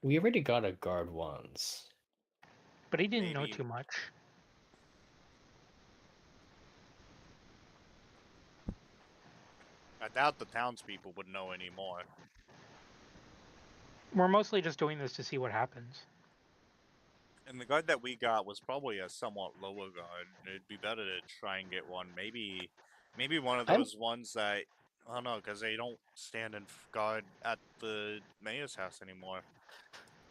We already got a guard once. But he didn't know maybe too much. I doubt the townspeople would know anymore. We're mostly just doing this to see what happens. And the guard that we got was probably a somewhat lower guard. It'd be better to try and get one. Maybe one of those ones that I don't know, because they don't stand in guard at the mayor's house anymore.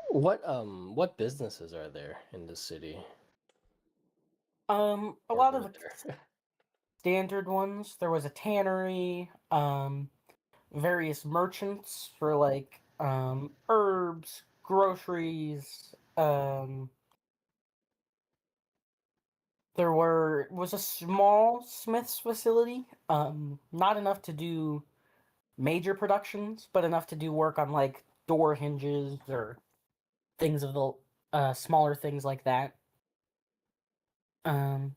What businesses are there in the city? A Or lot of were the there? standard ones. There was a tannery, various merchants for like herbs, groceries. There was a small smith's facility, not enough to do major productions, but enough to do work on like door hinges or things of the smaller things like that. Um,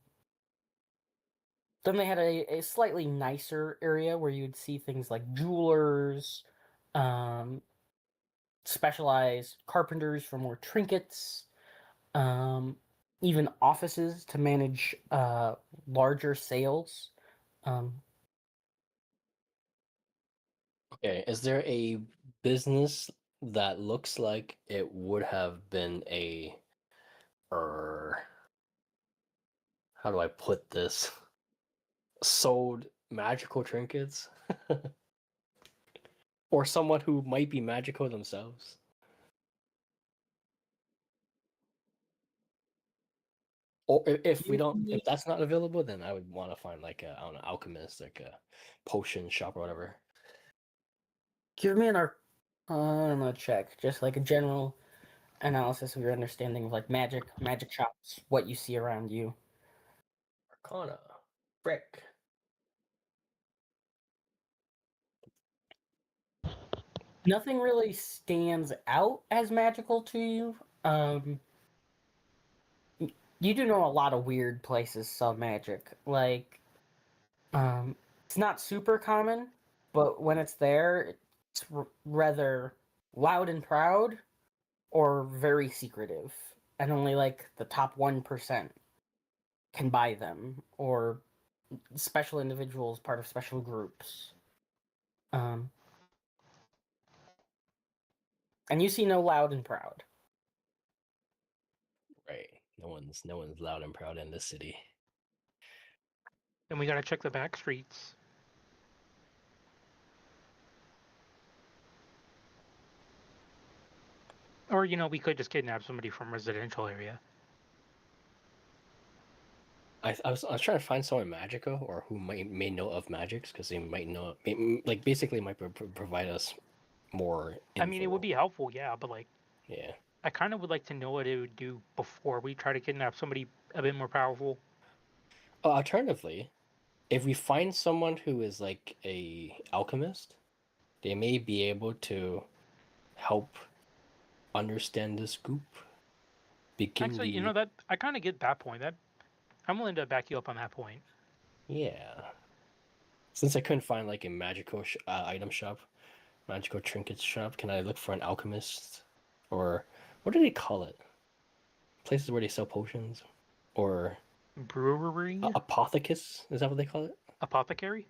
then they had a slightly nicer area where you'd see things like jewelers, um, specialized carpenters for more trinkets, um, even offices to manage larger sales. Um, Okay, is there a business that looks like it would have been or how do I put this? Sold magical trinkets? Or someone who might be magical themselves? Or if we don't, if that's not available, then I would want to find like a, I don't know, alchemist, like a potion shop or whatever. give me an I'm gonna check just like a general analysis of your understanding of like magic shops, what you see around you. Arcana. Frick. Nothing really stands out as magical to you. You do know a lot of weird places sell magic. Like, it's not super common, but when it's there, it's rather loud and proud or very secretive, and only like the top 1% can buy them, or special individuals part of special groups. Um, and you see no loud and proud. Right. No one's loud and proud in this city. Then we gotta check the back streets. Or, we could just kidnap somebody from residential area. I was trying to find someone magical or who may know of magics because they might know, like basically might provide us more info. I mean, it would be helpful, yeah, but like, Yeah. I kind of would like to know what it would do before we try to kidnap somebody a bit more powerful. Alternatively, if we find someone who is like a alchemist, they may be able to help understand this group. Actually, that I kind of get that point. That I'm willing to back you up on that point. Yeah. Since I couldn't find like a magical item shop, magical trinkets shop, can I look for an alchemist? Or what do they call it? Places where they sell potions? Or Brewery, apothecus? Is that what they call it? apothecary,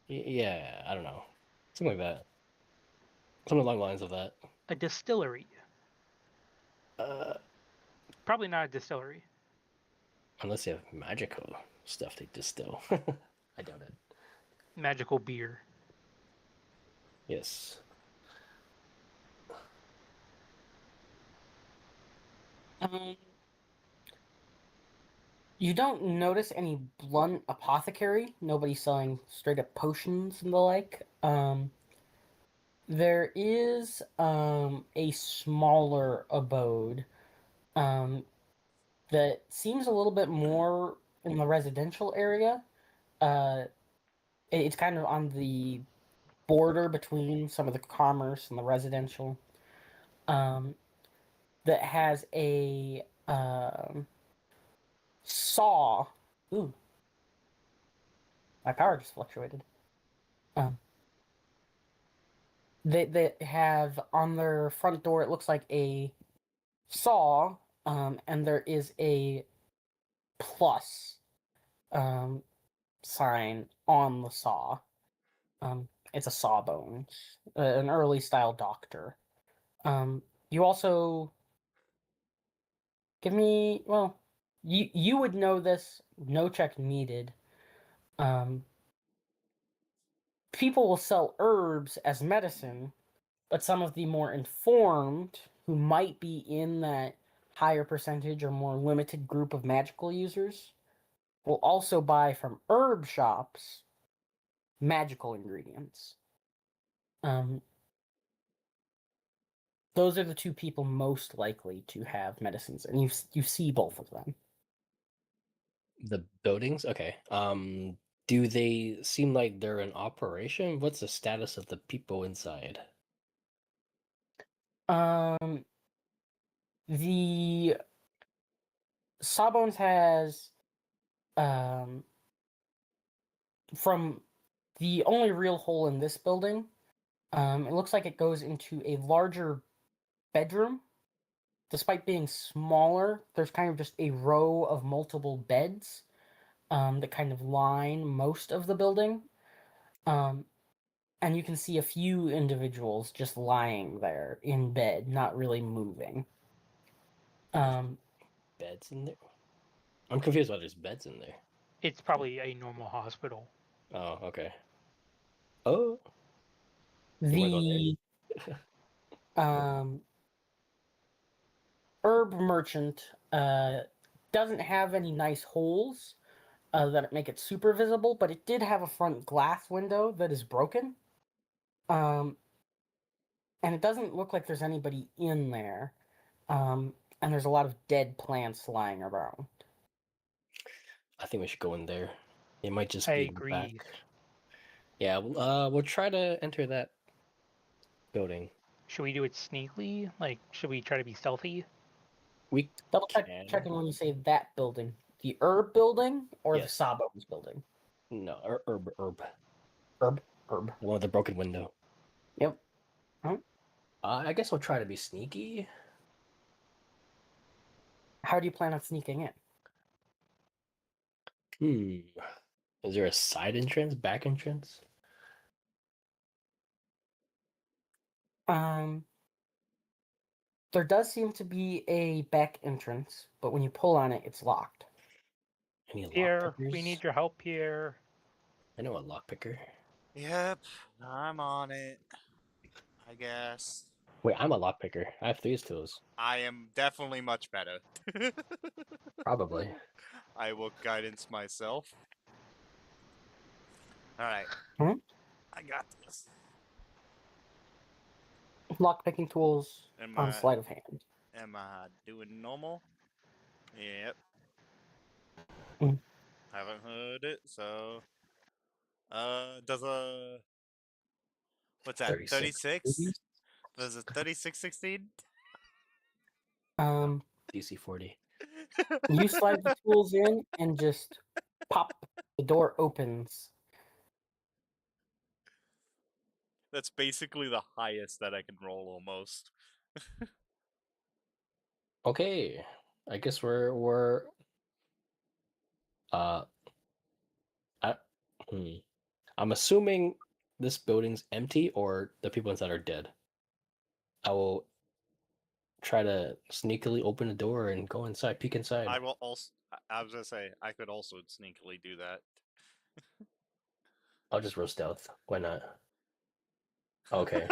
Yeah, I don't know. Something like that. Something along the lines of that. a distillery. Uh, Probably not a distillery. unless they have magical stuff they distill. I doubt it. Magical beer. Yes. Um, you don't notice any blunt apothecary. Nobody selling straight up potions and the like. There is a smaller abode that seems a little bit more in the residential area. Uh, it's kind of on the border between some of the commerce and the residential. That has a saw. Ooh, my power just fluctuated. Um, they have on their front door. It looks like a saw, and there is a plus um, sign on the saw. It's a sawbones, an early style doctor. You also give me well, you would know this. No check needed. Um, People will sell herbs as medicine, but some of the more informed who might be in that higher percentage or more limited group of magical users will also buy from herb shops magical ingredients. Um, those are the two people most likely to have medicines, and you see both of them. The buildings? Okay. Do they seem like they're in operation? What's the status of the people inside? The Sawbones has from the only real hole in this building. It looks like it goes into a larger bedroom. Despite being smaller, there's kind of just a row of multiple beds that kind of line most of the building. And you can see a few individuals just lying there in bed, not really moving. Beds in there? I'm confused why there's beds in there. It's probably a normal hospital. Oh, okay. Oh, you want to go The um, herb merchant doesn't have any nice holes that make it super visible, but it did have a front glass window that is broken. Um, and it doesn't look like there's anybody in there. And there's a lot of dead plants lying around. I think we should go in there. It might just I be in the back. agree. Yeah, we'll try to enter that building. Should we do it sneakily? Like, should we try to be stealthy? We Double can. checking when you say that building. The herb building or Yes. the Sabos building? No, herb. Herb. The one with the broken window. Yep. I guess we'll try to be sneaky. How do you plan on sneaking in? Is there a side entrance, back entrance? There does seem to be a back entrance, but when you pull on it, it's locked. Any lock Pierre, pickers? we need your help, Pierre. I know a lock picker. Yep, I'm on it. I guess. Wait, I'm a lock picker. I have thieves' tools. I am definitely much better. Probably. I will guidance myself. Alright. Hmm? I got this. Lock picking tools Am on I sleight of hand. doing normal? Yep. Mm. Haven't heard it, so does a what's that? 36? Does a 36 succeed? DC 40. You slide the tools in and just pop. The door opens. That's basically the highest that I can roll almost. Okay. I guess we're I, I'm assuming this building's empty or the people inside are dead. I will try to sneakily open the door and go inside, peek inside. I will also I was gonna say I could also sneakily do that. I'll just roll stealth. Why not? Okay.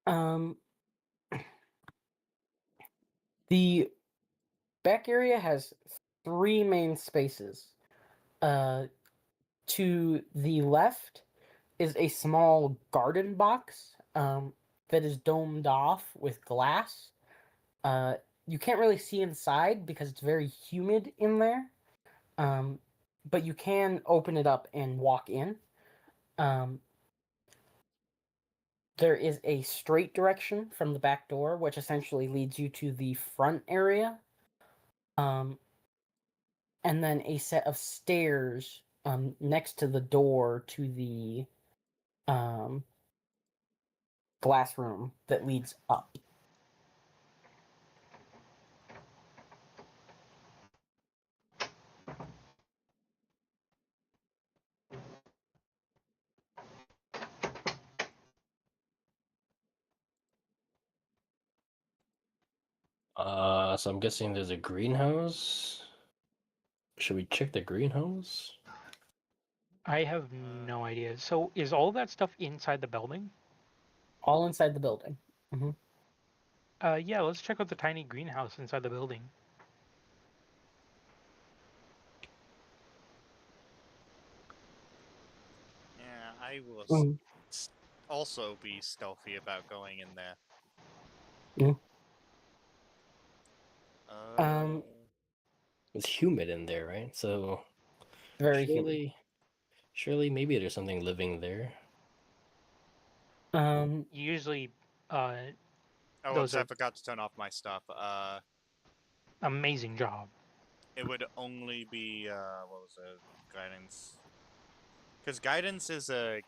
Um, the back area has 3 main spaces. To the left is a small garden box that is domed off with glass. You can't really see inside because it's very humid in there. But you can open it up and walk in. There is a straight direction from the back door, which essentially leads you to the front area. And then a set of stairs next to the door to the glass room that leads up. So I'm guessing there's a greenhouse. Should we check the greenhouse? I have no idea. So, is all that stuff inside the building? All inside the building. Yeah, let's check out the tiny greenhouse inside the building. Yeah, I will Mm. also be stealthy about going in there. Mm. Uh, It's humid in there, right? So Very humid. surely maybe there's something living there. Usually, oh, those oops, I are forgot to turn off my stuff. amazing job. It would only be what was it? Guidance. Because guidance is a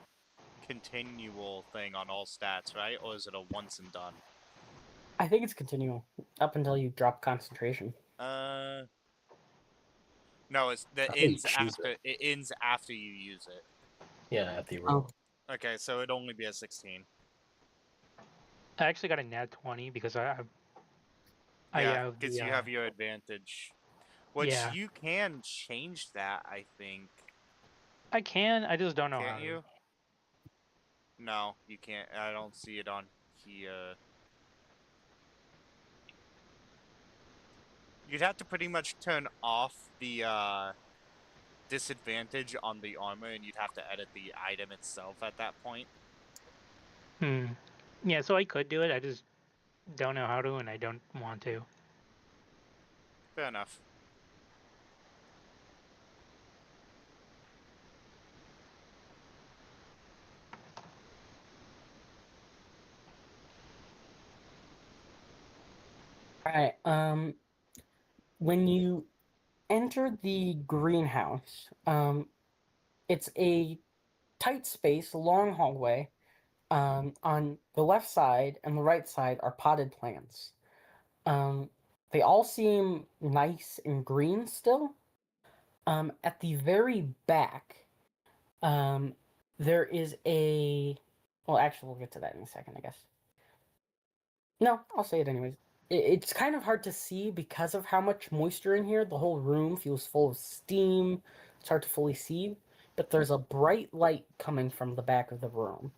continual thing on all stats, right? Or is it a once and done? I think it's continual up until you drop concentration. No, it's I that thought you ends choose after it ends after you use it. Yeah, after you Oh, roll. Okay, so it'd only be a 16. I actually got a nat 20 because I Yeah, have because the you have your advantage. Which yeah. you can change that, I think. I can. I just don't know how Can't to. you? No, you can't. I don't see it on here. You'd have to pretty much turn off the disadvantage on the armor, and you'd have to edit the item itself at that point. Yeah, so I could do it. I just don't know how to, and I don't want to. Fair enough. Alright, when you enter the greenhouse, it's a tight space, long hallway. On the left side and the right side are potted plants. They all seem nice and green still. At the very back, there is a. Well, actually, we'll get to that in a second, I guess. No, I'll say it anyways. It's kind of hard to see because of how much moisture in here. The whole room feels full of steam. It's hard to fully see, but there's a bright light coming from the back of the room.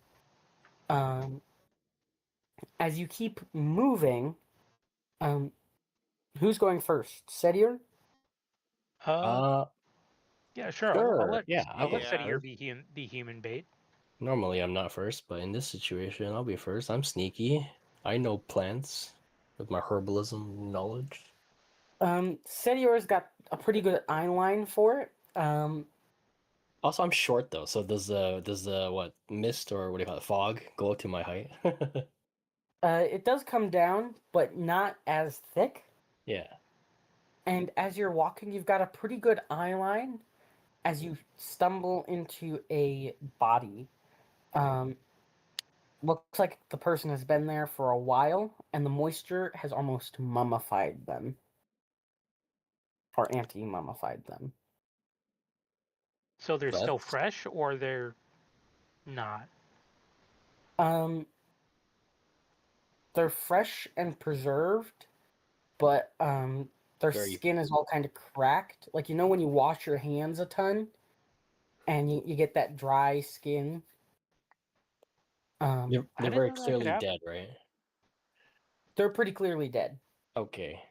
As you keep moving, who's going first? Setier? Yeah, sure. Sure. Yeah, I'll I'll go let Setier first. be human bait. Normally I'm not first, but in this situation I'll be first. I'm sneaky. I know plants with my herbalism knowledge. Setior's got a pretty good eye line for it. Also, I'm short though, so does the what mist or what do you call it, fog go up to my height? It does come down, but not as thick. Yeah. And as you're walking, you've got a pretty good eye line as you stumble into a body. Looks like the person has been there for a while, and the moisture has almost mummified them. Or anti-mummified them. So they're But still fresh, or they're not. They're fresh and preserved, but their Very- skin is all kind of cracked. Like, you know when you wash your hands a ton and you get that dry skin? they're, I they're didn't very know that could clearly happen. dead, right? They're pretty clearly dead. Okay.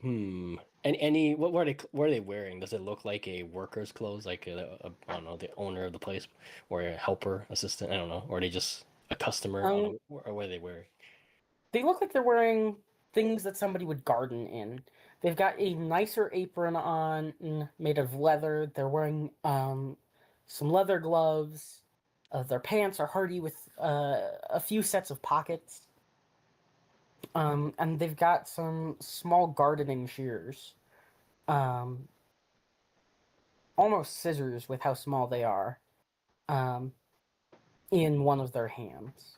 And any what are they wearing? Does it look like a worker's clothes, like I don't know, the owner of the place, or a helper, assistant? I don't know, or are they just a customer? I don't know. Or what are they wearing? They look like they're wearing things that somebody would garden in. They've got a nicer apron on made of leather. They're wearing some leather gloves. Their pants are hardy with a few sets of pockets. And they've got some small gardening shears. Almost scissors with how small they are. In one of their hands.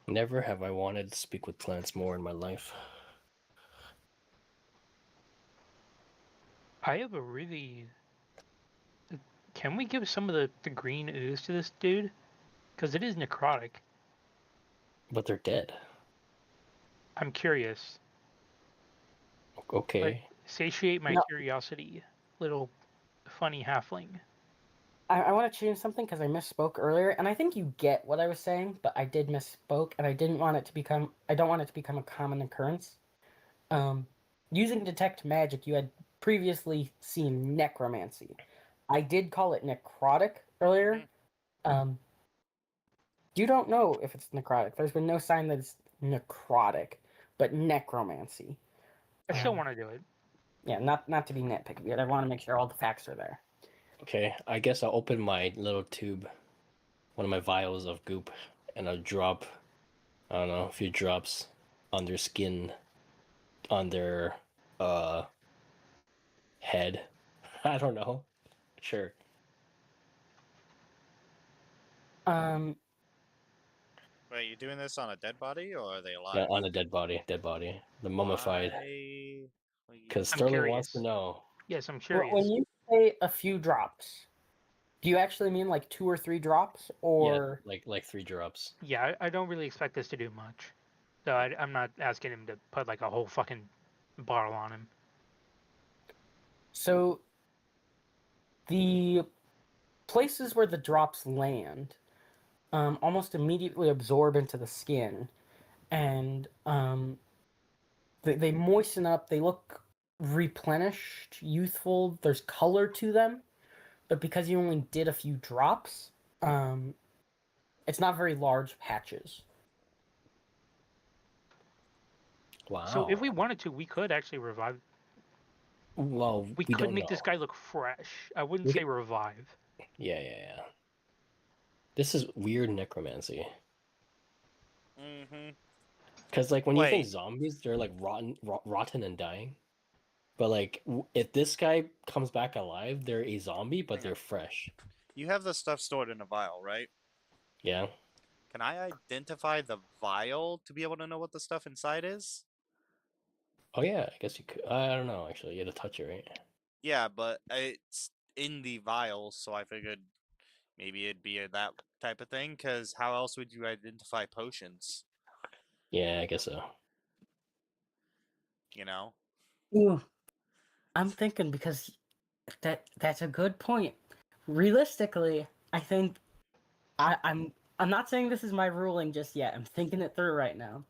Never have I wanted to speak with plants more in my life. I have a really. Can we give some of the green ooze to this dude? Because it is necrotic. But they're dead. I'm curious. Okay. Like, satiate my No. curiosity, little funny halfling. I want to change something because I misspoke earlier, and I think you get what I was saying, but I did misspoke, and I didn't want it to become. I don't want it to become a common occurrence. Using detect magic, you had previously seen necromancy. I did call it necrotic earlier. You don't know if it's necrotic. There's been no sign that it's necrotic, but necromancy. I still want to do it. Yeah, not to be nitpicky, but I want to make sure all the facts are there. Okay, I guess I'll open my little tube, one of my vials of goop, and I'll drop, I don't know, a few drops on their skin, on their head. I don't know. Sure. Um, Wait, you doing this on a dead body or are they alive? Yeah, on a dead body, the mummified. Why? Because I'm Sterling wants to curious. know. Yes, I'm when curious. you say a few drops, do you actually mean like 2 or 3 drops, or Like 3 drops. Yeah, I don't really expect this to do much. So I'm not asking him to put like a whole fucking bottle on him. so the places where the drops land almost immediately absorb into the skin, and they moisten up. They look replenished, youthful. There's color to them, but because you only did a few drops, it's not very large patches. Wow. So if we wanted to, we could actually revive. Well, We we could don't make know. this guy look fresh. I wouldn't We say could- revive. Yeah. This is weird necromancy. Mm-hmm. Because like when you think Wait. zombies, they're like rotten and dying. But like if this guy comes back alive, they're a zombie, but Hang they're on. fresh. You have the stuff stored in a vial, right? Yeah. Can I identify the vial to be able to know what the stuff inside is? Oh yeah, I guess you could. I don't know actually. You had to touch it, right? Yeah, but it's in the vial, so I figured maybe it'd be that type of thing, because how else would you identify potions? Yeah, I guess so. You know? Ooh, I'm thinking because that's a good point. Realistically, I think I'm not saying this is my ruling just yet. I'm thinking it through right now.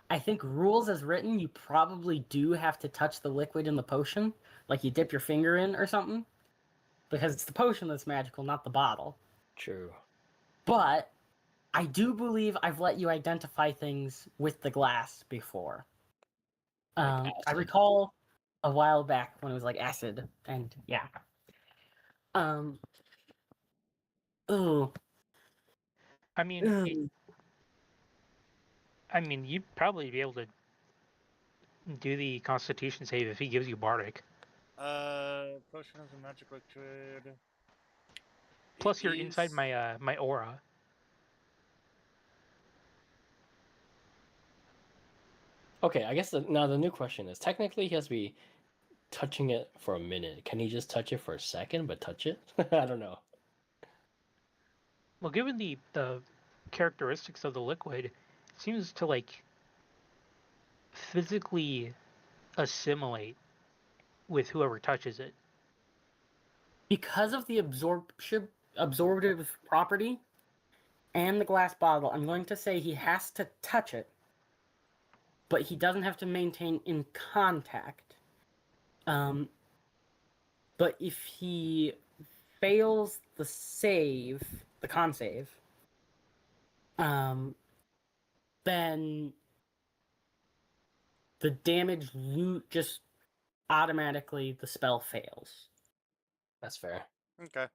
I think rules as written, you probably do have to touch the liquid in the potion, like you dip your finger in or something, because it's the potion that's magical, not the bottle. True. But I do believe I've let you identify things with the glass before. Like I acid. recall a while back when it was like acid, and yeah. Um. Ooh. I mean, Ooh. you'd probably be able to do the Constitution save if he gives you Bardic. Potion of the magic liquid. Plus, you're inside my my aura. Okay, I guess now the new question is technically he has to be touching it for a minute. Can he just touch it for a second but touch it? I don't know. Well, given the characteristics of the liquid, it seems to like physically assimilate with whoever touches it. Because of the absorptive property and the glass bottle, I'm going to say he has to touch it, but he doesn't have to maintain in contact. But if he fails the save, the con save, then the damage just automatically the spell fails. That's fair. Okay.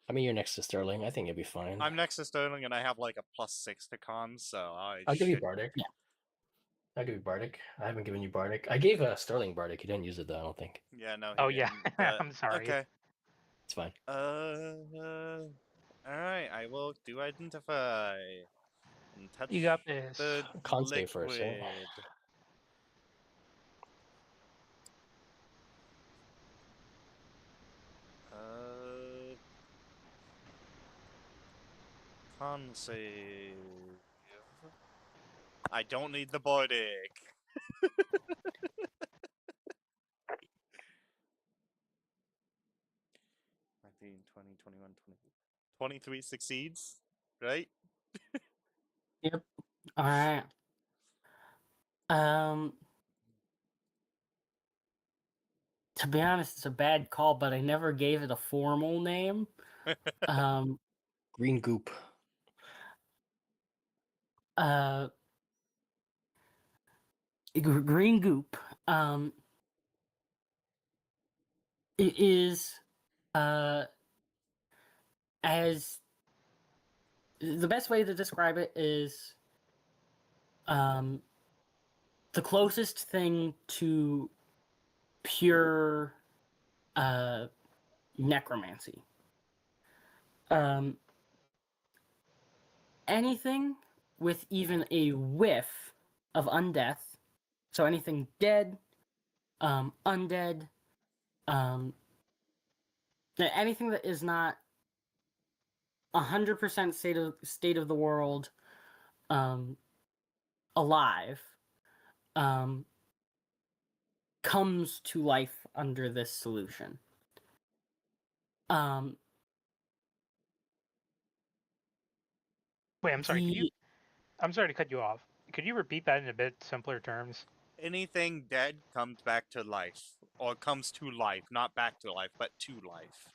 I mean, you're next to Sterling. I think you'll be fine. I'm next to Sterling, and I have like a +6 to con, so I'll give you should. Bardic. Yeah. I'll give you Bardic. I haven't given you Bardic. I gave Sterling Bardic. He didn't use it though, I don't think. Yeah, no. Oh yeah, But, I'm sorry. Okay. It's fine. All right. I will do identify and touch You got this. the Con liquid. save first, right? Con save. I don't need the Bardic. 19, 20, 21, 23 succeeds, right? Yep. All right. To be honest, it's a bad call, but I never gave it a formal name. Green goop. Green goop. It is as the best way to describe it is the closest thing to pure necromancy. Anything with even a whiff of undeath, so anything dead, undead, anything that is not 100% state of the world, alive, comes to life under this solution. Wait, I'm sorry. I'm sorry to cut you off. Could you repeat that in a bit simpler terms? Anything dead comes back to life or comes to life, not back to life, but to life.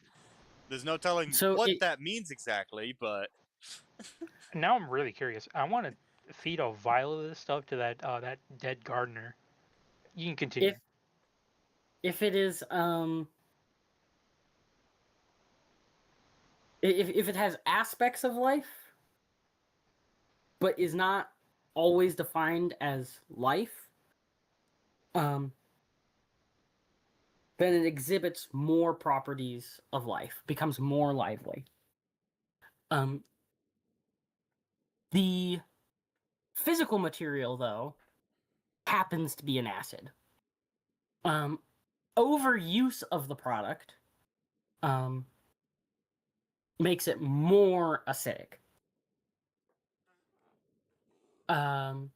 There's no telling So what it, that means exactly, but Now I'm really curious. I want to feed a vial of this stuff to that dead gardener. You can continue. if it is if it has aspects of life, but is not always defined as life, um, then it exhibits more properties of life, becomes more lively. Um, the physical material, though, happens to be an acid. Overuse of the product um, makes it more acidic. Um,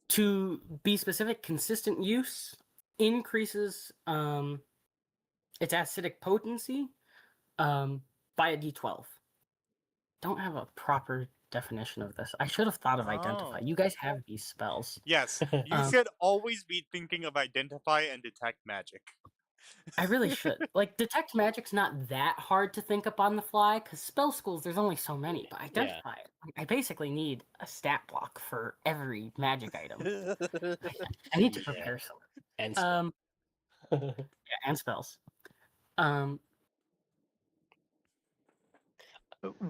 to be specific, consistent use increases its acidic potency by a d12. Don't have a proper definition of this. I should have thought of identify. Oh. You guys have these spells. Yes, you Um, should always be thinking of identify and detect magic. I really should. Like, detect magic's not that hard to think up on the fly, because spell schools, there's only so many, but identify, I basically need a stat block for every magic item. I need to Yeah. prepare some. And Yeah, and spells. Um,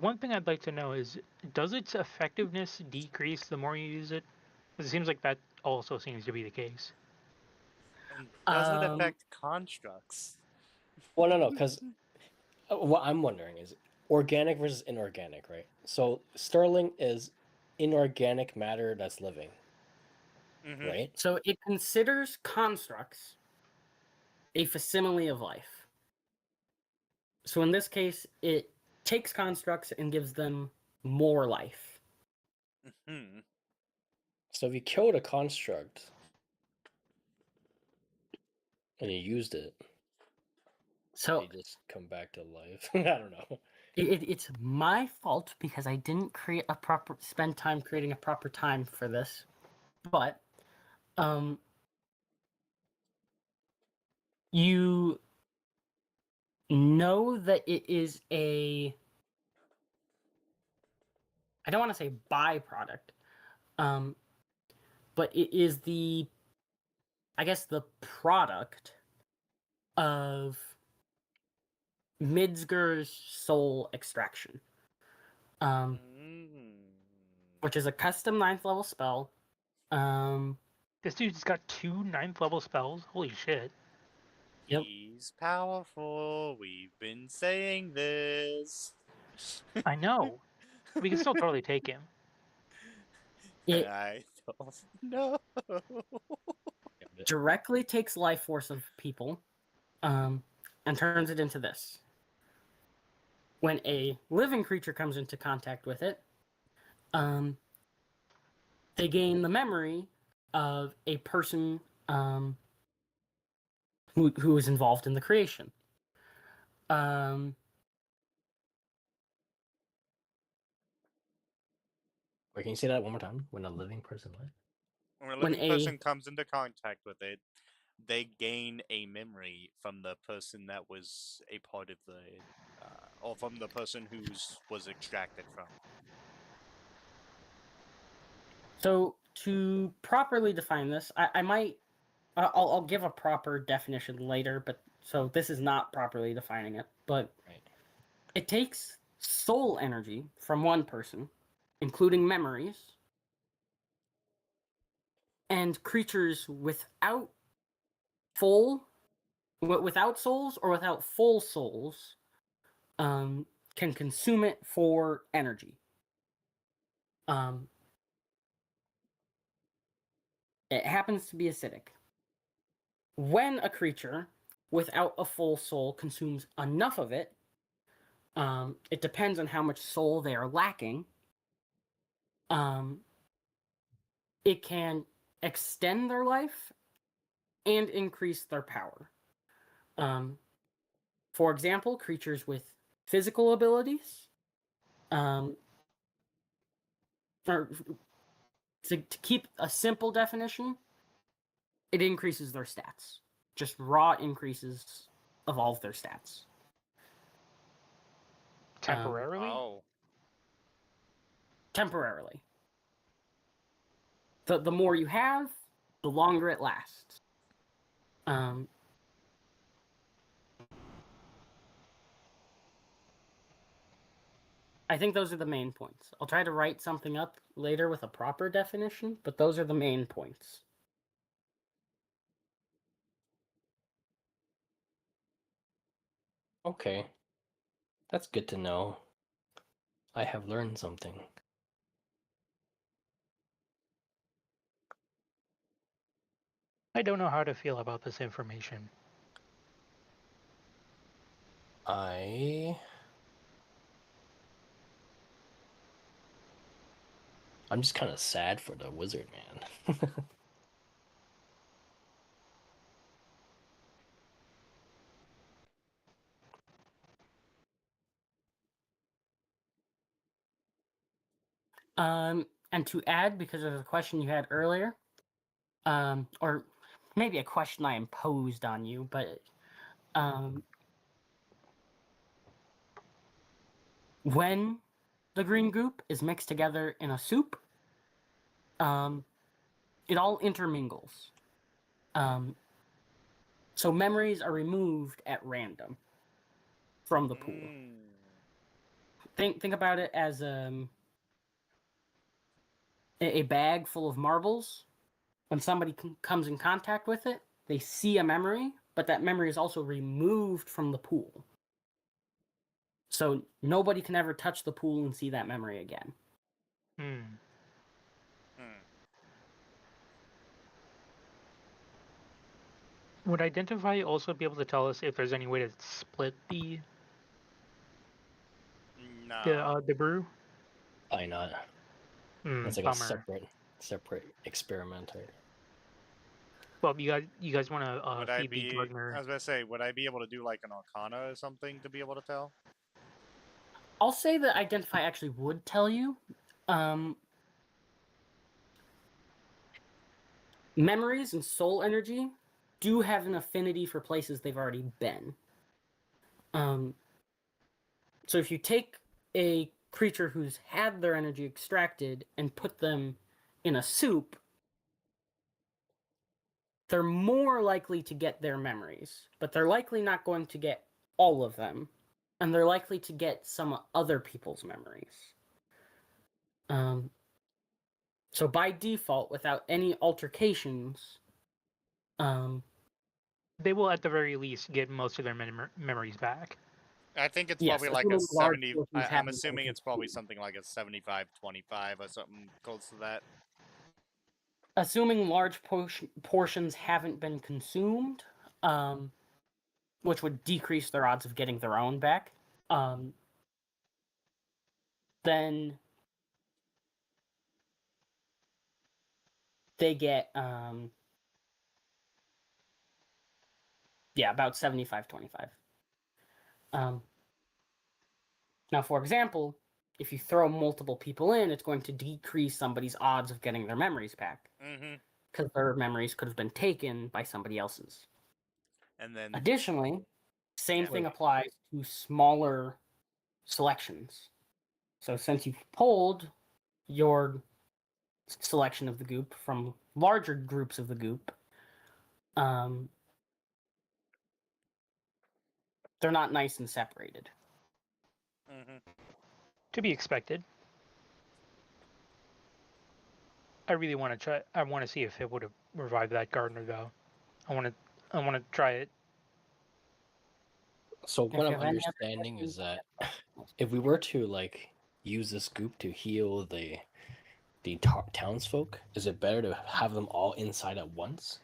One thing I'd like to know is, does its effectiveness decrease the more you use it? 'Cause it seems like that also seems to be the case. And does it um, affect constructs? well, no, because what I'm wondering is organic versus inorganic, right? So sterling is inorganic matter that's living, Mm-hmm. right? so it considers constructs a facsimile of life. So in this case, it takes constructs and gives them more life. Hmm. So if you killed a construct and you used it, So they just come back to life. I don't know. it's my fault because I didn't spend time creating a proper time for this. But you know that it is I don't want to say byproduct, but it is I guess the product of Midsger's soul extraction, Mm. which is a custom 9th level spell. This dude's got 2 9th level spells. Holy shit! Yep. He's powerful. We've been saying this. I know. We can still totally take him. It I don't know. directly takes life force of people, and turns it into this. When a living creature comes into contact with it, they gain the memory of a person who is involved in the creation. Wait, can you say that one more time? When a living person lives? When a When living a person comes into contact with it, they gain a memory from the person that was a part of the, or from the person who's was extracted from. So to properly define this, I might I'll give a proper definition later, but so this is not properly defining it, but Right. it takes soul energy from one person, including memories, and creatures without souls or without full souls can consume it for energy. It happens to be acidic. When a creature without a full soul consumes enough of it, it depends on how much soul they are lacking. It can extend their life and increase their power. For example, creatures with physical abilities, or to keep a simple definition, it increases their stats. Just raw increases of all of their stats. Temporarily? Oh. Temporarily. The more you have, the longer it lasts. I think those are the main points. I'll try to write something up later with a proper definition, but those are the main points. Okay. That's good to know. I have learned something. I don't know how to feel about this information. I'm just kind of sad for the wizard man. And to add, because of the question you had earlier, or maybe a question I imposed on you, but when the green goop is mixed together in a soup, it all intermingles. So memories are removed at random from the pool. Think about it as a bag full of marbles. When somebody comes in contact with it, they see a memory, but that memory is also removed from the pool. So nobody can ever touch the pool and see that memory again. Would Identify also be able to tell us if there's any way to split the No. the brew? Why not? It's like Bummer. a separate experiment. Well, you guys want to Would I feed the be? gardener? I was gonna say, would I be able to do like an Arcana or something to be able to tell? I'll say that Identify actually would tell you. Memories and soul energy do have an affinity for places they've already been. So if you take a creature who's had their energy extracted and put them in a soup, they're more likely to get their memories, but they're likely not going to get all of them, and they're likely to get some other people's memories. So by default, without any altercations, They will, at the very least, get most of their memories back. I think it's yes, probably like a assuming large 70. portions I'm haven't been assuming it's probably consumed. something like a 75-25 or something close to that. Assuming large portions haven't been consumed, which would decrease their odds of getting their own back, then they get about 75-25. Now, for example, if you throw multiple people in, it's going to decrease somebody's odds of getting their memories back because their memories could have been taken by somebody else's. And then Additionally, same Yeah. thing applies to smaller selections. So since you've pulled your selection of the goop from larger groups of the goop, they're not nice and separated. To be expected. I really want to try. I want to see if it would have revived that gardener, though. I want to try it. So If what you I'm have any other understanding questions, is that if we were to like use this goop to heal the townsfolk, is it better to have them all inside at once?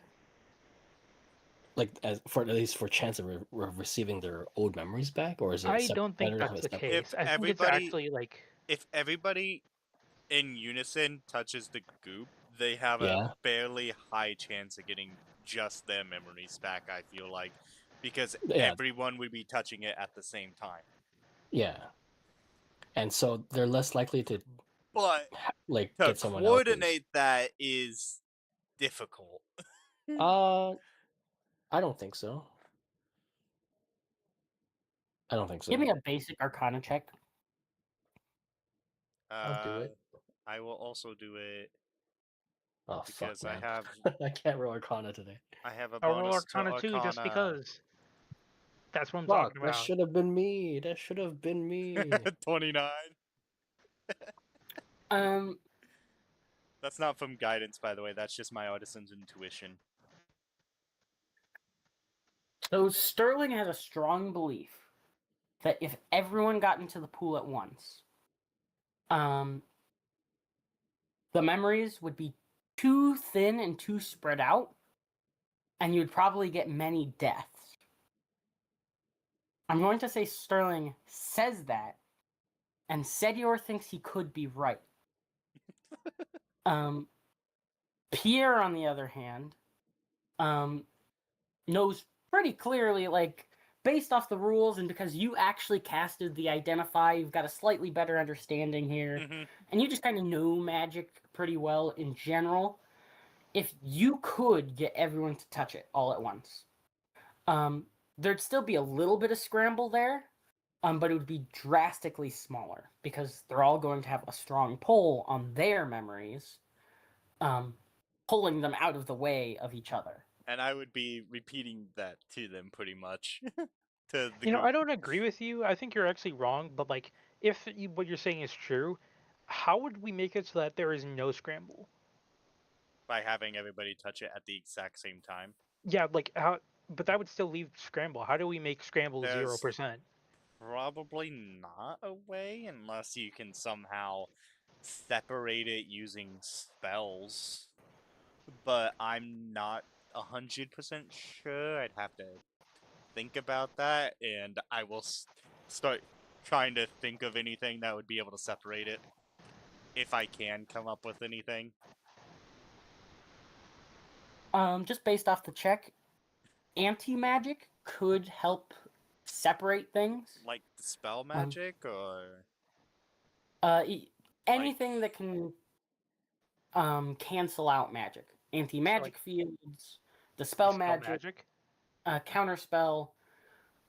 Like, as for at least for chance of receiving their old memories back, or is it I don't think better to have that's it the separate? case. I think it's everybody- actually like if everybody in unison touches the goop, they have Yeah. a fairly high chance of getting just their memories back, I feel like. Because Yeah. everyone would be touching it at the same time. Yeah. And so they're less likely to But like to get someone else's. coordinate that is difficult. I don't think so. I don't think so. Give me a basic Arcana check. I'll do it. I will also do it Oh because fuck, man! I have I can't roll Arcana today. I have a I'll roll bonus to Arcana too, just Arcana. because. That's what I'm Fuck, talking that about. should have been me. That should have been me. 29. Um, That's not from guidance, by the way. That's just my artisan's intuition. so Sterling has a strong belief that if everyone got into the pool at once, um, the memories would be too thin and too spread out, and you would probably get many deaths. I'm going to say Sterling says that, and Sedior thinks he could be right. Pierre, on the other hand, knows pretty clearly, like, based off the rules, and because you actually casted the Identify, you've got a slightly better understanding here, Mm-hmm. and you just kind of know magic pretty well in general. If you could get everyone to touch it all at once, there'd still be a little bit of scramble there, but it would be drastically smaller because they're all going to have a strong pull on their memories, pulling them out of the way of each other. And I would be repeating that to them pretty much. To the You know, group I don't agree with you. I think you're actually wrong. But like, if what you're saying is true, how would we make it so that there is no scramble? by having everybody touch it at the exact same time. Yeah, like how? But that would still leave scramble. How do we make scramble There's 0%? probably not a way unless you can somehow separate it using spells. But I'm not 100% sure. I'd have to think about that, and I will start trying to think of anything that would be able to separate it. If I can come up with anything. Just based off the check, anti-magic could help separate things. Like the spell magic, or Anything that can cancel out magic, anti-magic like- fields, the spell Spell magic, counter spell.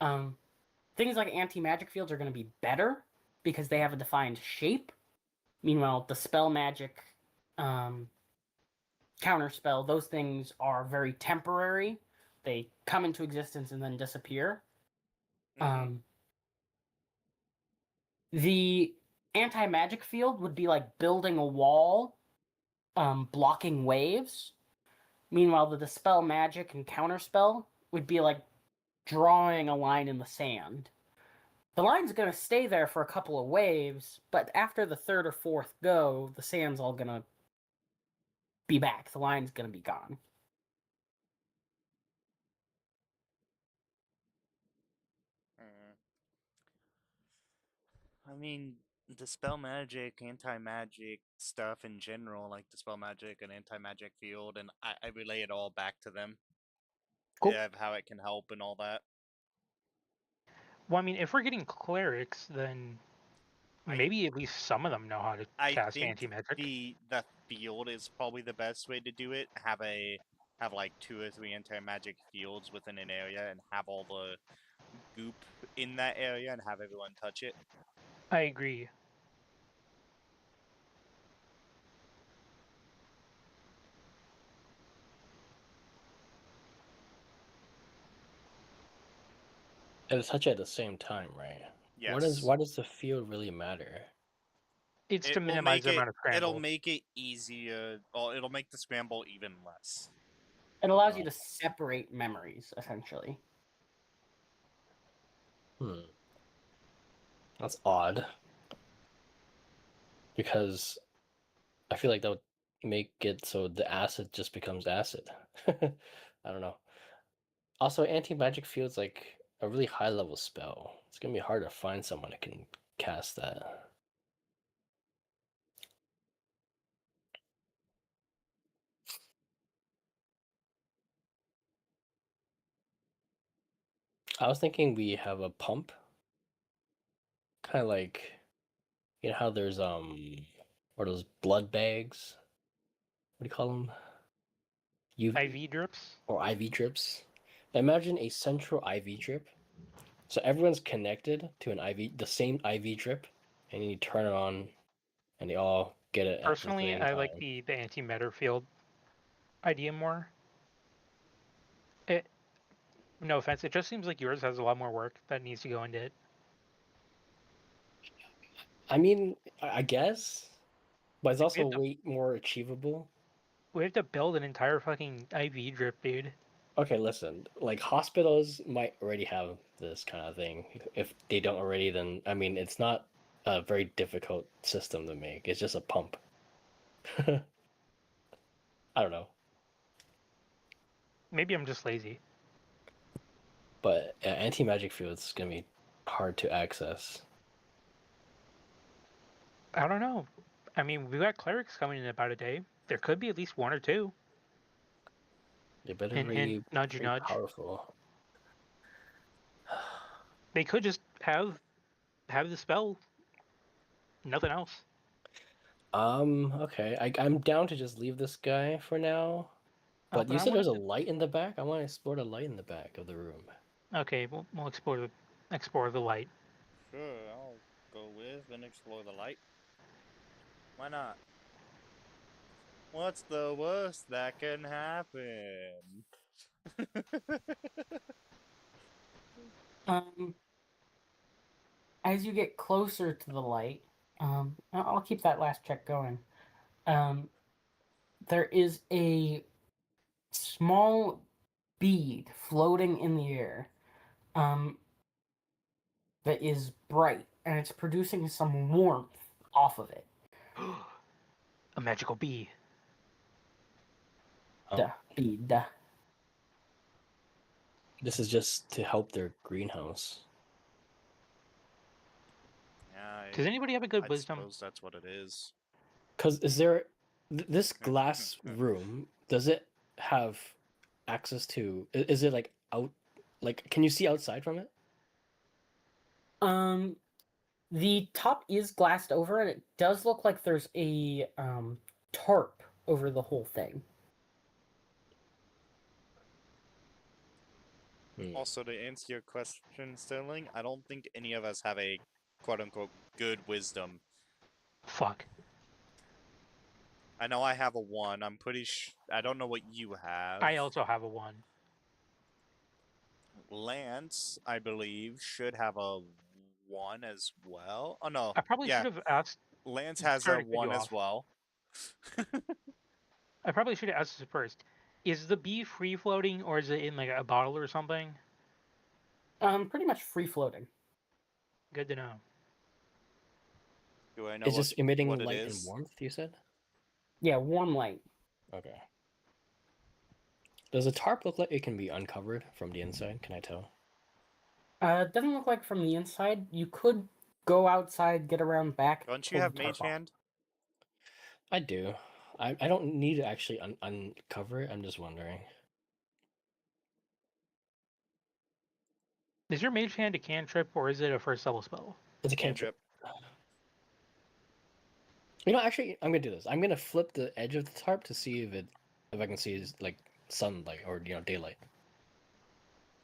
Things like anti-magic fields are going to be better because they have a defined shape. Meanwhile, the spell magic, counter spell, those things are very temporary. They come into existence and then disappear. Mhm. The anti-magic field would be like building a wall, blocking waves. Meanwhile, the dispel magic and counterspell would be like drawing a line in the sand. The line's gonna stay there for a couple of waves, but after the third or fourth go, the sand's all gonna be back. The line's gonna be gone. Mm. I mean, the spell magic, anti magic stuff in general, like the spell magic and anti magic field, and I relay it all back to them. Cool. Yeah, of how it can help and all that. Well, I mean, if we're getting clerics, then I- maybe at least some of them know how to I cast think anti-magic. the field is probably the best way to do it. Have like 2 or 3 anti magic fields within an area and have all the goop in that area and have everyone touch it. I agree. And touch it at the same time, right? Yes. Why does the field really matter? It's It to will minimize make the amount it of scramble. it'll make it easier, or it'll make the scramble even less. It allows you to separate memories, essentially. That's odd. Because I feel like that would make it so the acid just becomes acid. I don't know. Also, anti-magic feels like a really high level spell. It's gonna be hard to find someone that can cast that. I was thinking we have a pump, kind of like, you know how there's or those blood bags. What do you call them? IV drips. or IV drips. Imagine a central IV drip. So everyone's connected to an IV, the same IV drip, and you turn it on, and they all get it at the Personally, same I like time. the anti-matter field idea more. It, no offense, it just seems like yours has a lot more work that needs to go into it. I mean, I guess, but it's Like, we also have to way more achievable. we have to build an entire fucking IV drip, dude. Okay, listen, like hospitals might already have this kind of thing. If they don't already, then I mean, it's not a very difficult system to make. It's just a pump. I don't know, Maybe I'm just lazy. but anti-magic field's gonna be hard to access. I don't know. I mean, we got clerics coming in about a day. There could be at least one or two. They better Hint, hint, be nudge, pretty nudge. powerful. They could just have the spell, nothing else. Okay. I'm down to just leave this guy for now. Oh, But but you I said there's wanted a light in the back? I want to explore the light in the back of the room. Okay, we'll explore the light. Sure, I'll go with and explore the light. Why not? What's the worst that can happen? Um, as you get closer to the light, I'll keep that last check going. Um, there is a small bead floating in the air. That is bright, and it's producing some warmth off of it. A magical bee. The bead. This is just to help their greenhouse. Yeah, Does anybody have a good I'd wisdom? suppose that's what it is. Because is there this glass room? Does it have access to? Is it like out? Like, can you see outside from it? The top is glassed over, and it does look like there's a tarp over the whole thing. Also, to answer your question, Sterling, I don't think any of us have a quote-unquote good wisdom. Fuck. I know I have a 1. I'm pretty I don't know what you have. I also have a 1. Lance, I believe, should have a 1 as well. Oh no. I probably Yeah, should have asked. Lance has Sorry a to cut you 1 as off. well. I probably should have asked this first. Is the bee free floating, or is it in like a bottle or something? Pretty much free floating. Good to know. Do I know It's just emitting what it light and is? warmth. You said. Yeah, warm light. Okay. Does a tarp look like it can be uncovered from the inside? Can I tell? It doesn't look like from the inside. You could go outside, get around back. Don't you pull have the tarp Mage off. Hand? I do. I don't need to actually uncover it. I'm just wondering. Is your mage hand a cantrip, or is it a first level spell? It's a cantrip. You know, actually, I'm gonna do this. I'm gonna flip the edge of the tarp to see if I can see like sunlight or daylight.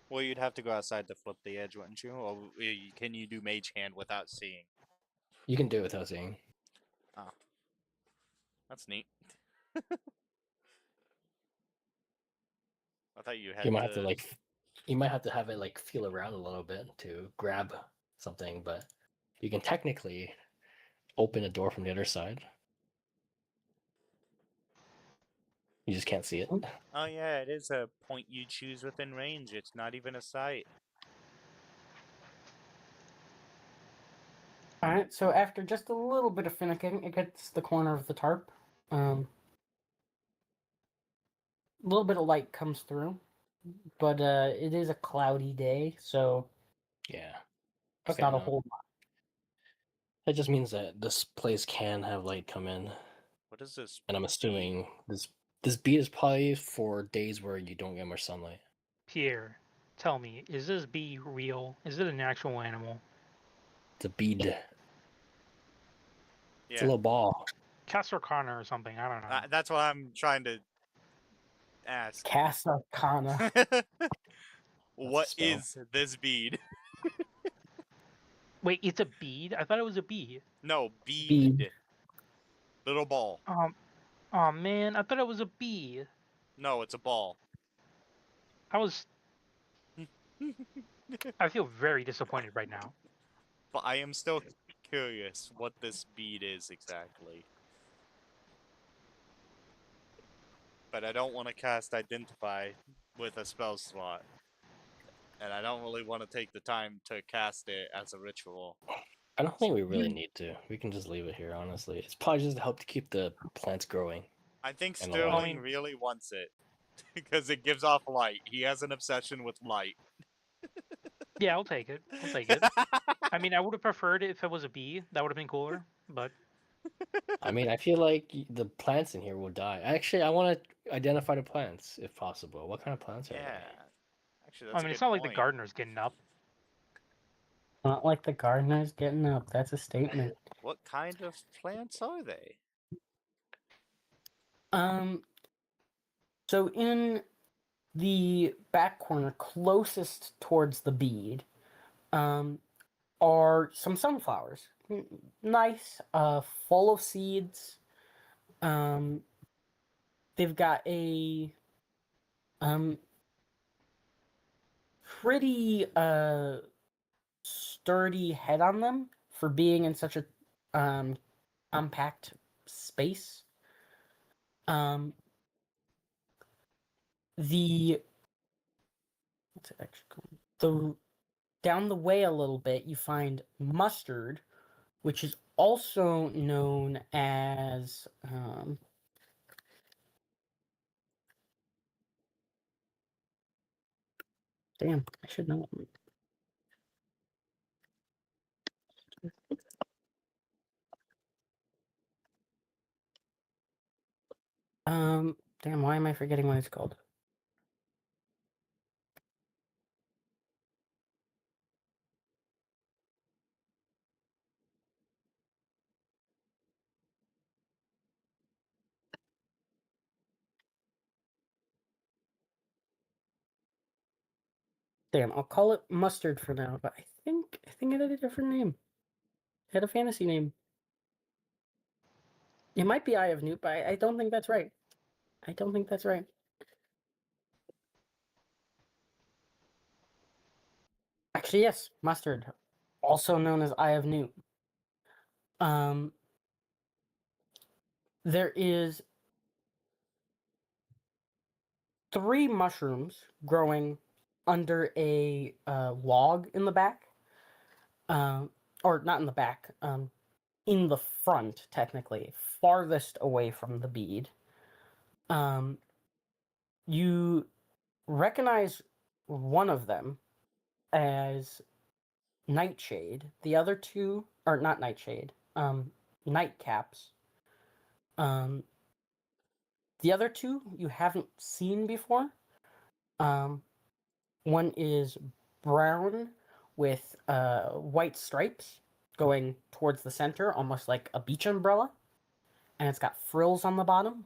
Well, you'd have to go outside to flip the edge, wouldn't you? Or can you do Mage Hand without seeing? You can do it without seeing. Oh. That's neat. I thought you had You might have to you might have to have it like feel around a little bit to grab something, but you can technically open a door from the other side. You just can't see it. Oh yeah, it is a point you choose within range. It's not even a sight. Alright, so after just a little bit of finicking, it gets the corner of the tarp. A little bit of light comes through, but it is a cloudy day, so Yeah. it's Okay. not a No. whole lot. That just means that this place can have light come in, What is this? and I'm assuming this beat is probably for days where you don't get much sunlight. Pierre, tell me, is this bee real? Is it an actual animal? It's a bead. Yeah. It's a little ball. Cast Arcana or something, I don't know. That's what I'm trying to Ask. Cast Arcana. What spell. is this bead? Wait, it's a bead? I thought it was a bee. No, bead. Bead. Little ball. Oh man, I thought it was a bee. No, it's a ball. I feel very disappointed right now. But I am still curious what this bead is exactly. But I don't want to cast Identify with a spell slot. And I don't really want to take the time to cast it as a ritual. I don't think we really need to. We can just leave it here, honestly. It's probably just to help to keep the plants growing. I think And alive. Sterling really wants it. Because it gives off light. He has an obsession with light. Yeah, I'll take it. I'll take it. I mean, I would have preferred it if it was a bee. That would have been cooler. But I mean, I feel like the plants in here will die. Actually, I want to identify the plants, if possible. What kind of plants are Yeah. they? Actually, that's I mean, a it's good not like the point. gardener's getting up. Not like the gardener's getting up. That's a statement. What kind of plants are they? So in the back corner, closest towards the bead, are some sunflowers. Nice, full of seeds. They've got a pretty sturdy head on them for being in such a compact space. The what's it actually called? The down the way a little bit, you find mustard, which is also known as damn, I should know. Damn, why am I forgetting what it's called? Damn, I'll call it mustard for now, but I think it had a different name. It had a fantasy name. It might be Eye of Newt, but I don't think that's right. I don't think that's right. Actually, yes, mustard, also known as Eye of Newt. There is 3 mushrooms growing under a log in the back, or not in the back, in the front, technically, farthest away from the bead. You recognize one of them as Nightshade. The other 2 are not Nightshade, Nightcaps. The other 2 you haven't seen before. One is brown with white stripes going towards the center, almost like a beach umbrella, and it's got frills on the bottom.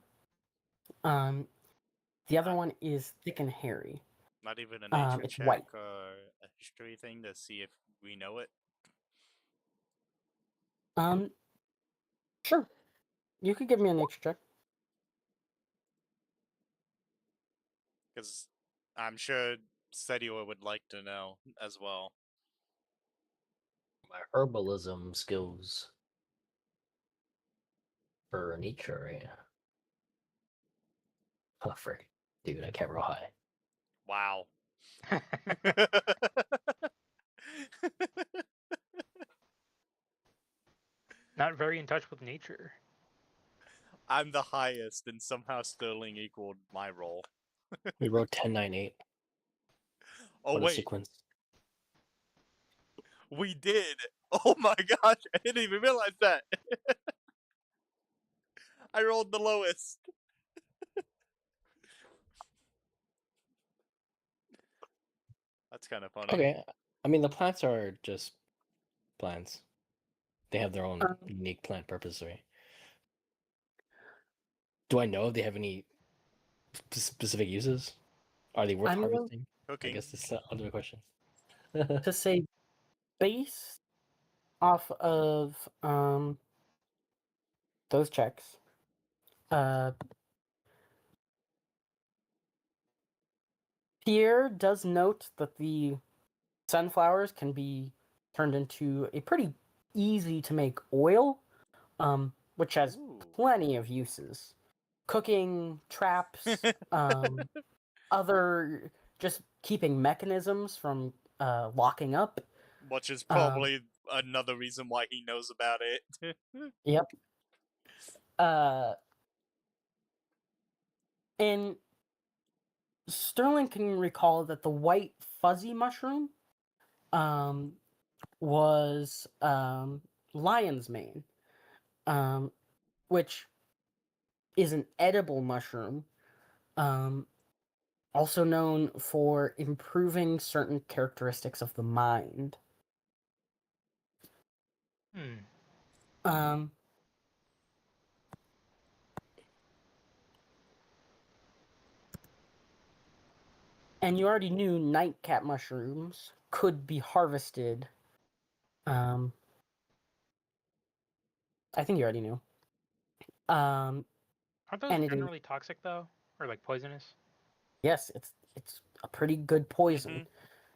The other one is thick and hairy. Not even a nature It's check white. or a history thing to see if we know it? Sure. You could give me a nature check. Because I'm sure Sedio would like to know as well. My herbalism skills for nature, right? Oh, frick. Dude, I can't roll high. Wow. Not very in touch with nature. I'm the highest, and somehow Sterling equaled my roll. We wrote 10, 9, 8 Oh, for the wait. sequence. We did! Oh my gosh, I didn't even realize that! I rolled the lowest. That's kind of funny. Okay. I mean, the plants are just plants. They have their own unique plant purpose, right? Do I know if they have any Specific uses? Are they worth I'm going harvesting? I Cooking. guess this is the other question. to say, based off of those checks, uh, Pierre does note that the sunflowers can be turned into a pretty easy to make oil, which has Ooh. plenty of uses. Cooking, traps, other just keeping mechanisms from locking up. Which is probably another reason why he knows about it. Yep. And Sterling can recall that the white fuzzy mushroom um, was lion's mane, which is an edible mushroom, um, also known for improving certain characteristics of the mind. Hmm. Um, and you already knew nightcap mushrooms could be harvested. I think you already knew. Aren't those And generally toxic though, or like poisonous? yes, it's a pretty good poison, Mhm.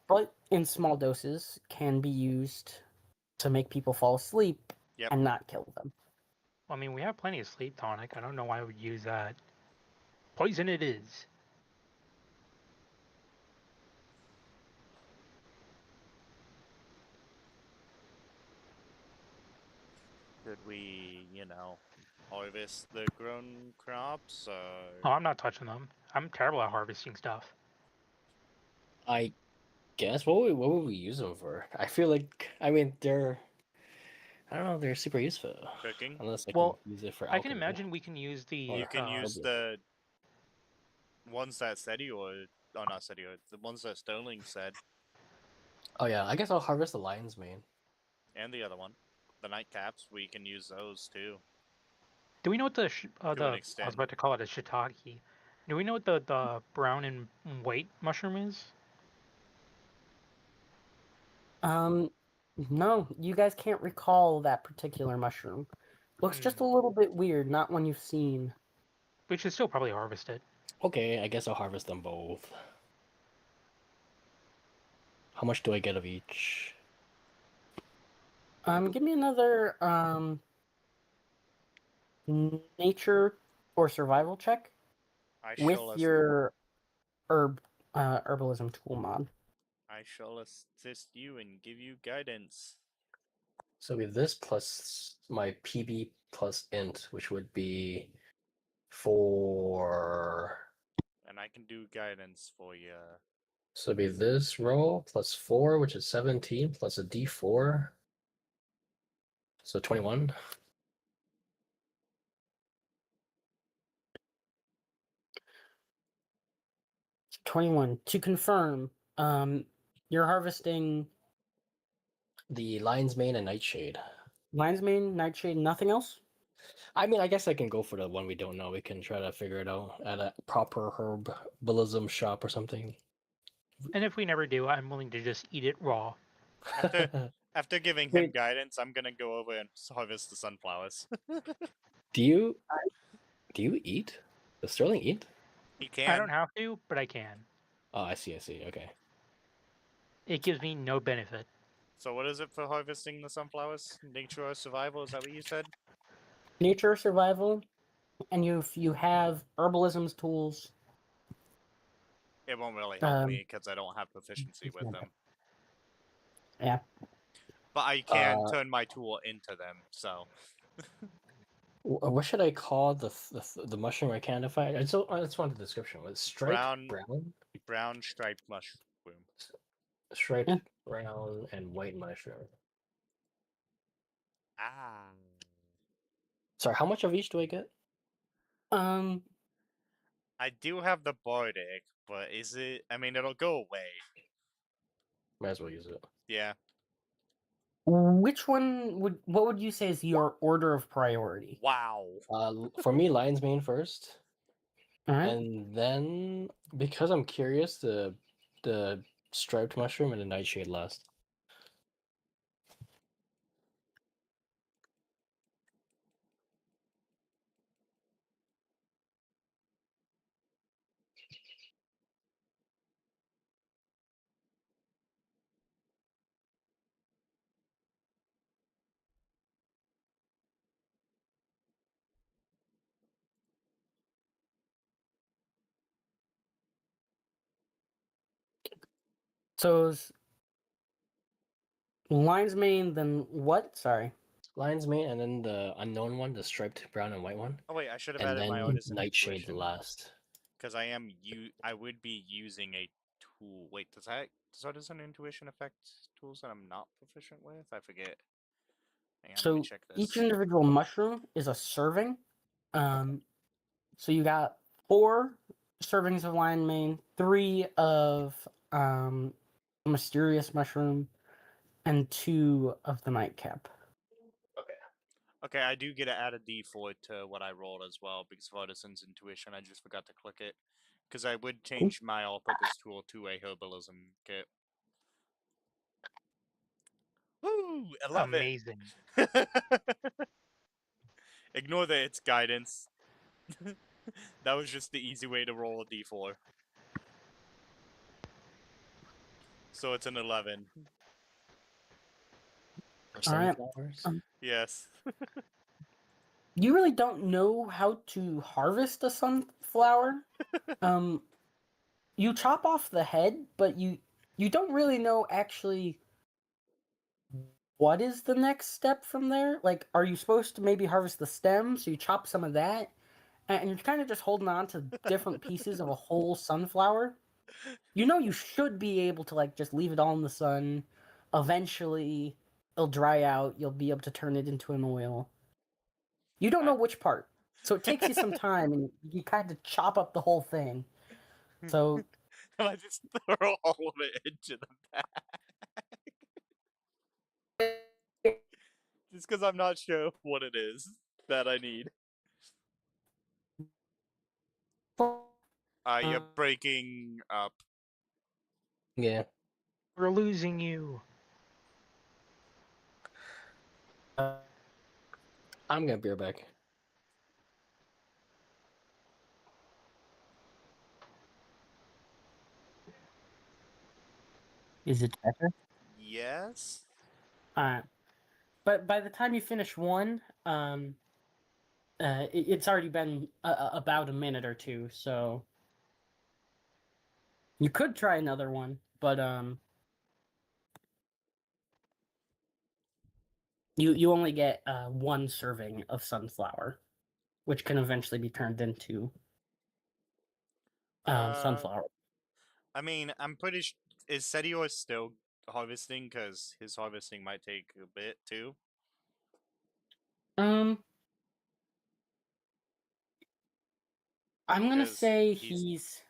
but in small doses can be used to make people fall asleep Yep. and not kill them. Well, I mean, we have plenty of sleep tonic. I don't know why I would use that. Poison it is. Could we, harvest the grown crops? Oh, I'm not touching them. I'm terrible at harvesting stuff. I guess what would we use them for? I feel like they're I don't know, they're super useful. Cooking? Unless I can Well, use it for I can alchemy. imagine we can use the. You Or can use herbalism. the ones that said you or not said you, the ones that Sterling said, Oh yeah, I guess I'll harvest the lion's mane. and the other one, the nightcaps. We can use those too, Do we know what the to an I was extent. about to call it a shiitake? Do we know what the brown and white mushroom is? Um, no, you guys can't recall that particular mushroom. Looks just a little bit weird, not one you've seen. We should still probably harvest it. Okay, I guess I'll harvest them both. How much do I get of each? Give me another nature or survival check I with shall your herbalism tool mod. assist you and give you guidance. So with this plus my PB plus int, which would be 4. And I can do guidance for you. So it'd be this roll plus 4, which is 17, plus a d4. So 21. 21. To confirm, you're harvesting The lion's mane and nightshade. lion's mane, nightshade, nothing else? I mean, I guess I can go for the one we don't know. We can try to figure it out at a proper herbalism shop or something. And if we never do, I'm willing to just eat it raw. After giving him Wait. guidance, I'm gonna go over and harvest the sunflowers. Do you eat? Does Sterling eat? He I don't can. have to, but I can. Oh, I see. Okay. It gives me no benefit. So what is it for harvesting the sunflowers? Nature or survival? Is that what you said? Nature, survival, and you have herbalism's tools. It won't really help Um, me because I don't have proficiency with them. Yeah. But I can turn my tool into them. So What should I call the mushroom I can't define? I just want the description. Was striped brown striped mushroom. striped Yeah. brown and white mushroom. Ah. Sorry, how much of each do I get? Um, I do have the bardic, but is it? I mean, it'll go away. Might as well use it. Yeah. which one what would you say is your order of priority? Wow. For me, lion's mane first. All right. And then, because I'm curious, the striped mushroom and the nightshade last. So it's lion's mane, then what? Sorry. Lion's mane, and then the unknown one, the striped brown and white one, Oh wait, I should have and added my then artisan nightshade intuition last. because I would be using a tool. Wait, does artisan intuition affect tools that I'm not proficient with? I forget. Hang on, let me So check each this. individual mushroom is a serving. So you got 4 servings of lion mane, 3 of mysterious mushroom, and 2 of the nightcap. Okay, I do get to add a D4 to what I rolled as well because of artisan's intuition. I just forgot to click it because I would change my all-purpose tool to a herbalism kit. Woo! 11. Amazing. Ignore that it's guidance. That was just the easy way to roll a D4. So it's an 11. For All right. sunflowers. Yes. You really don't know how to harvest a sunflower. Um, you chop off the head, but you don't really know actually what is the next step from there. Like, are you supposed to maybe harvest the stem? So you chop some of that, and you're kind of just holding on to different pieces of a whole sunflower. You know you should be able to like just leave it all in the sun. Eventually, it'll dry out. You'll be able to turn it into an oil. You don't know which part, so it takes you some time, and you kind of chop up the whole thing. So And I just throw all of it into the bag. Just because I'm not sure what it is that I need. You're breaking up. Yeah, We're losing you. I'm gonna be right back. is it better? Yes? But by the time you finish one, it's already been about a minute or two, so you could try another one, but you only get 1 serving of sunflower, which can eventually be turned into Uh, sunflower. I mean, I'm pretty is Setior still harvesting? Because his harvesting might take a bit too. Um, I'm gonna 'Cause say he's.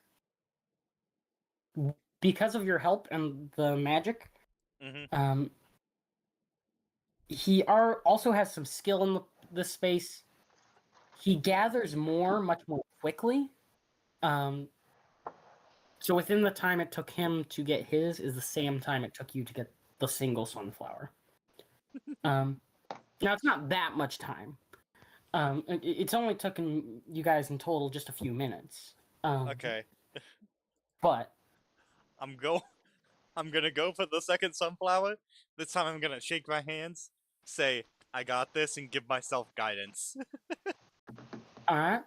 he's because of your help and the magic. Mhm. Um, he also has some skill in this space. He gathers much more quickly. Um, so within the time it took him to get his is the same time it took you to get the single sunflower. Now it's not that much time. It's only taken you guys in total just a few minutes. Okay. But I'm go. I'm gonna go for the second sunflower. This time I'm gonna shake my hands, say, I got this, and give myself guidance. all right.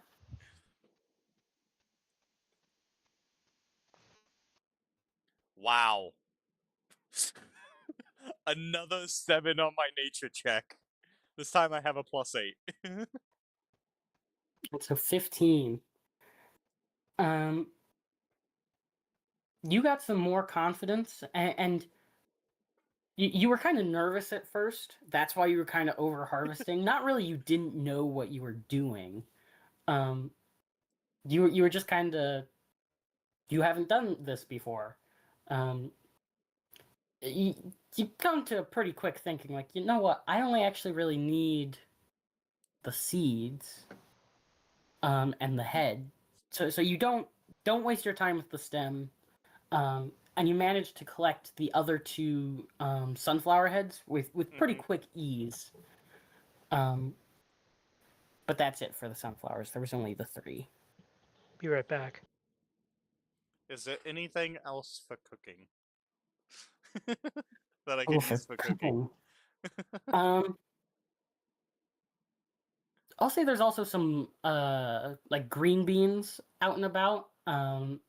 Wow. Another 7 on my nature check. This time I have a +8. So 15. You got some more confidence, and you were kind of nervous at first. That's why you were kind of over harvesting. Not really. You didn't know what you were doing. Um, you were just kind of you haven't done this before. Um, you, you come to a pretty quick thinking like, you know what? I only actually really need the seeds, and the head. so you don't waste your time with the stem, and you manage to collect the other two sunflower heads with pretty Mhm. quick ease. Um, but that's it for the sunflowers. There was only the 3. Be right back. Is there anything else for cooking that I Oh, could for use for cooking? um, I'll say there's also some like green beans out and about. And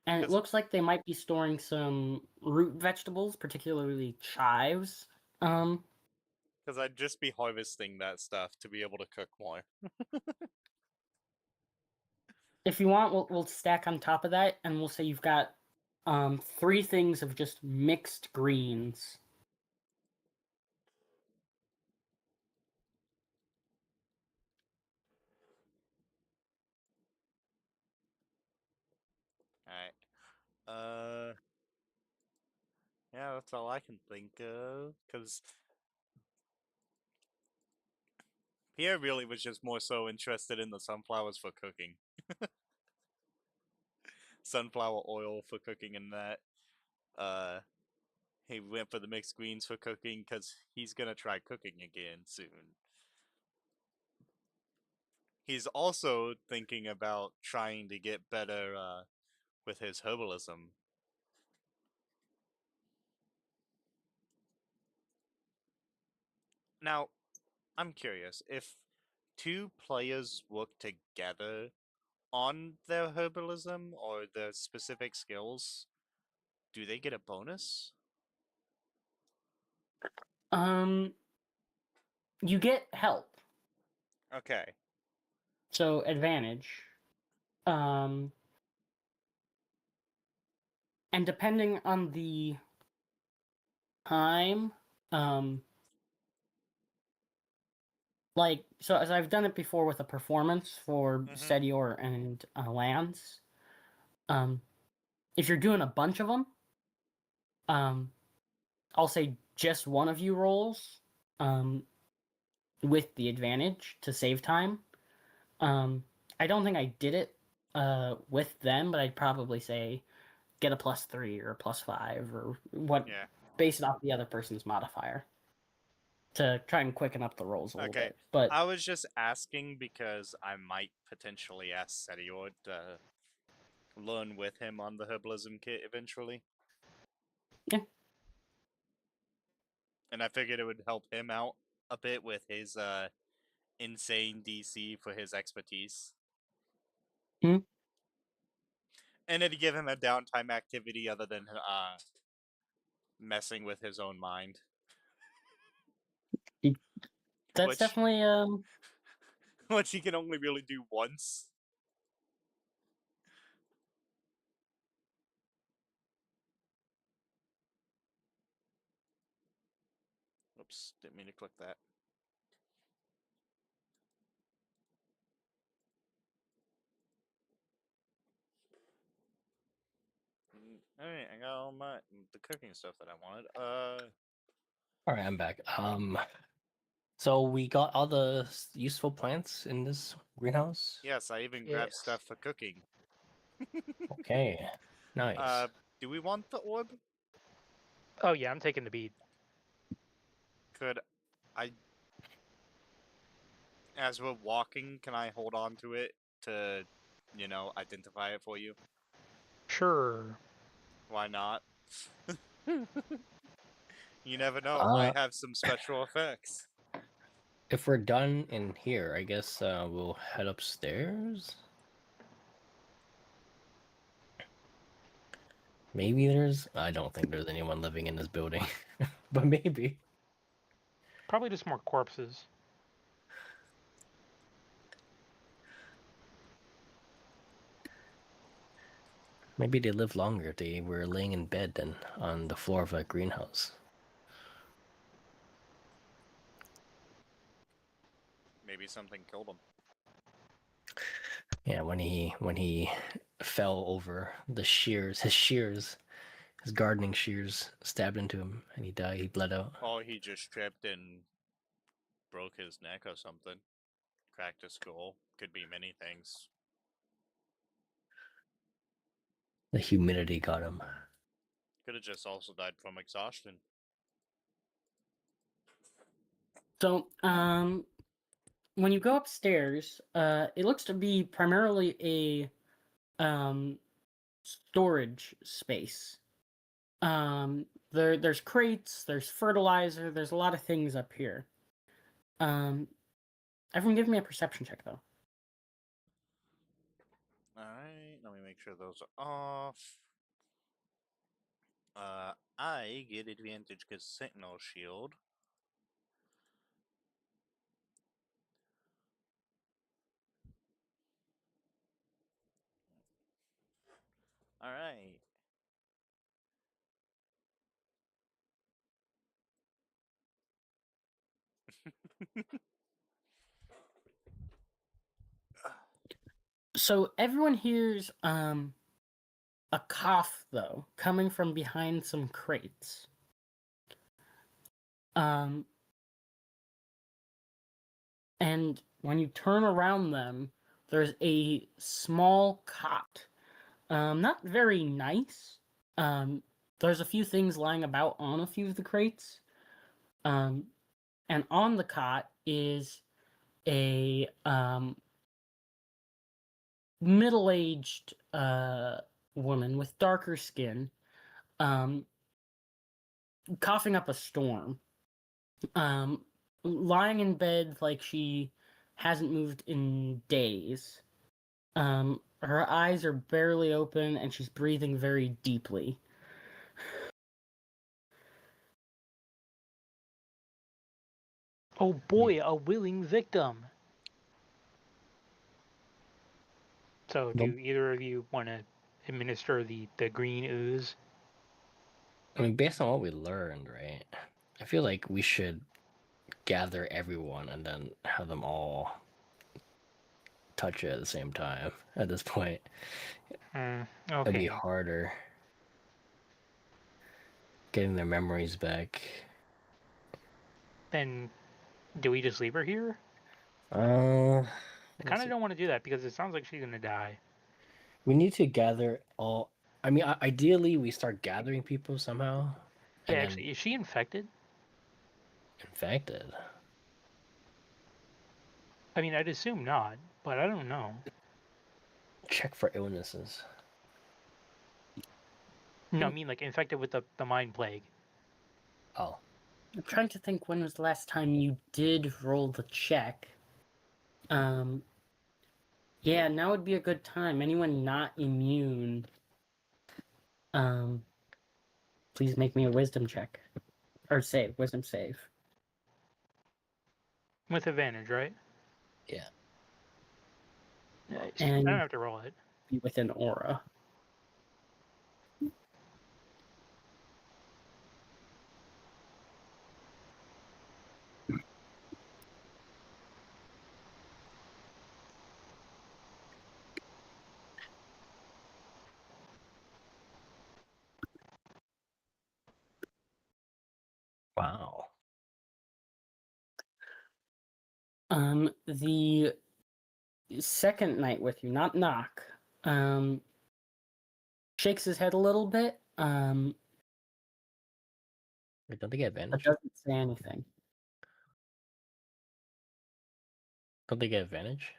it 'Cause- looks like they might be storing some root vegetables, particularly chives. Um, Because I'd just be harvesting that stuff to be able to cook more. if you want, we'll stack on top of that, and we'll say you've got 3 things of just mixed greens. Alright. Yeah, that's all I can think of. Because Pierre really was just more so interested in the sunflowers for cooking. Sunflower oil for cooking and that. Uh, he went for the mixed greens for cooking because he's gonna try cooking again soon. He's also thinking about trying to get better with his herbalism. Now, I'm curious if 2 players work together on their herbalism or their specific skills, do they get a bonus? Um, you get help, Okay. so advantage. Um, and depending on the time, um, like so as I've done it before with a performance for Mm-hmm. Sedior and Lance. If you're doing a bunch of them, um, I'll say just one of you rolls, um, with the advantage to save time. Um, I don't think I did it with them, but I'd probably say get a +3 or a +5 or what, Yeah. base it off the other person's modifier to try and quicken up the rolls a little Okay. bit. But I was just asking because I might potentially ask Setior to learn with him on the herbalism kit eventually. yeah, And I figured it would help him out a bit with his insane DC for his expertise. Hmm. And it'd give him a downtime activity other than messing with his own mind. that's Which definitely which he can only really do once. Oops, didn't mean to click that. Alright, I got all the cooking stuff that I wanted. All right, I'm back. So we got all the useful plants in this greenhouse. Yes, I even grabbed Yes. stuff for cooking. Okay, nice. Do we want the orb? Oh yeah, I'm taking the bead. Could I, as we're walking, can I hold on to it to, identify it for you? Sure. Why not? You never know, it Uh, might have some special effects. if we're done in here, I guess we'll head upstairs. Maybe there's. I don't think there's anyone living in this building, but maybe. Probably just more corpses. Maybe they live longer if they were laying in bed than on the floor of a greenhouse. Maybe something killed him. Yeah, when he fell over, the shears, his gardening shears stabbed into him, and he died. He bled out. Or he just tripped and broke his neck or something. Cracked his skull. Could be many things. The humidity got him. Could have just also died from exhaustion. So, when you go upstairs, it looks to be primarily a storage space. There's crates, there's fertilizer, there's a lot of things up here. Everyone give me a perception check though. Alright, let me make sure those are off. I get advantage because Sentinel Shield. Alright. So everyone hears a cough though coming from behind some crates. And when you turn around them, there's a small cot. Not very nice. There's a few things lying about on a few of the crates. And on the cot is a middle-aged woman with darker skin, coughing up a storm. Lying in bed like she hasn't moved in days. Her eyes are barely open and she's breathing very deeply. Oh boy, a willing victim. So, do Nope. either of you want to administer the green ooze? I mean, based on what we learned, right? I feel like we should gather everyone and then have them all touch it at the same time. At this point, it'd be Okay. harder getting their memories back. Then, do we just leave her here? Uh, I kind of don't want to do that because it sounds like she's gonna die. we need to gather all. I mean, ideally, we start gathering people somehow. Yeah, And actually, is she infected? then infected. I mean, I'd assume not, but I don't know. Check for illnesses. No, I mean like infected with the mind plague. Oh, I'm trying to think when was the last time you did roll the check. Yeah, now would be a good time. Anyone not immune, please make me a wisdom check. Or save, wisdom save. With advantage, right? yeah. Nice. And- I don't have to roll it. Be within aura. Wow. The second night with you, not Knock, shakes his head a little bit, Wait, don't they get but advantage? doesn't say anything. Don't they get advantage?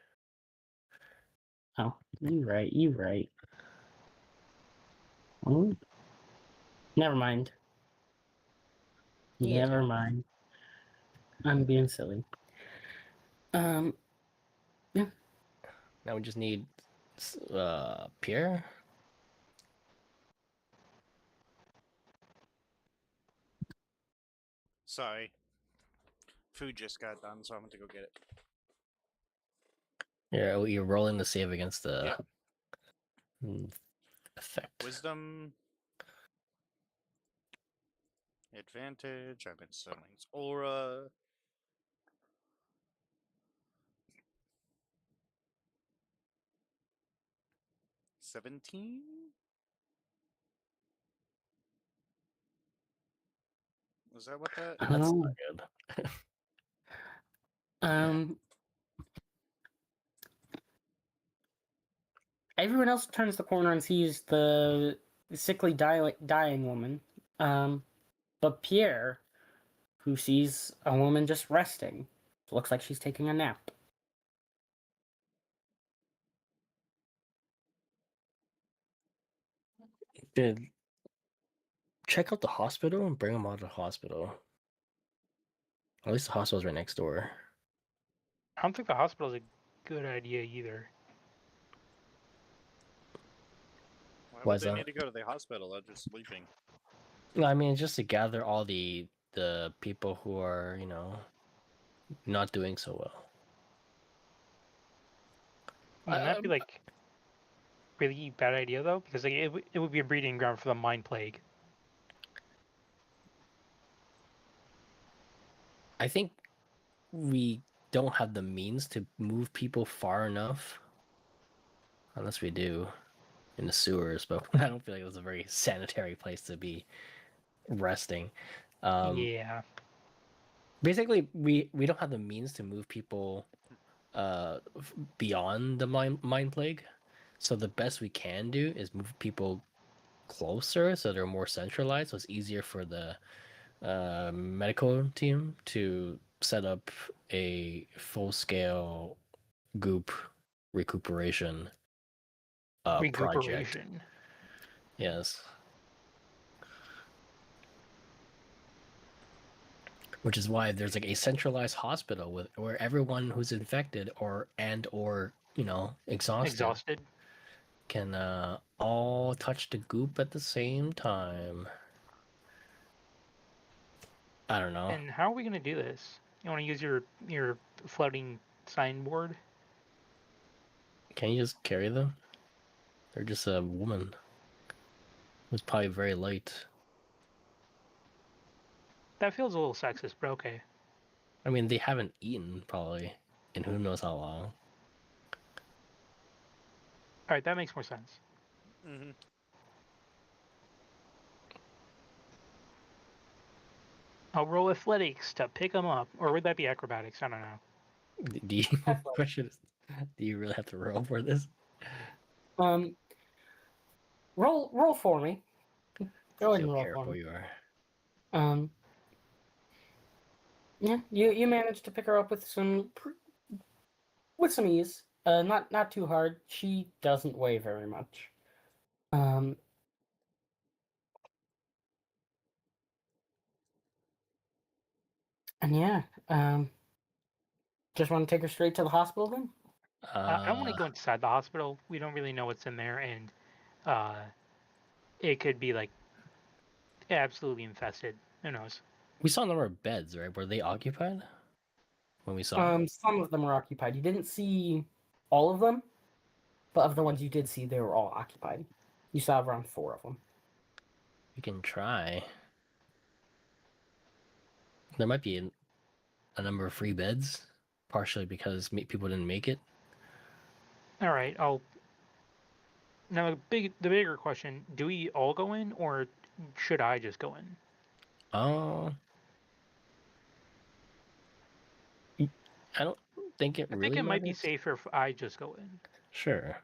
Oh, you right. Oh, never mind. Yeah. Never mind. I'm being silly. Now we just need Pierre. Sorry. Food just got done, so I'm going to go get it. Yeah, you're rolling the save against the effect. Wisdom. Advantage. I've been summoning aura. $17? Was that what that? That's Oh. not good. everyone else turns the corner and sees the sickly dying woman. But Pierre, who sees a woman just resting, looks like she's taking a nap. Did check out the hospital and bring him out of the hospital. At least the hospital's right next door. I don't think the hospital's a good idea either. Why Why would is they that? need to go to the hospital? They're just sleeping. No, I mean just to gather all the people who are, not doing so well. Wouldn't that be like really bad idea though? Because like, it would be a breeding ground for the mind plague. I think we don't have the means to move people far enough, unless we do in the sewers. But I don't feel like it's a very sanitary place to be resting. Yeah. Basically, we don't have the means to move people beyond the mind plague. So the best we can do is move people closer, so they're more centralized. So it's easier for the medical team to set up a full-scale goop recuperation project. Recuperation. Yes. Which is why there's like a centralized hospital where everyone who's infected or exhausted can all touch the goop at the same time. I don't know. And how are we gonna do this? You want to use your floating signboard? Can you just carry them? They're just a woman who's probably very light. That feels a little sexist, but okay. I mean, they haven't eaten probably in who knows how long. All right, that makes more sense. Mm-hmm. I'll roll athletics to pick them up, or would that be acrobatics? I don't know. Do you question is, do you really have to roll for this? Roll for me. Go ahead and roll Careful for me. you are. Yeah, you managed to pick her up with some ease. Not too hard. She doesn't weigh very much. And yeah, just want to take her straight to the hospital then. I don't want to go inside the hospital. We don't really know what's in there, and uh, it could be like absolutely infested. Who knows? We saw a number of beds, right? Were they occupied when we saw? Some of them were occupied. You didn't see all of them, but of the ones you did see, they were all occupied. You saw around 4 of them. We can try. There might be a number of free beds, partially because people didn't make it. All right, I'll. Now the bigger question: do we all go in, or should I just go in? Oh, I don't think it I really think it might be matters. safer if I just go in. Sure.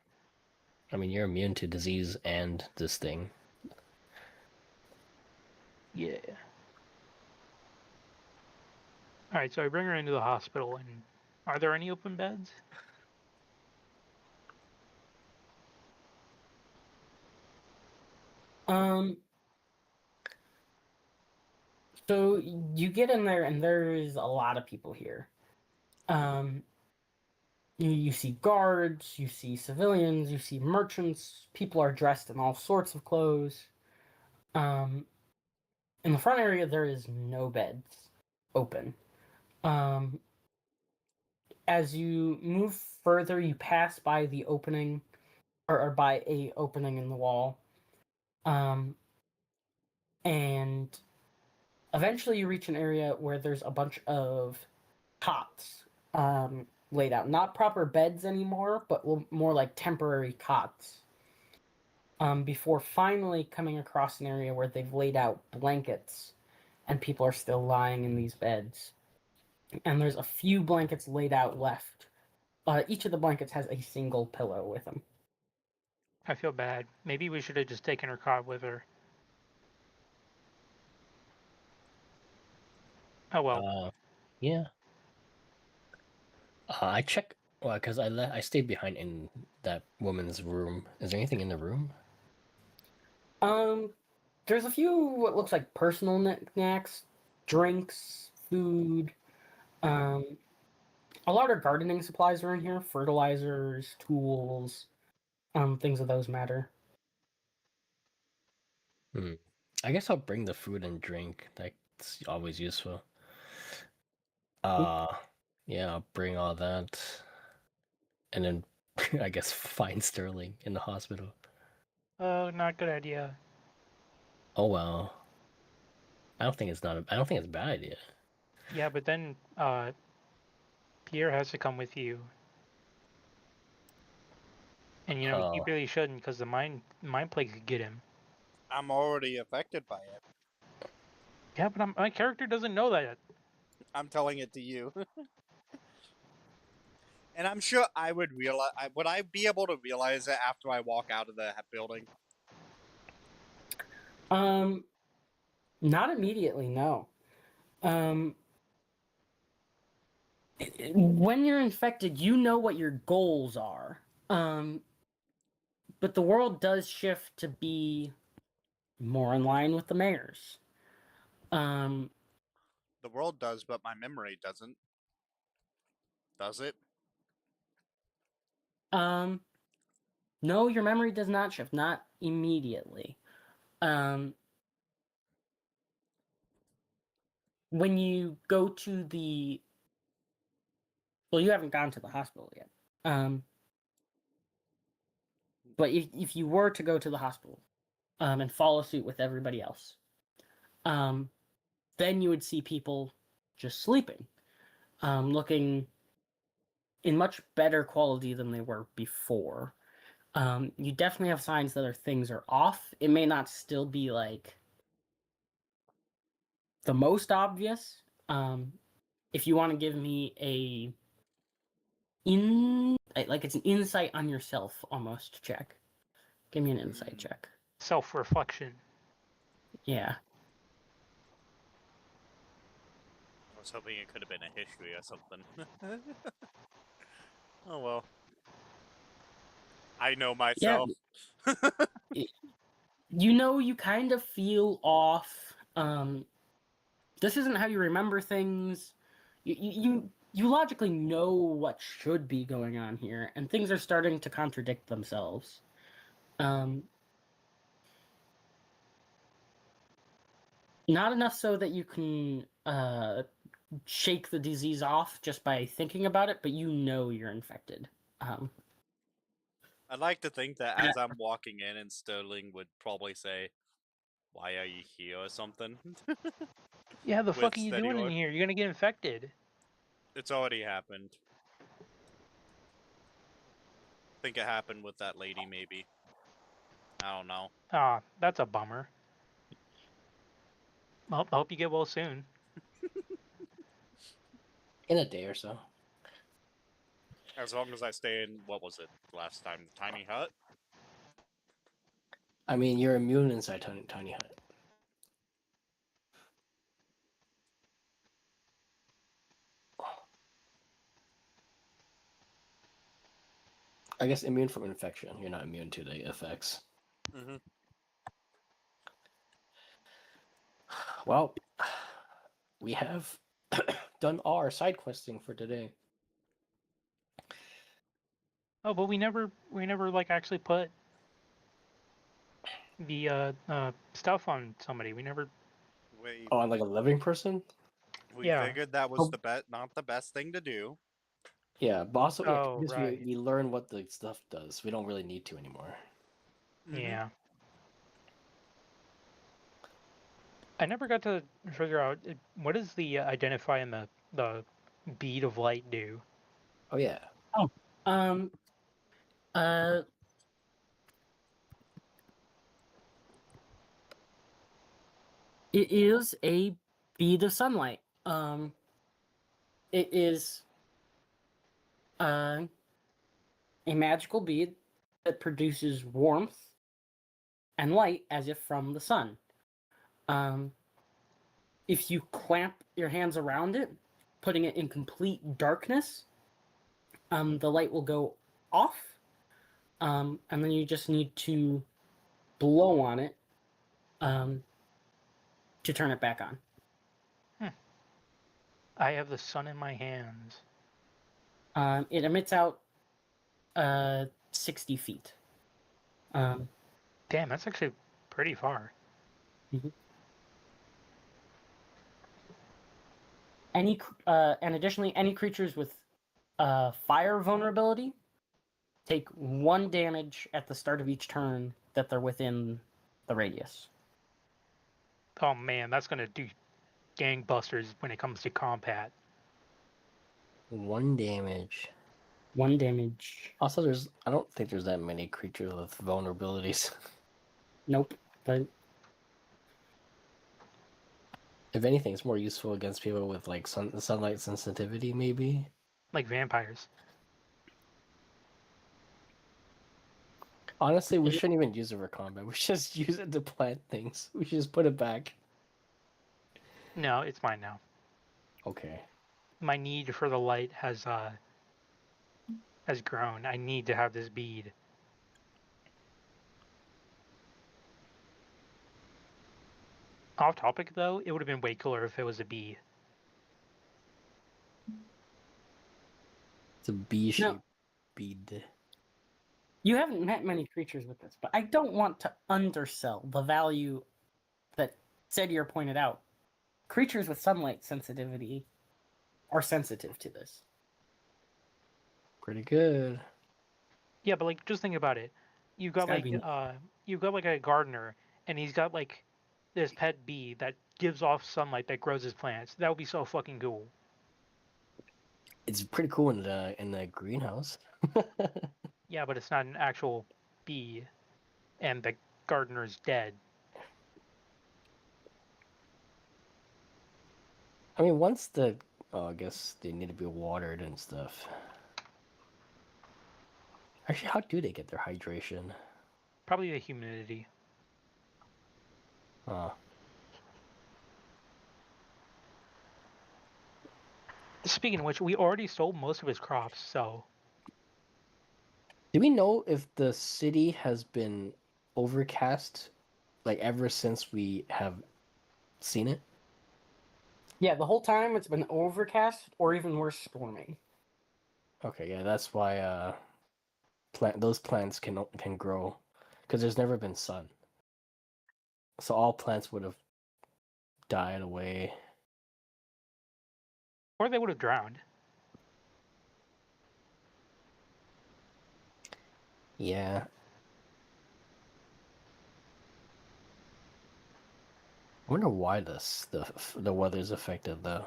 I mean, you're immune to disease and this thing. Yeah. All right, so I bring her into the hospital, and are there any open beds? So you get in there, and there's a lot of people here. You see guards, you see civilians, you see merchants. People are dressed in all sorts of clothes. In the front area, there is no beds open. As you move further, you pass by the opening, or by a opening in the wall, and eventually you reach an area where there's a bunch of cots laid out. Not proper beds anymore, but more like temporary cots. Before finally coming across an area where they've laid out blankets and people are still lying in these beds. And there's a few blankets laid out left. Each of the blankets has a single pillow with them. I feel bad. Maybe we should have just taken her cod with her. Oh well. Yeah. I check. Well, because I stayed behind in that woman's room. Is there anything in the room? There's a few what looks like personal knickknacks, drinks, food. Um, a lot of gardening supplies are in here: fertilizers, tools, things of those matter. I guess I'll bring the food and drink. That's always useful. Cool. Yeah, I'll bring all that, and then I guess find Sterling in the hospital. Oh, not good idea. Oh well. I don't think it's a bad idea. Yeah, but then Pierre has to come with you, and you Oh, really shouldn't because the mind plague could get him. I'm already affected by it. Yeah, but my character doesn't know that. I'm telling it to you. And I'm sure I would realize. Would I be able to realize it after I walk out of the building? Not immediately, no. When you're infected, you know what your goals are. But the world does shift to be more in line with the mayor's. Um, The world does, but my memory doesn't. Does it? um, no, your memory does not shift, not immediately. Um, when you go to the, well, you haven't gone to the hospital yet. But if you were to go to the hospital, and follow suit with everybody else, then you would see people just sleeping, looking in much better quality than they were before. You definitely have signs that things are off. It may not still be like the most obvious. If you want to give me like it's an insight on yourself almost check. Give me an insight check. Self-reflection. Yeah. I was hoping it could have been a history or something. Oh well. I know Yeah. myself. You know, you kind of feel off. This isn't how you remember things. You logically know what should be going on here, and things are starting to contradict themselves. Not enough so that you can shake the disease off just by thinking about it, but you know you're infected. I'd like to think that as I'm walking in and Sterling would probably say, "Why are you here?" or something. Yeah, the fuck With are you steady doing in order. here? You're gonna get infected. It's already happened. I think it happened with that lady, maybe. I don't know. Ah, that's a bummer. Well, I hope you get well soon. in a day or so. As long as I stay in, what was it last time? The tiny hut? I mean, you're immune inside tiny hut. I guess immune from infection. You're not immune to the effects. Mm-hmm. Well, we have done all our side questing for today. Oh, but we never like actually put the stuff on somebody. We never. We Oh, I'm like a living person? Yeah. figured that was Oh. not the best thing to do. Yeah, but also, yeah, Oh, because right. we learn what the stuff does. We don't really need to anymore. Mm-hmm. Yeah. I never got to figure out what does the identify and the bead of light do. Oh, yeah. Um. Uh. It is a bead of sunlight. It is a magical bead that produces warmth and light as if from the sun. If you clamp your hands around it, putting it in complete darkness, the light will go off, and then you just need to blow on it to turn it back on. I have the sun in my hands. It emits out 60 feet. Damn, that's actually pretty far. And additionally, any creatures with fire vulnerability take 1 damage at the start of each turn that they're within the radius. Oh man, that's gonna do gangbusters when it comes to combat. 1 damage. 1 damage. Also, I don't think there's that many creatures with vulnerabilities. Nope. But If anything, it's more useful against people with like sunlight sensitivity, maybe. Like vampires. Honestly, we shouldn't even use it for combat. We should just use it to plant things. We should just put it back. No, it's mine now. Okay. My need for the light has grown. I need to have this bead. Off topic though, it would have been way cooler if it was a bee. It's a bee-shaped bead. you haven't met many creatures with this, but I don't want to undersell the value that Sedier pointed out. Creatures with sunlight sensitivity are sensitive to this. Pretty good. Yeah, but like just think about it. You've got gotta like be- you've got like a gardener and he's got like this pet bee that gives off sunlight that grows his plants. That would be so fucking cool. It's pretty cool in the greenhouse. Yeah, but it's not an actual bee and the gardener's dead. I mean, I guess they need to be watered and stuff. Actually, how do they get their hydration? Probably the humidity. Uh, Speaking of which, we already sold most of his crops, so do we know if the city has been overcast, like ever since we have seen it? Yeah, the whole time it's been overcast or even worse, storming. Okay, yeah, that's why those plants can grow, because there's never been sun. So all plants would have died away. or they would have drowned. Yeah. I wonder why the weather's affected though.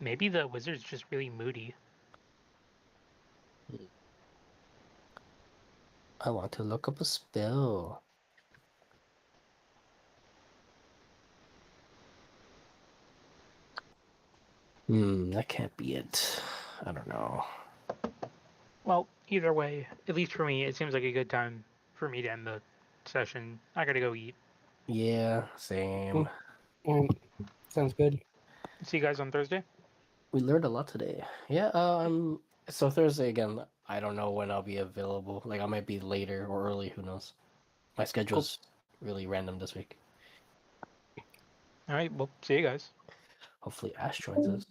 Maybe the wizard's just really moody. I want to look up a spell. That can't be it. I don't know. Well, either way, at least for me, it seems like a good time for me to end the session. I gotta go eat. Yeah, same. Sounds good. See you guys on Thursday. We learned a lot today. Yeah, so Thursday again, I don't know when I'll be available. Like I might be later or early, who knows. My schedule's really random this week. All right, well, see you guys. Hopefully Ash joins us.